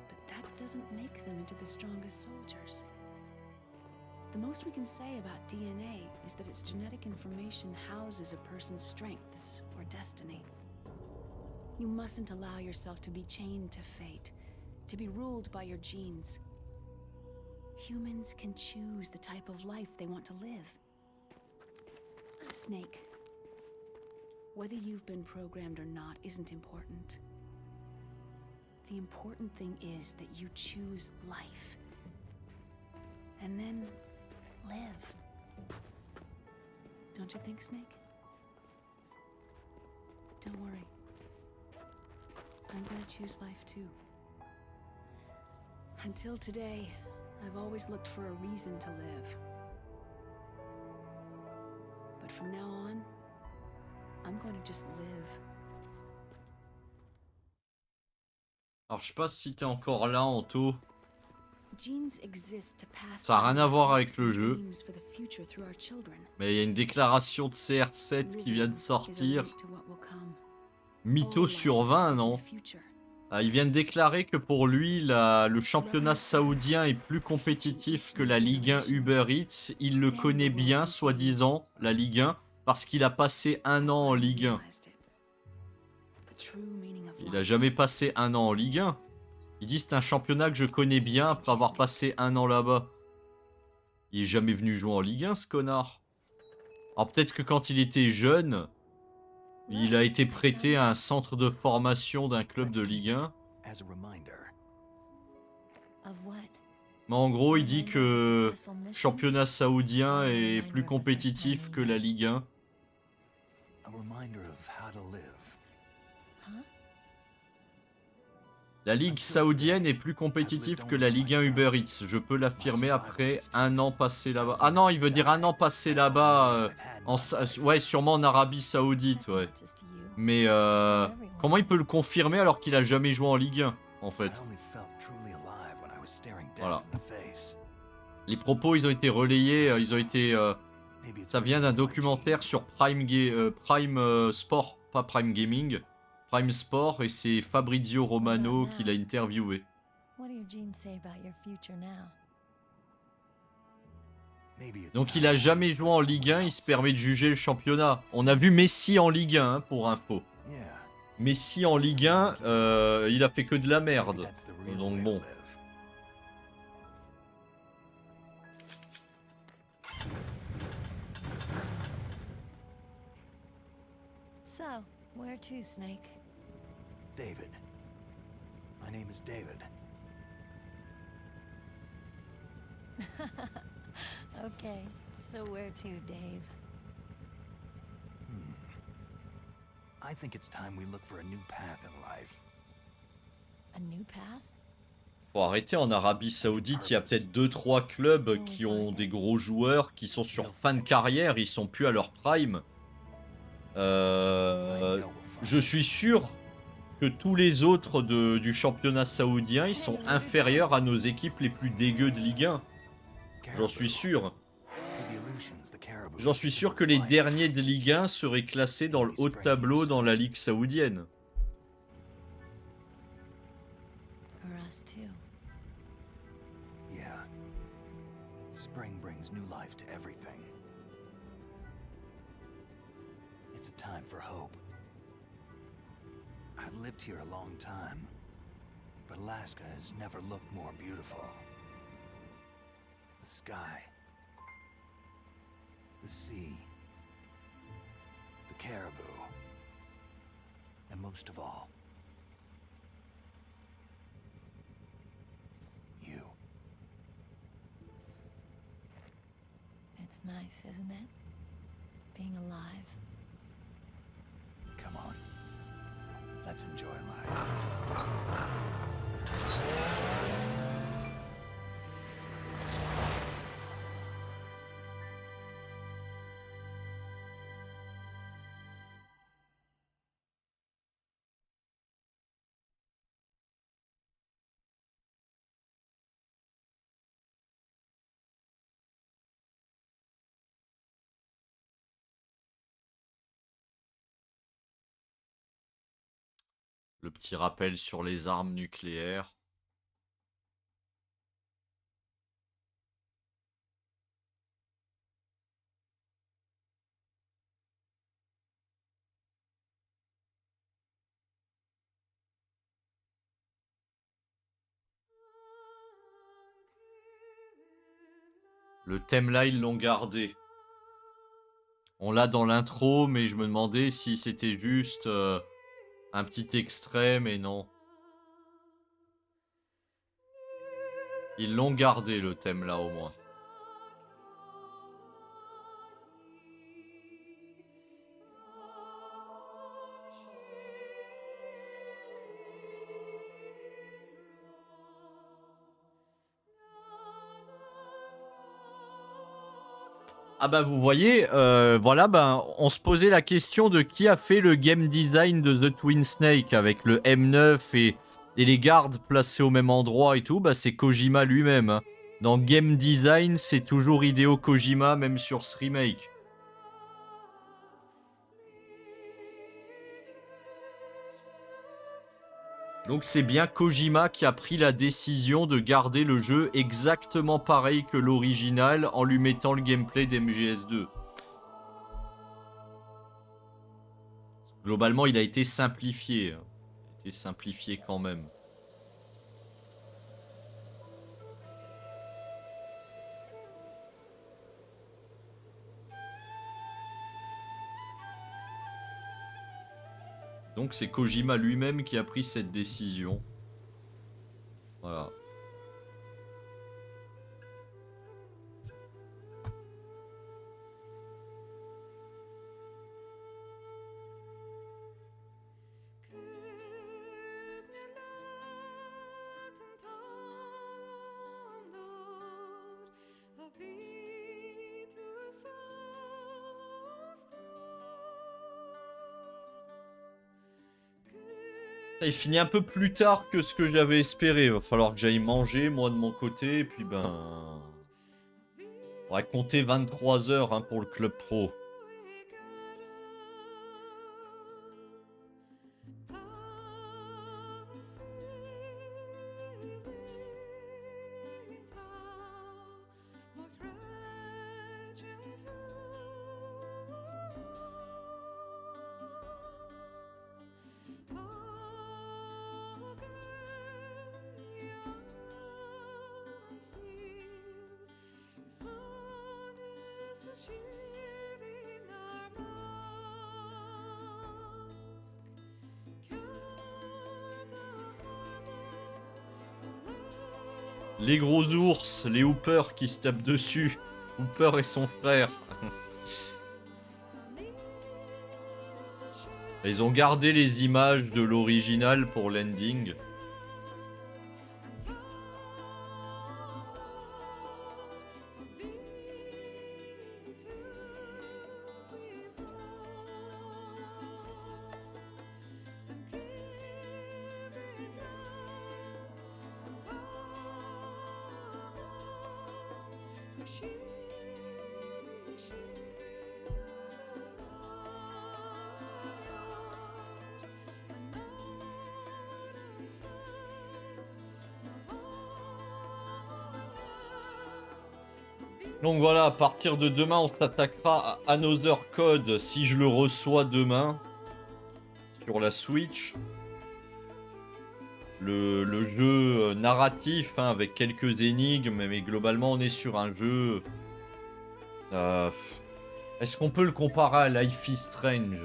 but that doesn't make them into the strongest soldiers. The most we can say about DNA is that its genetic information houses a person's strengths or destiny. You mustn't allow yourself to be chained to fate, to be ruled by your genes. Humans can choose the type of life they want to live. Snake, whether you've been programmed or not isn't important. The important thing is that you choose life. And then live. Don't you think, Snake? Don't worry. I'm gonna choose life too. Until today, I've always looked for a reason to live. But from now on, I'm going to just live. Alors je sais pas si t'es encore là, Anto. Ça n'a rien à voir avec le jeu. Mais il y a une déclaration de CR7 qui vient de sortir. Mytho sur 20, non? Il vient de déclarer que pour lui, le championnat saoudien est plus compétitif que la Ligue 1 Uber Eats. Il le connaît bien, soi-disant, la Ligue 1, parce qu'il a passé 1 an en Ligue 1. Il a jamais passé 1 an en Ligue 1. Il dit c'est un championnat que je connais bien après avoir passé 1 an là-bas. Il est jamais venu jouer en Ligue 1, ce connard. Alors peut-être que quand il était jeune, il a été prêté à un centre de formation d'un club de Ligue 1. Mais en gros, il dit que le championnat saoudien est plus compétitif que la Ligue 1. La Ligue saoudienne est plus compétitive que la Ligue 1 Uber Eats. Je peux l'affirmer après 1 an passé là-bas. Ah non, il veut dire 1 an passé là-bas. Ouais, sûrement en Arabie Saoudite, ouais. Mais comment il peut le confirmer alors qu'il a jamais joué en Ligue 1, en fait? Voilà. Les propos, ils ont été relayés, ils ont été... ça vient d'un documentaire sur Prime Sport, pas Prime Gaming. Prime Sport et c'est Fabrizio Romano qui l'a interviewé. What do your genes say about your future now? Donc il a jamais joué en Ligue 1, il se permet de juger le championnat. On a vu Messi en Ligue 1 hein, pour info. Messi en Ligue 1, il a fait que de la merde. Donc bon. So, where to, Snake? David. My name is David. Okay, so where to, Dave? I think it's time we look for a new path in life. A new path? Faut arrêter, en Arabie Saoudite, il y a peut-être 2-3 clubs qui ont des gros joueurs qui sont sur fin de carrière, ils sont plus à leur prime. Je suis sûr que tous les autres du championnat saoudien, ils sont inférieurs à nos équipes les plus dégueu de Ligue 1. J'en suis sûr. J'en suis sûr que les derniers de Ligue 1 seraient classés dans le haut de tableau dans la Ligue saoudienne. For us too. Yeah. Spring brings new life to everything. It's a time for hope. I've lived here a long time, but Alaska has never looked more beautiful. The sky, the sea, the caribou, and most of all, you. It's nice, isn't it? Being alive. Come on, let's enjoy life. Le petit rappel sur les armes nucléaires. Le thème là, ils l'ont gardé. On l'a dans l'intro, mais je me demandais si c'était juste un petit extrait, mais non. Ils l'ont gardé, le thème là, au moins. Ah bah vous voyez, voilà, ben on se posait la question de qui a fait le game design de The Twin Snake avec le M9 et les gardes placés au même endroit et tout, bah c'est Kojima lui-même. Hein. Dans game design, c'est toujours Hideo Kojima, même sur ce remake. Donc c'est bien Kojima qui a pris la décision de garder le jeu exactement pareil que l'original en lui mettant le gameplay d'MGS2. Globalement, il a été simplifié. Il a été simplifié quand même. Donc c'est Kojima lui-même qui a pris cette décision. Voilà. Il finit un peu plus tard que ce que j'avais espéré. Il va falloir que j'aille manger, moi, de mon côté. Et puis, ben... On va compter 23 heures hein, pour le club pro. Les gros ours, les Hooper qui se tapent dessus. Hooper et son frère. Ils ont gardé les images de l'original pour l'ending. Donc voilà, à partir de demain, on s'attaquera à Another Code si je le reçois demain sur la Switch. Le jeu narratif hein, avec quelques énigmes, mais globalement on est sur un jeu... Est-ce qu'on peut le comparer à Life is Strange?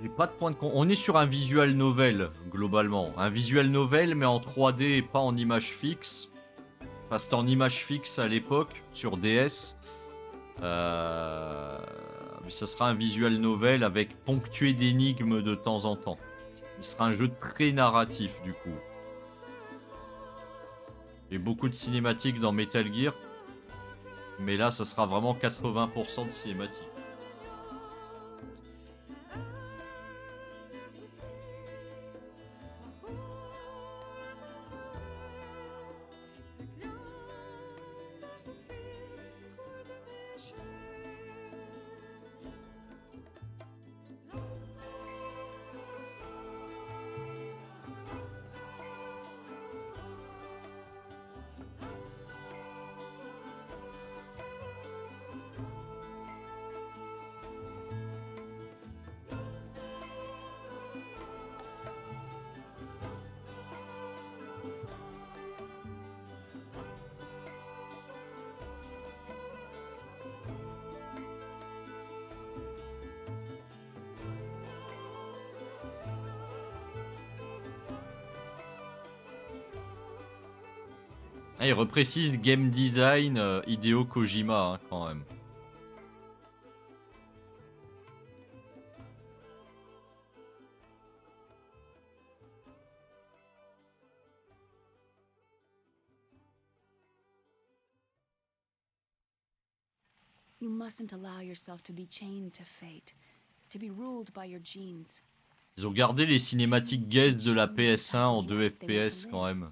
J'ai pas de point de... On est sur un visual novel, globalement. Un visual novel, mais en 3D et pas en image fixe. Enfin, c'était en image fixe à l'époque, sur DS. Mais ça sera un visual novel avec ponctué d'énigmes de temps en temps. Il sera un jeu très narratif, du coup. Il y a beaucoup de cinématiques dans Metal Gear. Mais là, ça sera vraiment 80% de cinématiques. Ah, il reprécise game design Hideo Kojima hein, quand même. You mustn't allow yourself to be chained to fate, to be ruled by your genes. Ils ont gardé les cinématiques guest de la PS1 en 2 FPS quand même.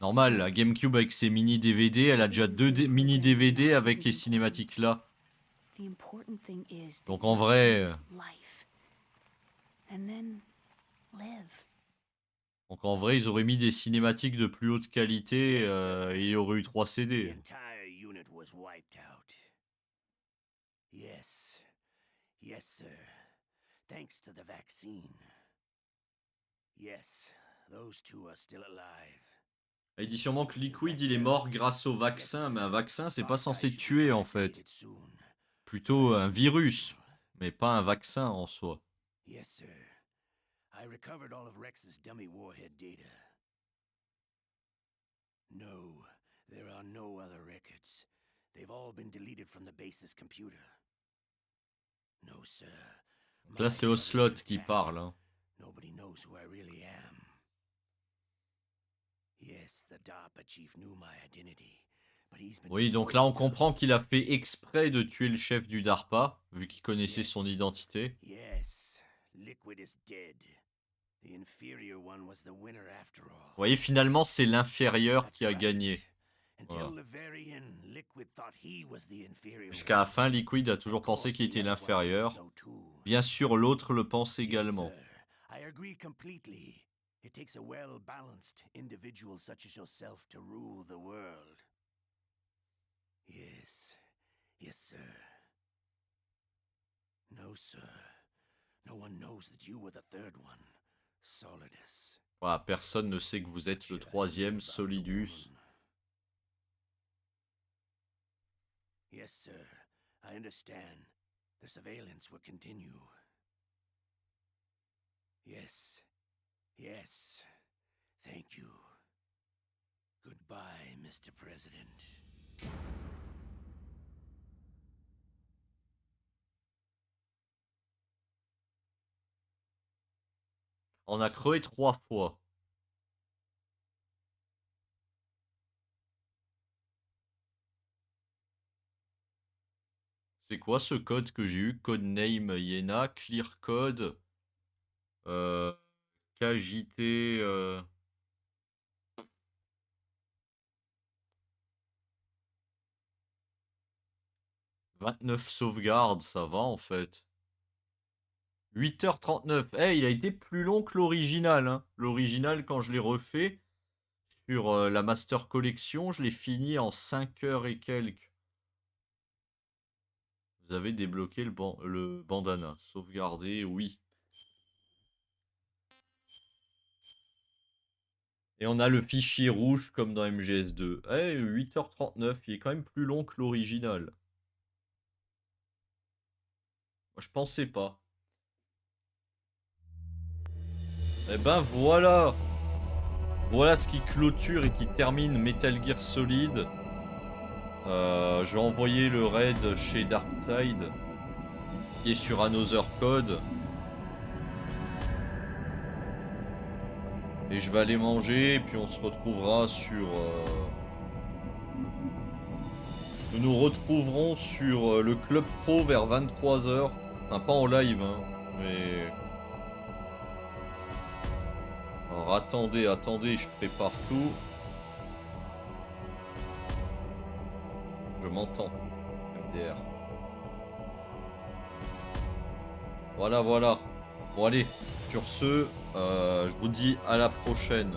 Normal, la GameCube avec ses mini DVD, elle a déjà 2 mini DVD avec les cinématiques là. Donc en vrai... Donc en vrai, ils auraient mis des cinématiques de plus haute qualité et il y aurait eu 3 CD. Yes. Yes, sir. Thanks to the vaccine. Yes, those two are still alive. Il dit sûrement que Liquid il est mort grâce au vaccin, mais un vaccin c'est pas censé tuer en fait. Plutôt un virus, mais pas un vaccin en soi. Yes, sir. I recovered all of Rex's dummy warhead data. No, there are no other records. They've all been deleted from the base's computer. No, sir. Donc là c'est Ocelot qui parle. Hein. Nobody knows who I really am. Yes, the DARPA chief knew my identity, but he's been... Oui, donc là on comprend qu'il a fait exprès de tuer le chef du DARPA, vu qu'il connaissait son identité. Yes, Liquid is dead. The inferior one was the winner after all. Vous voyez, finalement c'est l'inférieur qui a gagné. Voilà. Jusqu'à la fin, Liquid a toujours pensé qu'il était l'inférieur. Bien sûr, l'autre le pense également. It takes a well-balanced individual such as yourself to rule the world. Yes. Yes, sir. No, sir. No one knows that you were the third one. Solidus. Voilà, personne ne sait que vous êtes le troisième, Solidus. Yes, sir. I understand. The surveillance will continue. Yes. Yes. Thank you. Goodbye, Mr. President. On a crevé 3 fois. C'est quoi ce code que j'ai eu? Codename Iena, clear code, KJT, 29 sauvegardes, ça va en fait. 8h39. Eh, il a été plus long que l'original, hein. L'original, quand je l'ai refait sur la Master Collection, je l'ai fini en 5 heures et quelques. Vous avez débloqué le bandana. Sauvegarder, oui. Et on a le fichier rouge comme dans MGS2. Eh, 8h39, il est quand même plus long que l'original. Moi, je pensais pas. Eh ben voilà. Voilà ce qui clôture et qui termine Metal Gear Solid. Je vais envoyer le raid chez Darkside, qui est sur Another Code. Et je vais aller manger, et puis on se retrouvera sur... Nous nous retrouverons sur le Club Pro vers 23h. Enfin, pas en live, hein, mais... Alors attendez, je prépare tout. Je m'entends. MDR. Voilà. Bon allez, sur ce, je vous dis à la prochaine.